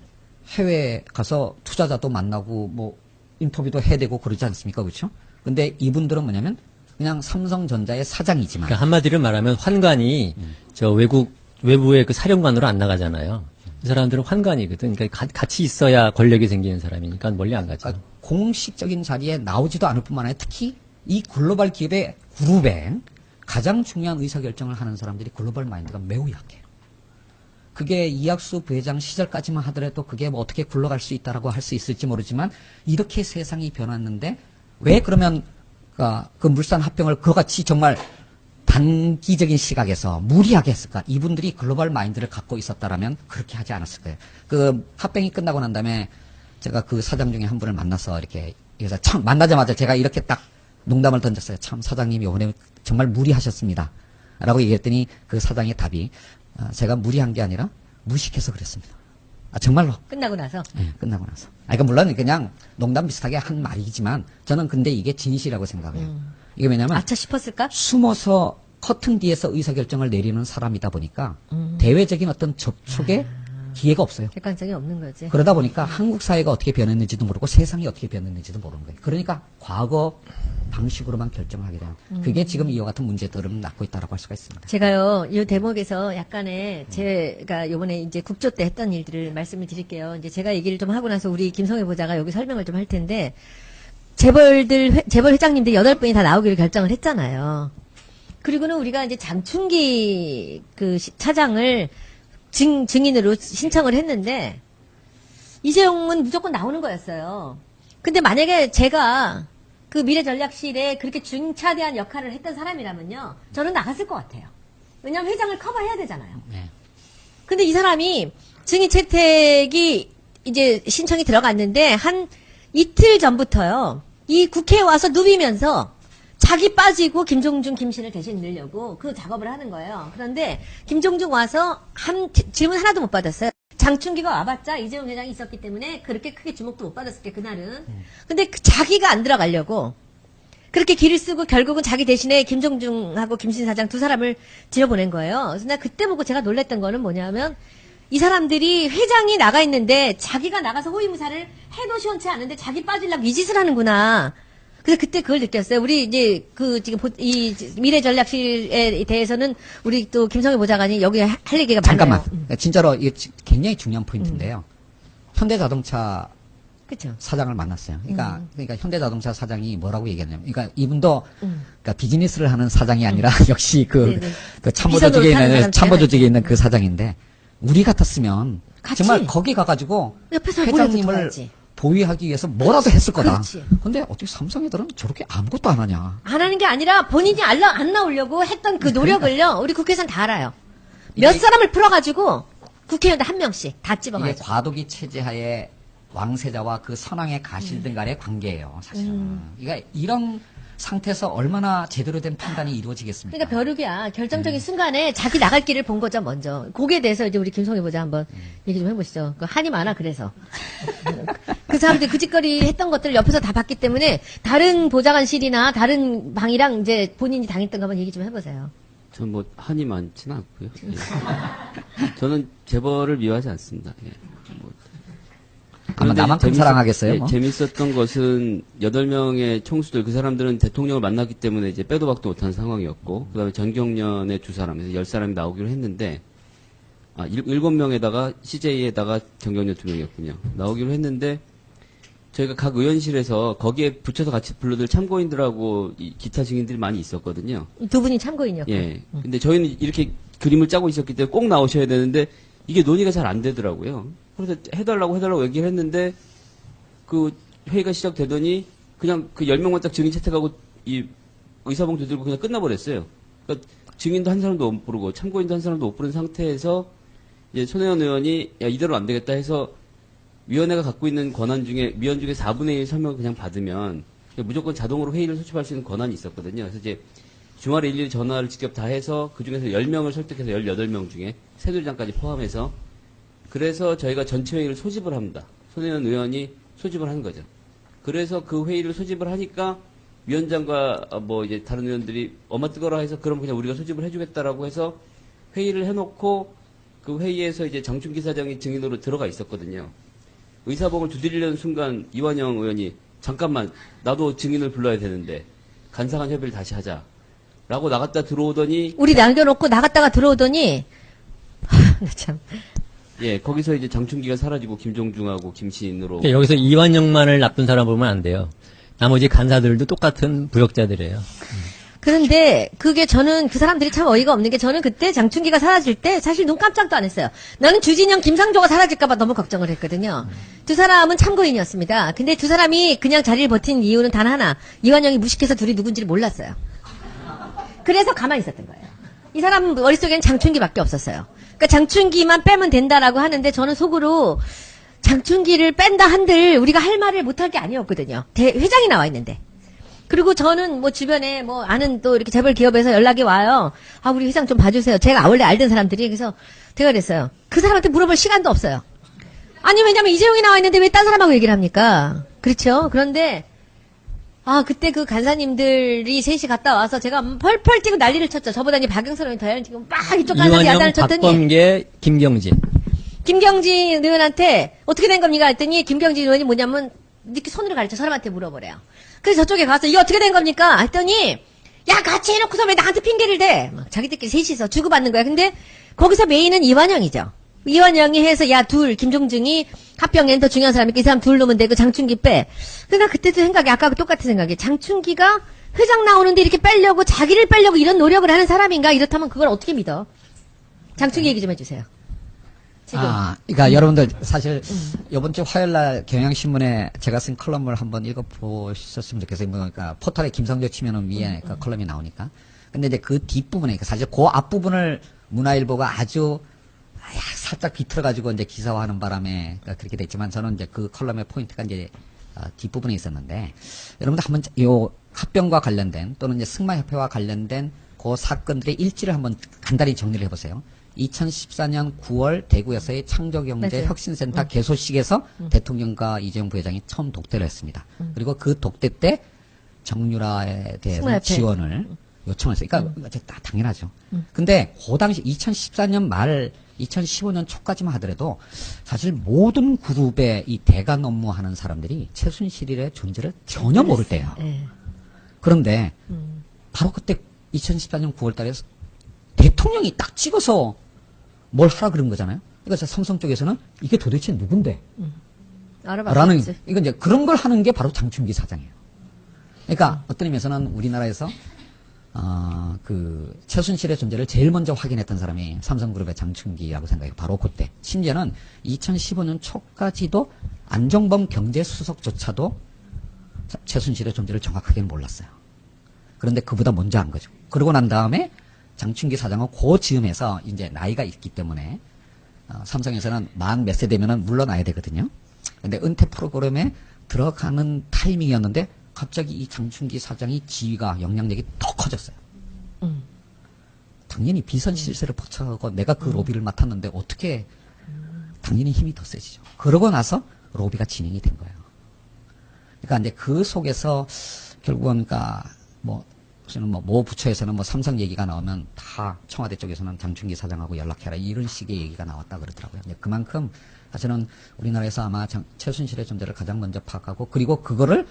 해외 가서 투자자도 만나고 뭐 인터뷰도 해야 되고 그러지 않습니까? 그렇죠? 근데 이분들은 뭐냐면 그냥 삼성전자의 사장이지만 그러니까 한마디로 말하면 환관이 저 외부의 그 사령관으로 안 나가잖아요. 이 사람들은 환관이거든. 그러니까 같이 있어야 권력이 생기는 사람이니까 멀리 안 가죠. 그러니까 공식적인 자리에 나오지도 않을 뿐만 아니라 특히 이 글로벌 기업의 그룹에 가장 중요한 의사결정을 하는 사람들이 글로벌 마인드가 매우 약해요. 그게 이학수 부회장 시절까지만 하더라도 그게 뭐 어떻게 굴러갈 수 있다라고 할 수 있을지 모르지만 이렇게 세상이 변했는데 왜 그러면 그 물산 합병을 그같이 정말 단기적인 시각에서 무리하게 했을까? 이분들이 글로벌 마인드를 갖고 있었다라면 그렇게 하지 않았을 거예요. 그 합병이 끝나고 난 다음에 제가 그 사장 중에 한 분을 만나서 이렇게 그래서 참 만나자마자 제가 이렇게 딱 농담을 던졌어요. 참 사장님 이번에 정말 무리하셨습니다. 라고 얘기했더니 그 사장의 답이 제가 무리한 게 아니라 무식해서 그랬습니다. 정말로. 끝나고 나서. 네, 끝나고 나서. 그러니까 물론 그냥 농담 비슷하게 한 말이지만 저는 근데 이게 진실이라고 생각해요. 이게 왜냐면 아차 싶었을까? 숨어서 커튼 뒤에서 의사결정을 내리는 사람이다 보니까 대외적인 어떤 접촉에 기회가 없어요. 객관성이 없는 거지. 그러다 보니까 한국 사회가 어떻게 변했는지도 모르고 세상이 어떻게 변했는지도 모르는 거예요. 그러니까 과거 방식으로만 결정을 하게 되는 그게 지금 이와 같은 문제들을 낳고 있다고 할 수가 있습니다. 제가요, 이 대목에서 약간의 제가 요번에 이제 국조 때 했던 일들을 말씀을 드릴게요. 이제 제가 얘기를 좀 하고 나서 우리 김성애 보자가 여기 설명을 좀 할 텐데, 재벌 회장님들 8분이 다 나오기로 결정을 했잖아요. 그리고는 우리가 이제 장충기 그 차장을 증인으로 신청을 했는데, 이재용은 무조건 나오는 거였어요. 근데 만약에 제가 그 미래전략실에 그렇게 중차대한 역할을 했던 사람이라면요, 저는 나갔을 것 같아요. 왜냐하면 회장을 커버해야 되잖아요. 네. 근데 이 사람이 증인 채택이 이제 신청이 들어갔는데 한 이틀 전부터요. 이 국회에 와서 누비면서 자기 빠지고 김종중, 김신을 대신 넣으려고 그 작업을 하는 거예요. 그런데 김종중 와서 질문 하나도 못 받았어요. 장충기가 와봤자 이재용 회장이 있었기 때문에 그렇게 크게 주목도 못 받았을 게 그날은. 근데 자기가 안 들어가려고 그렇게 길을 쓰고 결국은 자기 대신에 김종중하고 김신 사장 두 사람을 지어보낸 거예요. 그래서 나 그때 보고 제가 놀랬던 거는 뭐냐면 이 사람들이 회장이 나가 있는데 자기가 나가서 호위무사를 해도 시원치 않은데 자기 빠지려고 이 짓을 하는구나. 그래서 그때 그걸 느꼈어요. 우리 이제 지금 이 미래전략실에 대해서는 우리 또 김성애 보좌관이 여기 할 얘기가 잠깐만. 많아요. 진짜로 이게 굉장히 중요한 포인트인데요. 현대자동차 그렇죠. 사장을 만났어요. 그러니까 현대자동차 사장이 뭐라고 얘기했냐면, 그러니까 이분도 그러니까 비즈니스를 하는 사장이 아니라 역시 그 참모 비서도를 조직에 타는 있는 사람 참모 때문에. 조직에 있는 그 사장인데 우리 같았으면 같이. 정말 거기 가가지고 옆에서 뭐라도 회장님을 도와야지. 보위하기 위해서 뭐라도 했을 거다. 그렇지. 근데 어떻게 삼성 애들은 저렇게 아무것도 안 하냐? 안 하는 게 아니라 본인이 안 나오려고 했던 그 노력을요. 우리 국회에서는 다 알아요. 몇 사람을 풀어가지고 국회의원들 한 명씩 다 이게 집어가지고. 과도기 체제하에 왕세자와 그 선왕의 가실등 간의 관계예요, 사실은. 그러니까 이런 상태에서 얼마나 제대로 된 판단이 이루어지겠습니까? 그러니까 벼룩이야. 결정적인 순간에 자기 나갈 길을 본 거죠, 먼저. 거기에 대해서 이제 우리 김성애 보자 한번 얘기 좀 해보시죠. 그 한이 많아, 그래서. 그 사람들 그 짓거리 했던 것들을 옆에서 다 봤기 때문에 다른 보좌관실이나 다른 방이랑 이제 본인이 당했던 거 한번 얘기 좀 해보세요. 전 뭐 한이 많지는 않고요. 예. 저는 재벌을 미워하지 않습니다. 예. 뭐. 아마 그런데 나만큼 사랑하겠어요, 예, 뭐. 재밌었던 것은 8명의 총수들, 그 사람들은 대통령을 만났기 때문에 이제 빼도 박도 못한 상황이었고, 그 다음에 전경련의 2사람, 10사람이 나오기로 했는데, 7명에다가 CJ에다가 전경련 2명이었군요. 나오기로 했는데, 저희가 각 의원실에서 거기에 붙여서 같이 불러들 참고인들하고 기타 증인들이 많이 있었거든요. 두 분이 참고인이었고. 예. 근데 저희는 이렇게 그림을 짜고 있었기 때문에 꼭 나오셔야 되는데 이게 논의가 잘 안 되더라고요. 그래서 해달라고 얘기를 했는데 그 회의가 시작되더니 그냥 그 10명만 딱 증인 채택하고 이 의사봉투 들고 그냥 끝나버렸어요. 그러니까 증인도 한 사람도 못 부르고 참고인도 한 사람도 못 부른 상태에서 이제 손혜원 의원이 야, 이대로 안 되겠다 해서 위원회가 갖고 있는 권한 중에 위원 중에 4분의 1 설명을 그냥 받으면 무조건 자동으로 회의를 소집할 수 있는 권한이 있었거든요. 그래서 이제 주말에 일일이 전화를 직접 다 해서 그 중에서 10명을 설득해서 18명 중에 새누리당까지 포함해서 그래서 저희가 전체 회의를 소집을 합니다. 손혜원 의원이 소집을 한 거죠. 그래서 그 회의를 소집을 하니까 위원장과 뭐 이제 다른 의원들이 엄마 뜨거라 해서 그럼 그냥 우리가 소집을 해주겠다라고 해서 회의를 해놓고 그 회의에서 이제 장충기 사장이 증인으로 들어가 있었거든요. 의사봉을 두드리려는 순간 이완영 의원이 잠깐만 나도 증인을 불러야 되는데 간사간 협의를 다시 하자. 라고 나갔다 들어오더니 우리 남겨놓고 나갔다가 들어오더니 나 참. 예 거기서 이제 장충기가 사라지고 김종중하고 김신으로 그러니까 여기서 이완영만을 나쁜 사람 보면 안 돼요. 나머지 간사들도 똑같은 부역자들이에요. 그런데 그게 저는 그 사람들이 참 어이가 없는 게 저는 그때 장충기가 사라질 때 사실 눈 깜짝도 안 했어요. 나는 주진영, 김상조가 사라질까봐 너무 걱정을 했거든요. 두 사람은 참고인이었습니다. 근데 두 사람이 그냥 자리를 버틴 이유는 단 하나. 이완영이 무식해서 둘이 누군지를 몰랐어요. 그래서 가만히 있었던 거예요. 이 사람 머릿속에는 장충기밖에 없었어요. 그러니까 장충기만 빼면 된다라고 하는데 저는 속으로 장충기를 뺀다 한들 우리가 할 말을 못할 게 아니었거든요. 회장이 나와 있는데. 그리고 저는 뭐 주변에 뭐 아는 또 이렇게 재벌 기업에서 연락이 와요. 아, 우리 회장 좀 봐주세요. 제가 원래 알던 사람들이. 그래서 제가 그랬어요. 그 사람한테 물어볼 시간도 없어요. 아니, 왜냐면 이재용이 나와 있는데 왜 딴 사람하고 얘기를 합니까? 그렇죠? 그런데, 그때 그 간사님들이 셋이 갔다 와서 제가 펄펄 뛰고 난리를 쳤죠. 저보다 이제 박영선 의원이 더 야단 치고 막 이쪽 간사님 이완영, 야단을 쳤더니. 박범계, 김경진. 김경진 의원한테 어떻게 된 겁니까? 했더니 김경진 의원이 뭐냐면 이렇게 손으로 가르쳐 사람한테 물어보래요. 그래서 저쪽에 가서 이거 어떻게 된 겁니까? 했더니 야 같이 해놓고서 왜 나한테 핑계를 대? 막 자기들끼리 셋이서 주고받는 거야. 근데 거기서 메인은 이완영이죠. 이완영이 해서 야 둘 김종중이 합병엔 더 중요한 사람이니까 이 사람 둘 놓으면 되고 장충기 빼. 근데 나 그때도 생각이 아까 똑같은 생각이 장충기가 회장 나오는데 이렇게 빼려고 자기를 빼려고 이런 노력을 하는 사람인가? 이렇다면 그걸 어떻게 믿어? 장충기 얘기 좀 해주세요. 지금. 그러니까 여러분들 사실 이번 주 화요일 날 경향신문에 제가 쓴 컬럼을 한번 읽어보셨으면 좋겠어요. 그러니까 포털에 김성조 치면은 위에 그 컬럼이 나오니까. 근데 이제 그 뒷부분에, 사실 그 앞부분을 문화일보가 아주 살짝 비틀어가지고 이제 기사화하는 바람에 그렇게 됐지만 저는 이제 그 컬럼의 포인트가 이제 뒷부분에 있었는데, 여러분들 한번 요 합병과 관련된 또는 이제 승마협회와 관련된 그 사건들의 일지를 한번 간단히 정리를 해보세요. 2014년 9월 대구에서의 창조경제혁신센터 개소식에서 대통령과 이재용 부회장이 처음 독대를 했습니다. 그리고 그 독대 때 정유라에 대해서 승마협회. 지원을 요청했어요. 그러니까 다 당연하죠. 근데 그 당시 2014년 말 2015년 초까지만 하더라도 사실 모든 그룹의 이 대관 업무하는 사람들이 최순실의 존재를 전혀 모를 때예요. 예. 그런데 바로 그때 2014년 9월 달에 대통령이 딱 찍어서 뭘 하라 그런 거잖아요. 그러니까 삼성 쪽에서는 이게 도대체 누군데? 라는, 알아봤지. 이건 이제 그런 걸 하는 게 바로 장충기 사장이에요. 그러니까 어떤 의미에서는 우리나라에서 그 최순실의 존재를 제일 먼저 확인했던 사람이 삼성그룹의 장충기라고 생각해요. 바로 그때. 심지어는 2015년 초까지도 안종범 경제수석조차도 최순실의 존재를 정확하게는 몰랐어요. 그런데 그보다 먼저 한 거죠. 그러고 난 다음에 장충기 사장은 그 즈음에서 이제 나이가 있기 때문에 삼성에서는 만 몇 세 되면은 물러나야 되거든요. 근데 은퇴 프로그램에 들어가는 타이밍이었는데 갑자기 이 장충기 사장이 지위가 영향력이 더 커졌어요. 당연히 비선 실세를 포착하고 내가 그 로비를 맡았는데 어떻게 당연히 힘이 더 세지죠. 그러고 나서 로비가 진행이 된 거예요. 그러니까 이제 그 속에서 결국은 그러니까 저는 모 부처에서는 삼성 얘기가 나오면 다 청와대 쪽에서는 장충기 사장하고 연락해라 이런 식의 얘기가 나왔다 그러더라고요. 그만큼 사실은 우리나라에서 아마 최순실의 존재를 가장 먼저 파악하고 그리고 그거를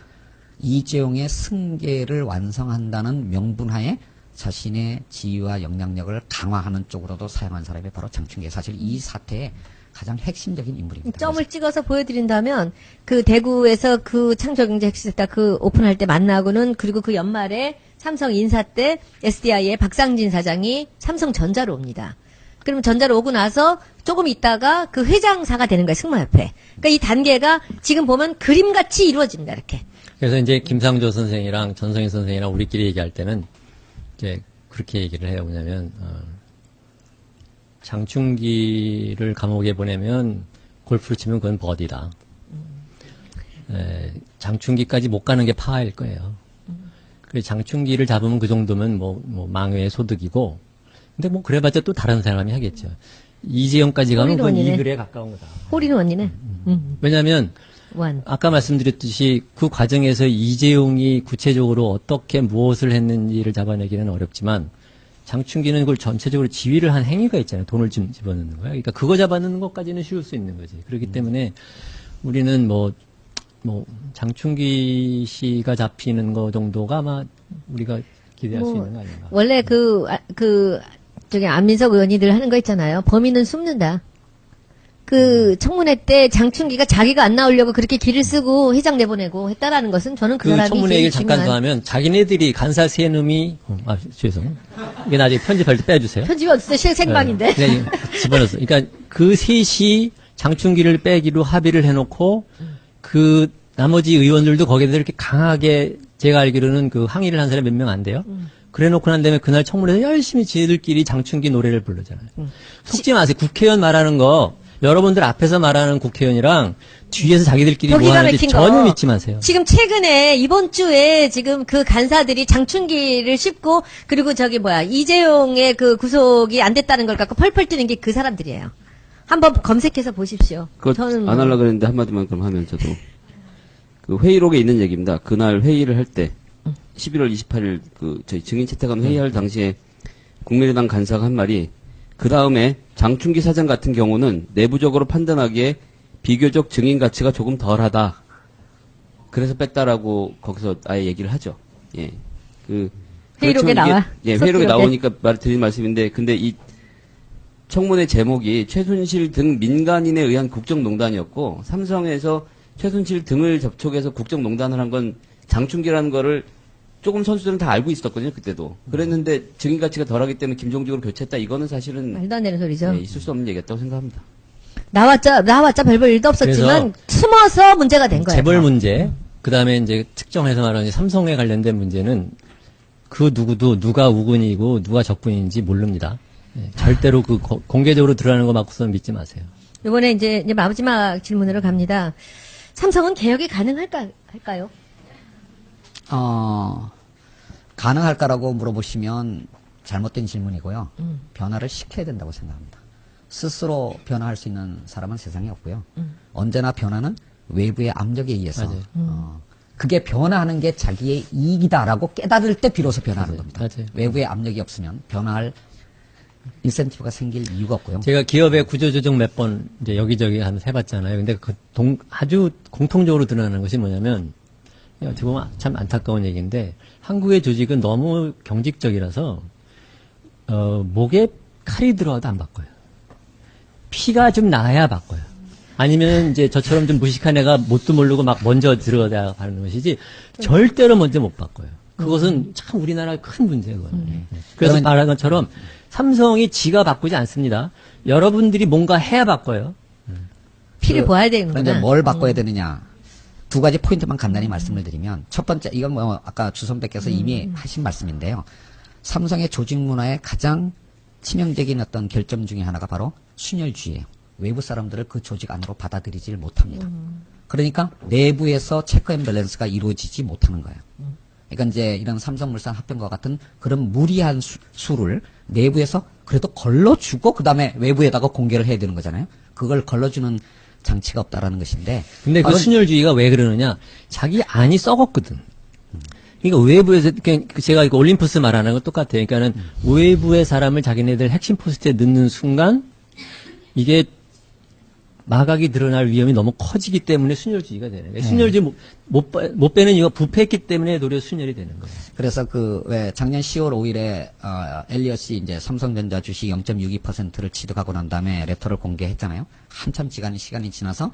이재용의 승계를 완성한다는 명분하에 자신의 지위와 영향력을 강화하는 쪽으로도 사용한 사람이 바로 장충기. 사실 이 사태의 가장 핵심적인 인물입니다. 점을 찍어서 보여드린다면 그 대구에서 그 창조경제혁신센터 그 오픈할 때 만나고는 그리고 그 연말에 삼성 인사 때 SDI의 박상진 사장이 삼성전자로 옵니다. 그러면 전자로 오고 나서 조금 있다가 그 회장사가 되는 거예요, 승마협회. 그러니까 이 단계가 지금 보면 그림같이 이루어집니다, 이렇게. 그래서 이제 김상조 선생이랑 전성희 선생이랑 우리끼리 얘기할 때는 이제 그렇게 얘기를 해요. 뭐냐면 장충기를 감옥에 보내면 골프를 치면 그건 버디다. 장충기까지 못 가는 게 파일 거예요. 그 장충기를 잡으면 그 정도면 망외의 소득이고, 근데 그래봤자 또 다른 사람이 하겠죠. 이재용까지 가면 그건 홀인원이네. 이글에 가까운 거다. 홀인원이네. 왜냐하면 원. 아까 말씀드렸듯이 그 과정에서 이재용이 구체적으로 어떻게 무엇을 했는지를 잡아내기는 어렵지만 장충기는 그걸 전체적으로 지휘를 한 행위가 있잖아요. 돈을 집어넣는 거야. 그러니까 그거 잡아넣는 것까지는 쉬울 수 있는 거지. 그렇기 때문에 우리는 장충기 씨가 잡히는 거 정도가 아마 우리가 기대할 수 있는 거 아닌가. 원래 안민석 의원이 늘 하는 거 있잖아요. 범인은 숨는다. 청문회 때 장충기가 자기가 안 나오려고 그렇게 길을 쓰고 회장 내보내고 했다라는 것은 저는 그 사람이 청문회 제일 얘기를 잠깐 더 하면 자기네들이 간사 세 놈이 죄송. 이게 나중에 편집할 때 빼주세요. 편집이 어딨어요? 생방인데. 그냥 집어넣었어. 그러니까 그 셋이 장충기를 빼기로 합의를 해놓고 그 나머지 의원들도 거기에 대해서 이렇게 강하게 제가 알기로는 그 항의를 한 사람이 몇 명 안 돼요. 그래놓고 난 다음에 그날 청문회에서 열심히 지들끼리 장충기 노래를 부르잖아요. 속지 마세요. 국회의원 말하는 거 여러분들 앞에서 말하는 국회의원이랑 뒤에서 자기들끼리 뭐 기가 하는지 막힌 전혀 거. 믿지 마세요. 지금 최근에 이번 주에 지금 그 간사들이 장충기를 씹고 그리고 이재용의 그 구속이 안 됐다는 걸 갖고 펄펄 뛰는 게 그 사람들이에요. 한번 검색해서 보십시오. 그거 저는 안 하려고 그랬는데 한마디만 그럼 하면 저도 그 회의록에 있는 얘기입니다. 그날 회의를 할 때 11월 28일 저희 증인 채택안 회의할 당시에 국민의당 간사가 한 말이 그 다음에 장충기 사장 같은 경우는 내부적으로 판단하기에 비교적 증인 가치가 조금 덜하다. 그래서 뺐다라고 거기서 아예 얘기를 하죠. 예. 회의록에 그렇지만 나와. 예, 회의록에 속기록에. 나오니까 드린 말씀인데, 근데 이 청문회 제목이 최순실 등 민간인에 의한 국정농단이었고, 삼성에서 최순실 등을 접촉해서 국정농단을 한 건 장충기라는 거를 조금 선수들은 다 알고 있었거든요, 그때도. 그랬는데 증인 가치가 덜하기 때문에 김종직으로 교체했다. 이거는 사실은 말도 안 되는 소리죠. 예, 있을 수 없는 얘기였다고 생각합니다. 나왔자 별별 일도 없었지만 숨어서 문제가 된 거예요. 재벌 문제, 그 다음에 이제 특정해서 말하는 삼성에 관련된 문제는 그 누구도 누가 우군이고 누가 적군인지 모릅니다. 예, 절대로 그 공개적으로 드러나는 거 맞고서는 믿지 마세요. 이번에 이제 마지막 질문으로 갑니다. 삼성은 개혁이 할까요? 가능할까라고 물어보시면 잘못된 질문이고요. 변화를 시켜야 된다고 생각합니다. 스스로 변화할 수 있는 사람은 세상에 없고요. 언제나 변화는 외부의 압력에 의해서 그게 변화하는 게 자기의 이익이다라고 깨달을 때 비로소 변화하는 겁니다. 맞아요. 외부의 압력이 없으면 변화할 인센티브가 생길 이유가 없고요. 제가 기업의 구조조정 몇 번 이제 여기저기 하면서 해봤잖아요. 근데 아주 공통적으로 드러나는 것이 뭐냐면, 어떻게 보면 참 안타까운 얘기인데, 한국의 조직은 너무 경직적이라서, 목에 칼이 들어와도 안 바꿔요. 피가 좀 나야 바꿔요. 아니면 이제 저처럼 좀 무식한 애가 뭣도 모르고 막 먼저 들어가야 하는 것이지, 절대로 먼저 못 바꿔요. 그것은 참 우리나라의 큰 문제거든요. 그래서 말한 것처럼 삼성이 지가 바꾸지 않습니다. 여러분들이 뭔가 해야 바꿔요. 피를 보아야 되는구나. 그런데 뭘 바꿔야 되느냐. 두 가지 포인트만 간단히 말씀을 드리면, 첫 번째, 이건 뭐 아까 주 선배께서 이미 하신 말씀인데요. 삼성의 조직 문화의 가장 치명적인 어떤 결점 중에 하나가 바로 순혈주의예요. 외부 사람들을 그 조직 안으로 받아들이질 못합니다. 그러니까 내부에서 체크 앤 밸런스가 이루어지지 못하는 거예요. 그러니까 이제 이런 삼성물산 합병과 같은 그런 무리한 수를 내부에서 그래도 걸러주고 그 다음에 외부에다가 공개를 해야 되는 거잖아요. 그걸 걸러주는 장치가 없다라는 것인데. 근데 그 순혈주의가 왜 그러느냐? 자기 안이 썩었거든. 그러니까 외부에서, 제가 이거 올림푸스 말하는 건 똑같아요. 그러니까는 외부의 사람을 자기네들 핵심 포스트에 넣는 순간 이게 마각이 드러날 위험이 너무 커지기 때문에 순혈주의가 되는 거예요. 순혈주의 못 빼는 이유가 부패했기 때문에 노려 순혈이 되는 거예요. 그래서 왜 작년 10월 5일에 엘리엇이 이제 삼성전자 주식 0.62%를 취득하고 난 다음에 레터를 공개했잖아요. 한참 시간이 지나서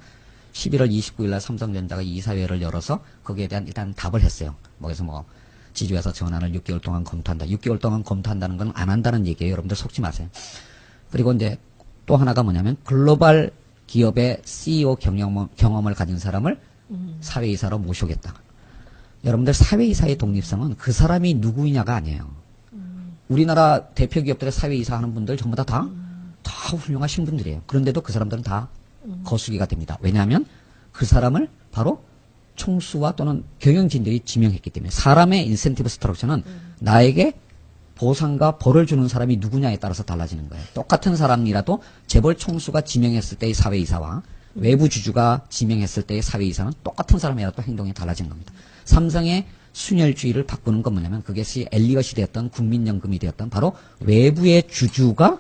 11월 29일 날 삼성전자가 이사회를 열어서 거기에 대한 일단 답을 했어요. 그래서 지주회사 전환을 6개월 동안 검토한다. 6개월 동안 검토한다는 건 안 한다는 얘기예요. 여러분들 속지 마세요. 그리고 이제 또 하나가 뭐냐면 글로벌 기업의 CEO 경험을 가진 사람을 사회이사로 모셔오겠다. 여러분들 사회이사의 독립성은 그 사람이 누구이냐가 아니에요. 우리나라 대표 기업들의 사회이사 하는 분들 전부 다 훌륭하신 분들이에요. 그런데도 그 사람들은 다 거수기가 됩니다. 왜냐하면 그 사람을 바로 총수와 또는 경영진들이 지명했기 때문에 사람의 인센티브 스트럭처는 나에게 보상과 벌을 주는 사람이 누구냐에 따라서 달라지는 거예요. 똑같은 사람이라도 재벌 총수가 지명했을 때의 사회이사와 외부 주주가 지명했을 때의 사회이사는 똑같은 사람이라도 행동이 달라지는 겁니다. 삼성의 순혈주의를 바꾸는 건 뭐냐면 그것이 엘리엇이 되었던 국민연금이 되었던 바로 외부의 주주가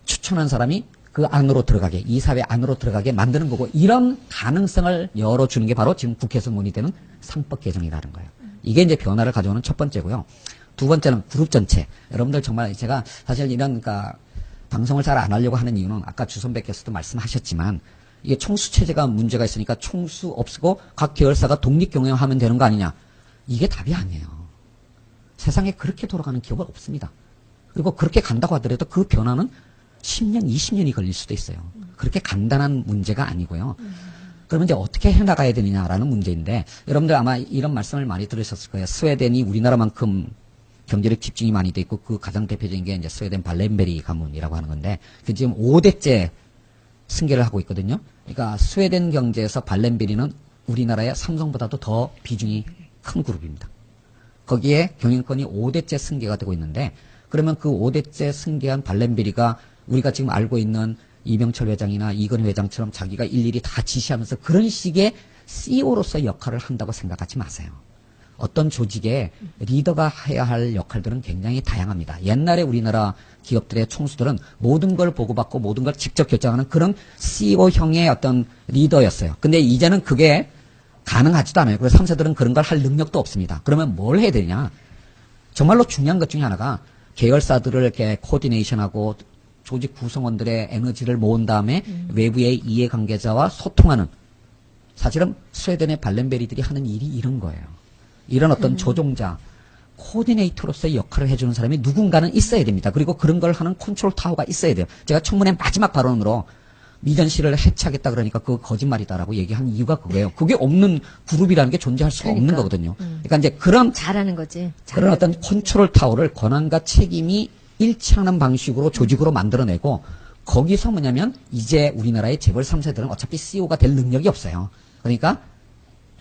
추천한 사람이 그 안으로 들어가게, 이 사회 안으로 들어가게 만드는 거고, 이런 가능성을 열어주는 게 바로 지금 국회에서 논의되는 3법 개정이라는 거예요. 이게 이제 변화를 가져오는 첫 번째고요. 두 번째는 그룹 전체. 여러분들 정말 제가 사실 이런 방송을 잘 안 하려고 하는 이유는 아까 주 선배께서도 말씀하셨지만 이게 총수 체제가 문제가 있으니까 총수 없애고 각 계열사가 독립 경영하면 되는 거 아니냐. 이게 답이 아니에요. 세상에 그렇게 돌아가는 기업은 없습니다. 그리고 그렇게 간다고 하더라도 그 변화는 10년, 20년이 걸릴 수도 있어요. 그렇게 간단한 문제가 아니고요. 그러면 이제 어떻게 해나가야 되느냐라는 문제인데, 여러분들 아마 이런 말씀을 많이 들으셨을 거예요. 스웨덴이 우리나라만큼 경제력 집중이 많이 돼 있고, 그 가장 대표적인 게 이제 스웨덴 발렌베리 가문이라고 하는 건데, 그 지금 5대째 승계를 하고 있거든요. 그러니까 스웨덴 경제에서 발렌베리는 우리나라의 삼성보다도 더 비중이 큰 그룹입니다. 거기에 경영권이 5대째 승계가 되고 있는데, 그러면 그 5대째 승계한 발렌베리가 우리가 지금 알고 있는 이병철 회장이나 이건희 회장처럼 자기가 일일이 다 지시하면서 그런 식의 CEO로서 역할을 한다고 생각하지 마세요. 어떤 조직에 리더가 해야 할 역할들은 굉장히 다양합니다. 옛날에 우리나라 기업들의 총수들은 모든 걸 보고받고 모든 걸 직접 결정하는 그런 CEO형의 어떤 리더였어요. 근데 이제는 그게 가능하지도 않아요. 그래서 3세들은 그런 걸 할 능력도 없습니다. 그러면 뭘 해야 되냐? 정말로 중요한 것 중에 하나가 계열사들을 이렇게 코디네이션하고 조직 구성원들의 에너지를 모은 다음에 외부의 이해관계자와 소통하는, 사실은 스웨덴의 발렌베리들이 하는 일이 이런 거예요. 이런 어떤 조종자, 코디네이터로서의 역할을 해주는 사람이 누군가는 있어야 됩니다. 그리고 그런 걸 하는 컨트롤 타워가 있어야 돼요. 제가 청문회 마지막 발언으로 미전 씨를 해체하겠다 그러니까 그거 거짓말이다라고 얘기한 이유가 그거예요. 그게 없는 그룹이라는 게 존재할 수가 없는 그러니까. 거거든요. 그러니까 이제 그런 잘하는 거지. 그런 어떤 컨트롤 타워를 권한과 책임이 일치하는 방식으로 조직으로 만들어내고 거기서 뭐냐면 이제 우리나라의 재벌 3세들은 어차피 CEO가 될 능력이 없어요. 그러니까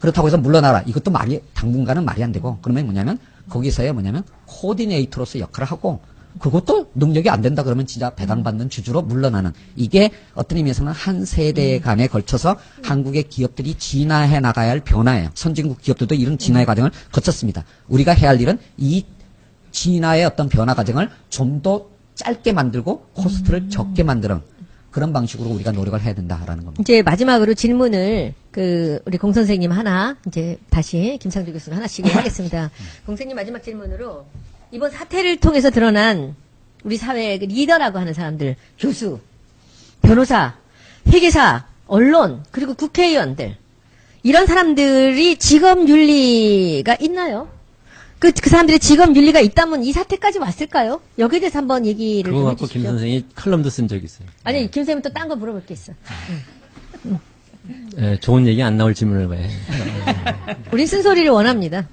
그렇다고 해서 물러나라. 이것도 당분간은 말이 안 되고 그러면 뭐냐면 거기서야 뭐냐면 코디네이터로서 역할을 하고 그것도 능력이 안 된다 그러면 진짜 배당받는 주주로 물러나는 이게 어떤 의미에서는 한 세대 간에 걸쳐서 한국의 기업들이 진화해 나가야 할 변화예요. 선진국 기업들도 이런 진화의 과정을 거쳤습니다. 우리가 해야 할 일은 이 진화의 어떤 변화 과정을 좀 더 짧게 만들고 코스트를 적게 만드는 그런 방식으로 우리가 노력을 해야 된다라는 겁니다. 이제 마지막으로 질문을 우리 공 선생님 하나 이제 다시 김상조 교수는 하나씩 하겠습니다. 공 선생님 마지막 질문으로 이번 사태를 통해서 드러난 우리 사회의 그 리더라고 하는 사람들, 교수, 변호사, 회계사, 언론, 그리고 국회의원들 이런 사람들이 직업 윤리가 있나요? 그 사람들이 직업 윤리가 있다면 이 사태까지 왔을까요? 여기에 대해서 한번 얘기를 그거 좀 갖고 김 해주시죠. 선생이 칼럼도 쓴 적이 있어요. 아니 김 선생님 또 딴 거 물어볼 게 있어. 예, 좋은 얘기 안 나올 질문을 왜? 우린 쓴소리를 원합니다.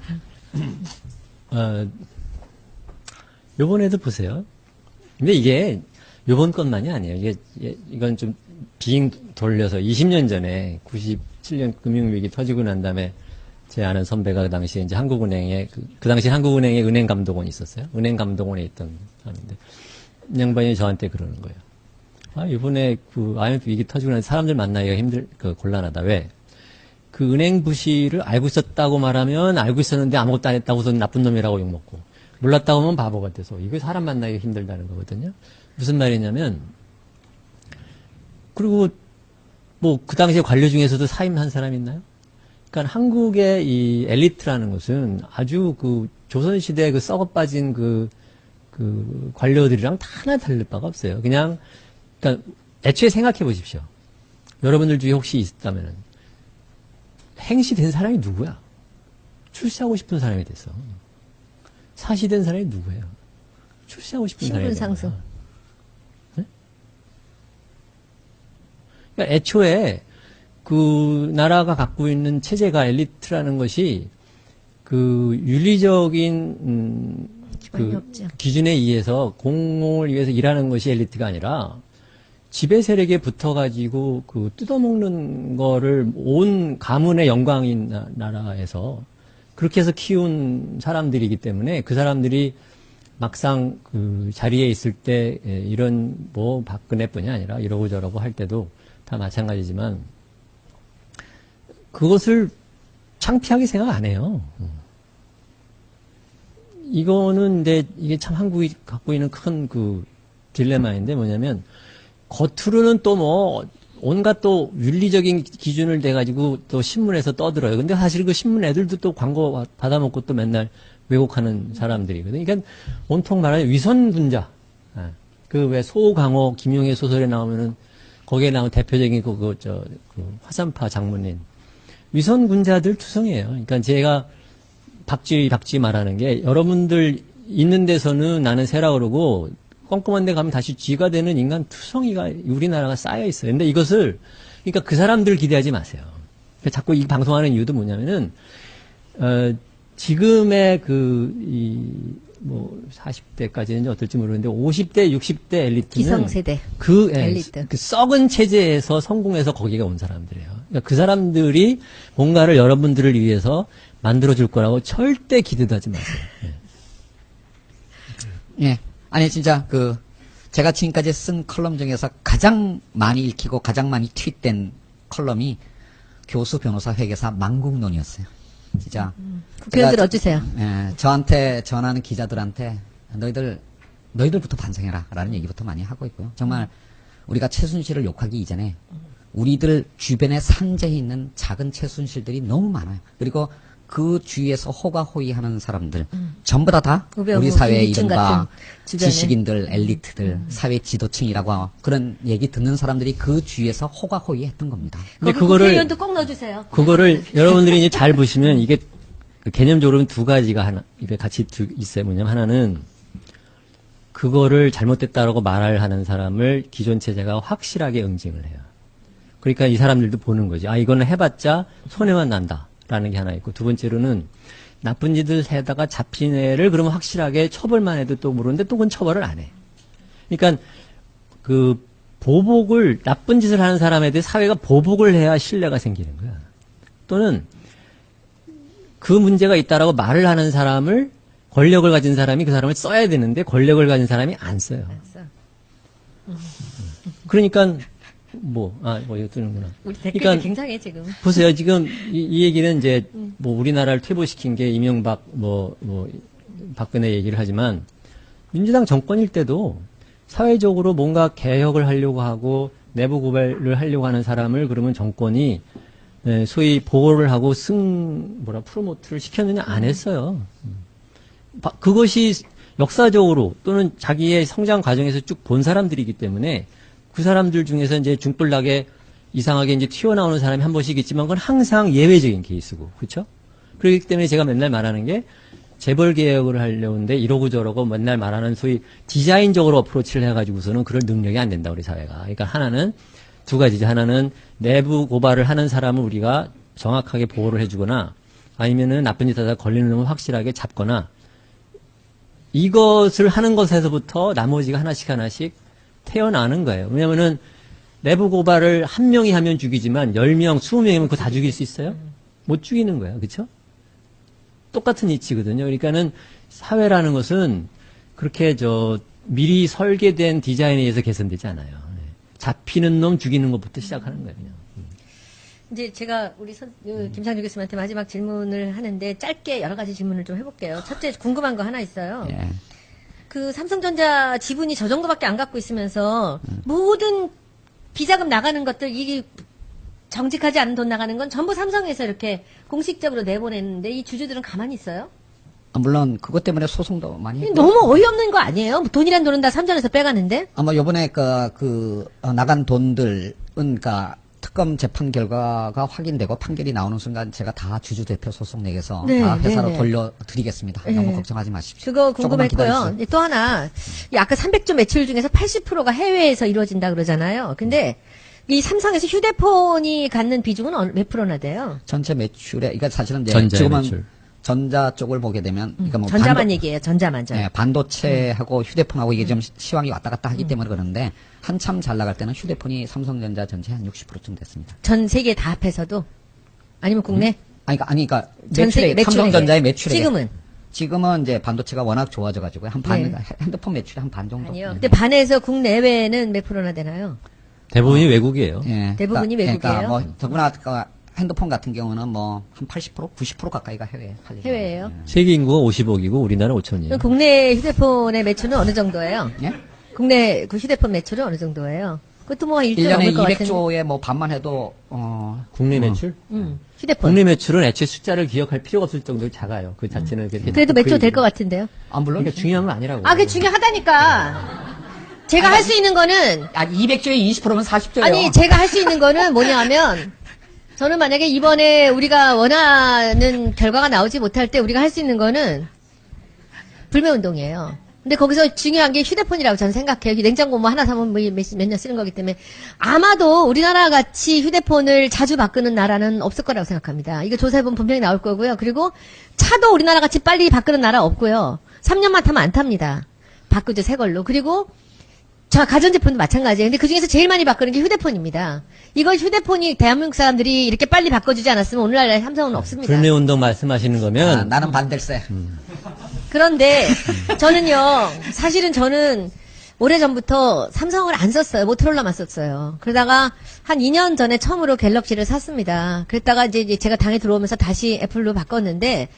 요번에도 보세요. 근데 이게 요번 것만이 아니에요. 이건 좀 빙 돌려서 20년 전에 97년 금융위기 터지고 난 다음에 제 아는 선배가 그 당시에 이제 한국은행에 그 당시 한국은행에 은행감독원이 있었어요. 은행감독원에 있던 사람인데 양반이 저한테 그러는 거예요. 아, 이번에 그 IMF 위기 터지고 나서 사람들 만나기가 곤란하다. 왜? 그 은행 부실을 알고 있었다고 말하면 알고 있었는데 아무것도 안 했다고서 나쁜 놈이라고 욕먹고 몰랐다고 하면 바보가 돼서 이거 사람 만나기가 힘들다는 거거든요. 무슨 말이냐면 그리고 뭐 그 당시에 관료 중에서도 사임한 사람 있나요? 그러니까 한국의 이 엘리트라는 것은 아주 그 조선시대 그 썩어 빠진 그 관료들이랑 다 하나 다를 바가 없어요. 그러니까 애초에 생각해 보십시오. 여러분들 중에 혹시 있다면은 행시된 사람이 누구야? 출세하고 싶은 사람이 됐어. 사시된 사람이 누구예요? 출세하고 싶은 사람이 신분 상승. 네? 그러니까 애초에 그 나라가 갖고 있는 체제가 엘리트라는 것이 그 윤리적인 기반이 그 없죠. 기준에 의해서 공공을 위해서 일하는 것이 엘리트가 아니라 지배 세력에 붙어가지고 그 뜯어먹는 거를 온 가문의 영광인 나라에서 그렇게 해서 키운 사람들이기 때문에 그 사람들이 막상 그 자리에 있을 때 이런 뭐 박근혜뿐이 아니라 이러고 저러고 할 때도 다 마찬가지지만 그것을 창피하게 생각 안 해요. 이거는 근데 이게 참 한국이 갖고 있는 큰 그 딜레마인데 뭐냐면 겉으로는 또 뭐 온갖 또 윤리적인 기준을 대가지고 또 신문에서 떠들어요. 근데 사실 그 신문 애들도 또 광고 받아먹고 또 맨날 왜곡하는 사람들이거든요. 그러니까 온통 말하면 위선분자. 그 왜 소강호 김용의 소설에 나오면은 거기에 나온 대표적인 그 화산파 장모님. 위선군자들 투성이에요. 그러니까 제가 박쥐 말하는 게 여러분들 있는 데서는 나는 새라 그러고 꼼꼼한 데 가면 다시 쥐가 되는 인간 투성이가 우리나라가 쌓여 있어요. 근데 이것을 그러니까 그 사람들 기대하지 마세요. 자꾸 이 방송하는 이유도 뭐냐면은 지금의 뭐 40대까지는 어떨지 모르는데 50대, 60대 엘리트는 기성세대 엘리트. 그 썩은 체제에서 성공해서 거기가 온 사람들이에요. 그러니까 그 사람들이 뭔가를 여러분들을 위해서 만들어줄 거라고 절대 기대도 하지 마세요. 예. 아니, 진짜, 제가 지금까지 쓴 컬럼 중에서 가장 많이 읽히고 가장 많이 트윗된 컬럼이 교수, 변호사, 회계사, 망국론이었어요. 진짜. 국회의원들 어주세요. 예, 저한테 전하는 기자들한테 너희들부터 반성해라. 라는 얘기부터 많이 하고 있고요. 정말 우리가 최순실을 욕하기 이전에 우리들 주변에 산재해 있는 작은 최순실들이 너무 많아요. 그리고 그 주위에서 호가호위하는 사람들 전부 다 우병우, 우리 사회의 김기춘 이른바 같은 주변에. 지식인들, 엘리트들, 사회 지도층이라고 그런 얘기 듣는 사람들이 그 주위에서 호가호위했던 겁니다. 근데 거기 국회의원도 꼭 넣어주세요. 그거를 여러분들이 이제 잘 보시면 이게 개념적으로는 두 가지가 입에 같이 있어요. 뭐냐면 하나는 그거를 잘못됐다라고 말을 하는 사람을 기존 체제가 확실하게 응징을 해요. 그러니까 이 사람들도 보는 거지. 아, 이거는 해봤자 손해만 난다라는 게 하나 있고, 두 번째로는 나쁜 짓을 해다가 잡힌 애를 그러면 확실하게 처벌만 해도 또 모르는데 또 그건 처벌을 안 해. 그러니까 그 보복을, 나쁜 짓을 하는 사람에 대해 사회가 보복을 해야 신뢰가 생기는 거야. 또는 그 문제가 있다라고 말을 하는 사람을, 권력을 가진 사람이 그 사람을 써야 되는데 권력을 가진 사람이 안 써요. 그러니까 이거 뜨는구나. 우리 댓글이 그러니까 굉장해 지금. 보세요. 지금 이 얘기는 이제 뭐 우리나라를 퇴보시킨 게 이명박 박근혜 얘기를 하지만 민주당 정권일 때도 사회적으로 뭔가 개혁을 하려고 하고 내부 고발을 하려고 하는 사람을 그러면 정권이 소위 보호를 하고 프로모트를 시켰느냐 안 했어요. 그것이 역사적으로 또는 자기의 성장 과정에서 쭉 본 사람들이기 때문에 그 사람들 중에서 이제 중불나게 이상하게 이제 튀어나오는 사람이 한 번씩 있지만 그건 항상 예외적인 케이스고, 그렇죠? 그렇기 때문에 제가 맨날 말하는 게 재벌 개혁을 하려는데 이러고 저러고 맨날 말하는 소위 디자인적으로 어프로치를 해가지고서는 그럴 능력이 안 된다, 우리 사회가. 그러니까 하나는 두 가지죠. 하나는 내부 고발을 하는 사람을 우리가 정확하게 보호를 해주거나 아니면은 나쁜 짓 하다 걸리는 놈을 확실하게 잡거나 이것을 하는 것에서부터 나머지가 하나씩 태어나는 거예요. 왜냐면은 내부 고발을 한 명이 하면 죽이지만 10명, 20명이면 그거 다 죽일 수 있어요? 못 죽이는 거예요. 그렇죠? 똑같은 이치거든요. 그러니까는 사회라는 것은 그렇게 미리 설계된 디자인에 의해서 개선되지 않아요. 잡히는 놈 죽이는 것부터 시작하는 거예요. 그냥. 이제 제가 우리 김상주 교수님한테 마지막 질문을 하는데 짧게 여러 가지 질문을 좀 해볼게요. 첫째 궁금한 거 하나 있어요. 예. 그 삼성전자 지분이 저 정도밖에 안 갖고 있으면서 모든 비자금 나가는 것들 이게 정직하지 않은 돈 나가는 건 전부 삼성에서 이렇게 공식적으로 내보냈는데 이 주주들은 가만히 있어요? 물론 그것 때문에 소송도 많이 했고. 너무 어이없는 거 아니에요? 돈이란 돈은 다 삼성에서 빼가는데? 아마 요번에 나간 돈들은 특검 재판 결과가 확인되고 판결이 나오는 순간 제가 다 주주 대표 소송 내게서 네, 다 회사로 네, 네. 돌려드리겠습니다. 네. 너무 걱정하지 마십시오. 그거 조금만 궁금했고요. 기다리세요. 또 하나, 이 아까 300조 매출 중에서 80%가 해외에서 이루어진다 그러잖아요. 근데 이 삼성에서 휴대폰이 갖는 비중은 몇 프로나 돼요? 전체 매출에, 이거 사실은 이제 전자의 지금은 매출. 전자 쪽을 보게 되면, 그러니까 뭐 전자만 얘기해요. 전자만. 네, 반도체하고 휴대폰하고 이게 좀 시황이 왔다 갔다 하기 때문에 그러는데 한참 잘 나갈 때는 휴대폰이 삼성전자 전체 한 60%쯤 됐습니다. 전 세계 다 합해서도? 아니면 국내? 그러니까 전 세계 매출액, 삼성전자의 매출액. 지금은 이제 반도체가 워낙 좋아져가지고 네. 핸드폰 매출이 한 반 정도. 아니요. 근데 반에서 국내외는 몇 프로나 되나요? 대부분이 외국이에요. 예, 대부분이 그러니까 외국이에요? 뭐 더구나 핸드폰 같은 경우는 뭐 한 80%, 90% 가까이가 해외. 해외예요? 세계 인구가 50억이고 우리나라 5천이에요. 그럼 국내 휴대폰의 매출은 어느 정도예요? 예? 국내 그 휴대폰 매출은 어느 정도예요? 그것도 뭐 1조 넘을 1년에 것 같은데. 200조에 뭐 반만 해도 국내 매출? 휴대폰. 국내 매출은 애초에 숫자를 기억할 필요가 없을 정도로 작아요. 그 자체는 그렇게. 그래도 몇 조 될 것 같은데요? 물론 그러니까 중요한 건 아니라고. 그게 중요하다니까. 제가 할 수 있는 거는 200조에 20%면 40조예요. 아니 제가 할 수 있는 거는 뭐냐면 저는 만약에 이번에 우리가 원하는 결과가 나오지 못할 때 우리가 할 수 있는 거는 불매운동이에요. 근데 거기서 중요한 게 휴대폰이라고 저는 생각해요. 냉장고 뭐 하나 사면 몇 년 쓰는 거기 때문에 아마도 우리나라 같이 휴대폰을 자주 바꾸는 나라는 없을 거라고 생각합니다. 이거 조사해보면 분명히 나올 거고요. 그리고 차도 우리나라 같이 빨리 바꾸는 나라 없고요. 3년만 타면 안 탑니다. 바꾸죠, 새 걸로. 그리고 저 가전제품도 마찬가지예요. 근데 그중에서 제일 많이 바꾸는 게 휴대폰입니다. 이걸 휴대폰이 대한민국 사람들이 이렇게 빨리 바꿔주지 않았으면 오늘날 삼성은 없습니다. 불매운동 말씀하시는 거면 나는 반댈세. 그런데 저는요, 사실은 저는 오래전부터 삼성을 안 썼어요. 모토로라만 썼어요. 그러다가 한 2년 전에 처음으로 갤럭시를 샀습니다. 그랬다가 이제 제가 당에 들어오면서 다시 애플로 바꿨는데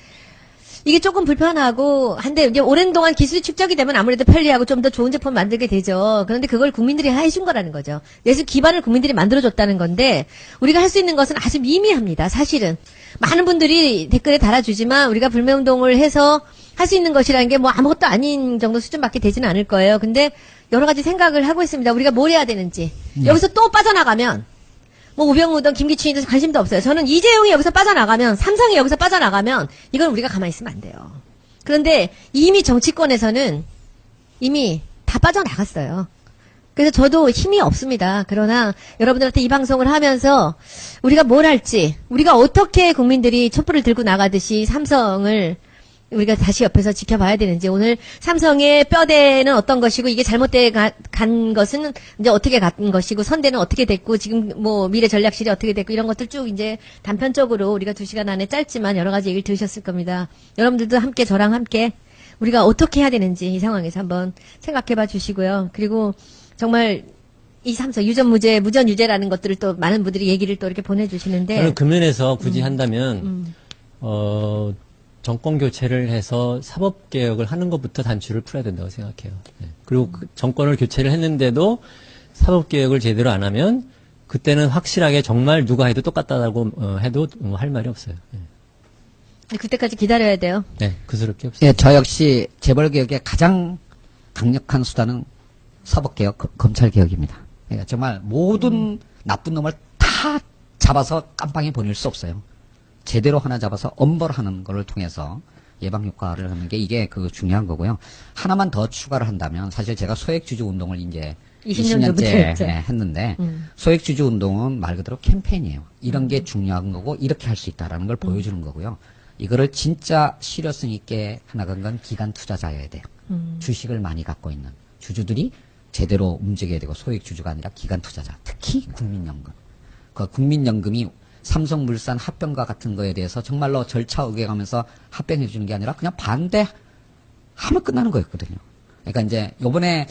이게 조금 불편하고 한데 이제 오랜 동안 기술이 축적이 되면 아무래도 편리하고 좀 더 좋은 제품 만들게 되죠. 그런데 그걸 국민들이 해준 거라는 거죠. 내수 기반을 국민들이 만들어줬다는 건데 우리가 할 수 있는 것은 아주 미미합니다. 사실은 많은 분들이 댓글에 달아주지만 우리가 불매운동을 해서 할 수 있는 것이라는 게 뭐 아무것도 아닌 정도 수준밖에 되지는 않을 거예요. 근데 여러 가지 생각을 하고 있습니다. 우리가 뭘 해야 되는지. 여기서 또 빠져나가면 뭐 우병우든 김기춘이든 관심도 없어요. 저는 이재용이 여기서 빠져나가면 삼성이 여기서 빠져나가면 이건 우리가 가만히 있으면 안 돼요. 그런데 이미 정치권에서는 이미 다 빠져나갔어요. 그래서 저도 힘이 없습니다. 그러나 여러분들한테 이 방송을 하면서 우리가 뭘 할지, 우리가 어떻게 국민들이 촛불을 들고 나가듯이 삼성을 우리가 다시 옆에서 지켜봐야 되는지, 오늘 삼성의 뼈대는 어떤 것이고, 이게 잘못돼 간 것은 이제 어떻게 간 것이고, 선대는 어떻게 됐고, 지금 뭐 미래 전략실이 어떻게 됐고, 이런 것들 쭉 이제 단편적으로 우리가 2시간 안에 짧지만 여러 가지 얘기를 들으셨을 겁니다. 여러분들도 함께 저랑 함께 우리가 어떻게 해야 되는지 이 상황에서 한번 생각해 봐 주시고요. 그리고 정말 이 삼성 유전무죄, 무전유죄라는 것들을 또 많은 분들이 얘기를 또 이렇게 보내주시는데. 저는 그 면에서 굳이 한다면, 정권 교체를 해서 사법 개혁을 하는 것부터 단추를 풀어야 된다고 생각해요. 네. 그리고 그 정권을 교체를 했는데도 사법 개혁을 제대로 안 하면 그때는 확실하게 정말 누가 해도 똑같다고 해도 할 말이 없어요. 네. 그때까지 기다려야 돼요. 네, 그스럽게 없어요. 예, 저 역시 재벌 개혁의 가장 강력한 수단은 사법 개혁, 검찰 개혁입니다. 그러니까 정말 모든 나쁜 놈을 다 잡아서 깜빵에 보낼 수 없어요. 제대로 하나 잡아서 엄벌하는 것을 통해서 예방 효과를 하는 게 이게 그 중요한 거고요. 하나만 더 추가를 한다면 사실 제가 소액주주 운동을 이제 20년째 했는데 소액주주 운동은 말 그대로 캠페인이에요. 이런 게 중요한 거고 이렇게 할 수 있다라는 걸 보여주는 거고요. 이거를 진짜 실효성 있게 해나간 건 기관 투자자여야 돼요. 주식을 많이 갖고 있는 주주들이 제대로 움직여야 되고 소액주주가 아니라 기관 투자자, 특히 국민연금. 그 국민연금이 삼성물산 합병과 같은 거에 대해서 정말로 절차 어겨가면서 합병해 주는 게 아니라 그냥 반대하면 끝나는 거였거든요. 그러니까 이제 요번에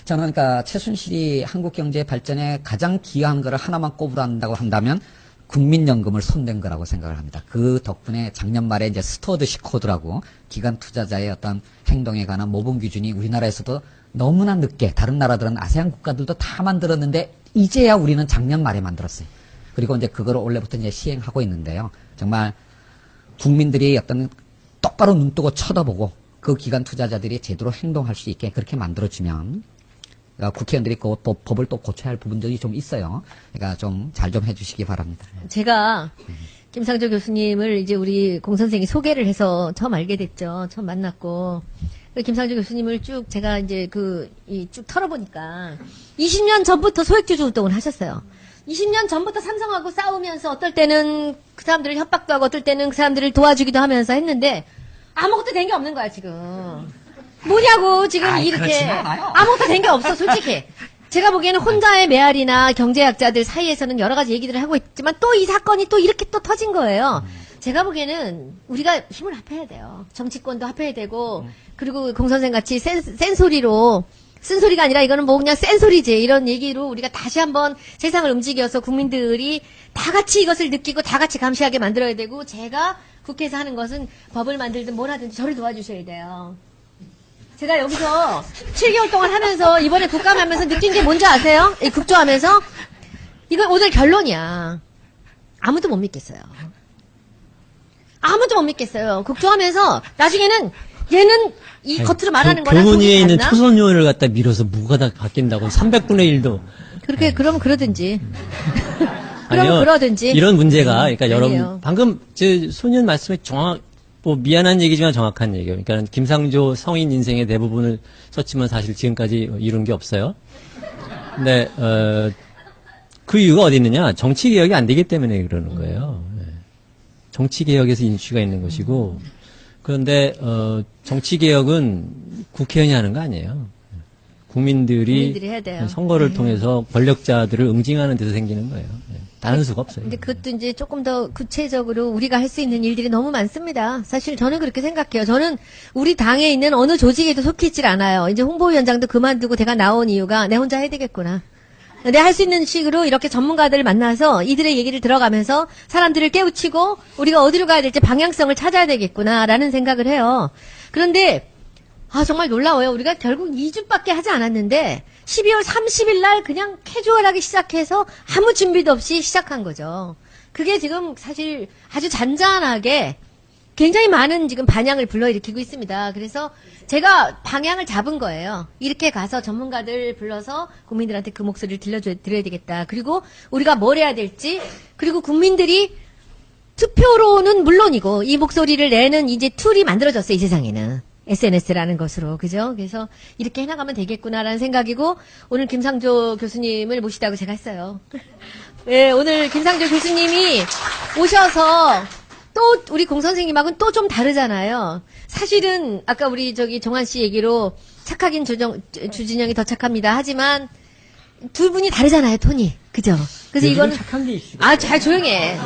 저는 그러니까 최순실이 한국 경제 발전에 가장 기여한 거를 하나만 꼽으란다고 한다면 국민연금을 손댄 거라고 생각을 합니다. 그 덕분에 작년 말에 이제 스튜어드십 코드라고 기관 투자자의 어떤 행동에 관한 모범 기준이 우리나라에서도 너무나 늦게 다른 나라들은 아세안 국가들도 다 만들었는데 이제야 우리는 작년 말에 만들었어요. 그리고 이제 그거를 올해부터 이제 시행하고 있는데요. 정말 국민들이 어떤 똑바로 눈 뜨고 쳐다보고 그 기관 투자자들이 제대로 행동할 수 있게 그렇게 만들어주면 그러니까 국회의원들이 그 법을 또 고쳐야 할 부분들이 좀 있어요. 그러니까 좀 잘 좀 해주시기 바랍니다. 제가 김상조 교수님을 이제 우리 공 선생이 소개를 해서 처음 알게 됐죠. 처음 만났고. 김상조 교수님을 쭉 제가 이제 쭉 털어보니까 20년 전부터 소액주주 운동을 하셨어요. 20년 전부터 삼성하고 싸우면서 어떨 때는 그 사람들을 협박도 하고 어떨 때는 그 사람들을 도와주기도 하면서 했는데 아무것도 된 게 없는 거야, 지금. 뭐냐고, 지금 이렇게. 아무것도 된 게 없어, 솔직히. 제가 보기에는 혼자의 메아리나 경제학자들 사이에서는 여러 가지 얘기들을 하고 있지만 또 이 사건이 또 이렇게 또 터진 거예요. 제가 보기에는 우리가 힘을 합해야 돼요. 정치권도 합해야 되고, 그리고 공선생 같이 센 소리로, 쓴소리가 아니라 이거는 뭐 그냥 센 소리지. 이런 얘기로 우리가 다시 한번 세상을 움직여서 국민들이 다 같이 이것을 느끼고 다 같이 감시하게 만들어야 되고, 제가 국회에서 하는 것은 법을 만들든 뭘 하든지 저를 도와주셔야 돼요. 제가 여기서 7개월 동안 하면서 이번에 국감 하면서 느낀 게 뭔지 아세요? 이 국조하면서 이거 오늘 결론이야. 아무도 못 믿겠어요. 아무도 못 믿겠어요. 국조하면서 나중에는 얘는 이 겉으로 말하는 거랑 교문 위에 있는 같나? 초선 의원을 갖다 밀어서 뭐가 다 바뀐다고 300분의 1도. 그렇게 그러면 그러든지. 아니요. 그럼 그러든지. 이런 문제가 그러니까 아니에요. 여러분 방금 소년 말씀에 뭐 미안한 얘기지만 정확한 얘기예요. 그러니까 김상조 성인 인생의 대부분을 썼지만 사실 지금까지 이룬 게 없어요. 근데 그 이유가 어디 있느냐? 정치 개혁이 안 되기 때문에 그러는 거예요. 정치 개혁에서 인슈가 있는 것이고, 그런데 정치 개혁은 국회의원이 하는 거 아니에요. 국민들이 해야 돼요. 선거를 통해서 권력자들을 응징하는 데서 생기는 거예요. 다른 수가 없어요. 근데 그것도 이제 조금 더 구체적으로 우리가 할 수 있는 일들이 너무 많습니다. 사실 저는 그렇게 생각해요. 저는 우리 당에 있는 어느 조직에도 속해 있질 않아요. 이제 홍보위원장도 그만두고 내가 나온 이유가 내 혼자 해야 되겠구나. 내가 할 수 있는 식으로 이렇게 전문가들을 만나서 이들의 얘기를 들어가면서 사람들을 깨우치고 우리가 어디로 가야 될지 방향성을 찾아야 되겠구나라는 생각을 해요. 그런데 정말 놀라워요. 우리가 결국 2주밖에 하지 않았는데 12월 30일 날 그냥 캐주얼하게 시작해서 아무 준비도 없이 시작한 거죠. 그게 지금 사실 아주 잔잔하게 굉장히 많은 지금 반향을 불러일으키고 있습니다. 그래서 제가 방향을 잡은 거예요. 이렇게 가서 전문가들 불러서 국민들한테 그 목소리를 들려드려야 되겠다. 그리고 우리가 뭘 해야 될지, 그리고 국민들이 투표로는 물론이고 이 목소리를 내는 이제 툴이 만들어졌어요, 이 세상에는. SNS라는 것으로, 그죠? 그래서 이렇게 해나가면 되겠구나라는 생각이고, 오늘 김상조 교수님을 모시다고 제가 했어요. 네, 오늘 김상조 교수님이 오셔서 또 우리 공 선생님하고는 또 좀 다르잖아요. 사실은 아까 우리 정한 씨 얘기로 착하긴 주진영이 더 착합니다. 하지만 두 분이 다르잖아요, 톤이. 그죠? 그래서 이거는 착한 게 있어. 아, 잘 조용해.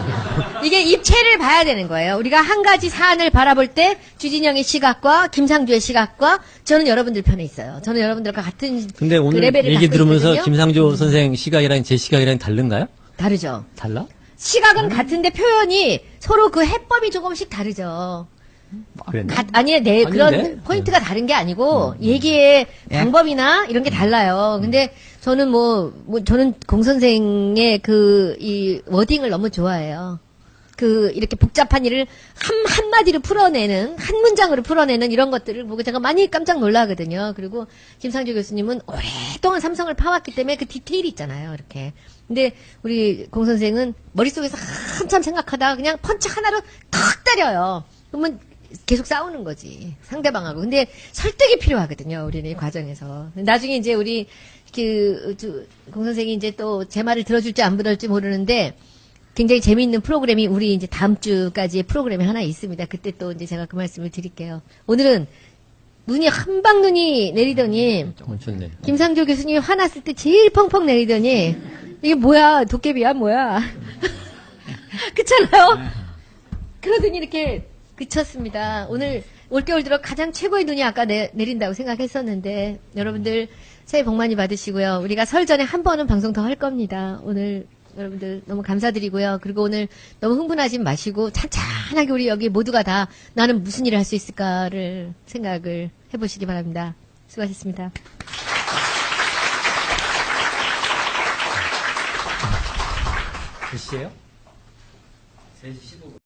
이게 입체를 봐야 되는 거예요. 우리가 한 가지 사안을 바라볼 때 주진영의 시각과 김상조의 시각과 저는 여러분들 편에 있어요. 저는 여러분들과 같은 근데 그 오늘 레벨을 얘기 갖고 들으면서 있거든요. 김상조 선생 시각이랑 제 시각이랑 다른가요? 다르죠. 달라? 시각은 같은데 표현이 서로 그 해법이 조금씩 다르죠. 그랬나? 아니, 네, 아닌데? 그런 포인트가 다른 게 아니고, 얘기의 방법이나 이런 게 달라요. 근데 저는 저는 공 선생의 이 워딩을 너무 좋아해요. 이렇게 복잡한 일을 한마디로 풀어내는, 한 문장으로 풀어내는 이런 것들을 보고 제가 많이 깜짝 놀라거든요. 그리고 김상조 교수님은 오랫동안 삼성을 파왔기 때문에 그 디테일이 있잖아요, 이렇게. 근데 우리 공 선생은 머릿속에서 한참 생각하다가 그냥 펀치 하나로 탁 때려요. 그러면 계속 싸우는 거지, 상대방하고. 근데 설득이 필요하거든요, 우리는 이 과정에서. 나중에 이제 우리 공 선생이 이제 또 제 말을 들어줄지 안 들어줄지 모르는데 굉장히 재미있는 프로그램이 우리 이제 다음 주까지의 프로그램이 하나 있습니다. 그때 또 이제 제가 그 말씀을 드릴게요. 오늘은 눈이 한방눈이 내리더니 좋네. 김상조 교수님이 화났을 때 제일 펑펑 내리더니 이게 뭐야, 도깨비야 뭐야. 그렇잖아요. 그러더니 이렇게 그쳤습니다. 오늘 올겨울 들어 가장 최고의 눈이 아까 내린다고 생각했었는데 여러분들 새해 복 많이 받으시고요. 우리가 설 전에 한 번은 방송 더 할 겁니다. 오늘 여러분들 너무 감사드리고요. 그리고 오늘 너무 흥분하지 마시고 찬찬하게 우리 여기 모두가 다 나는 무슨 일을 할 수 있을까를 생각을 해보시기 바랍니다. 수고하셨습니다. 몇 시에요? 3시 15분.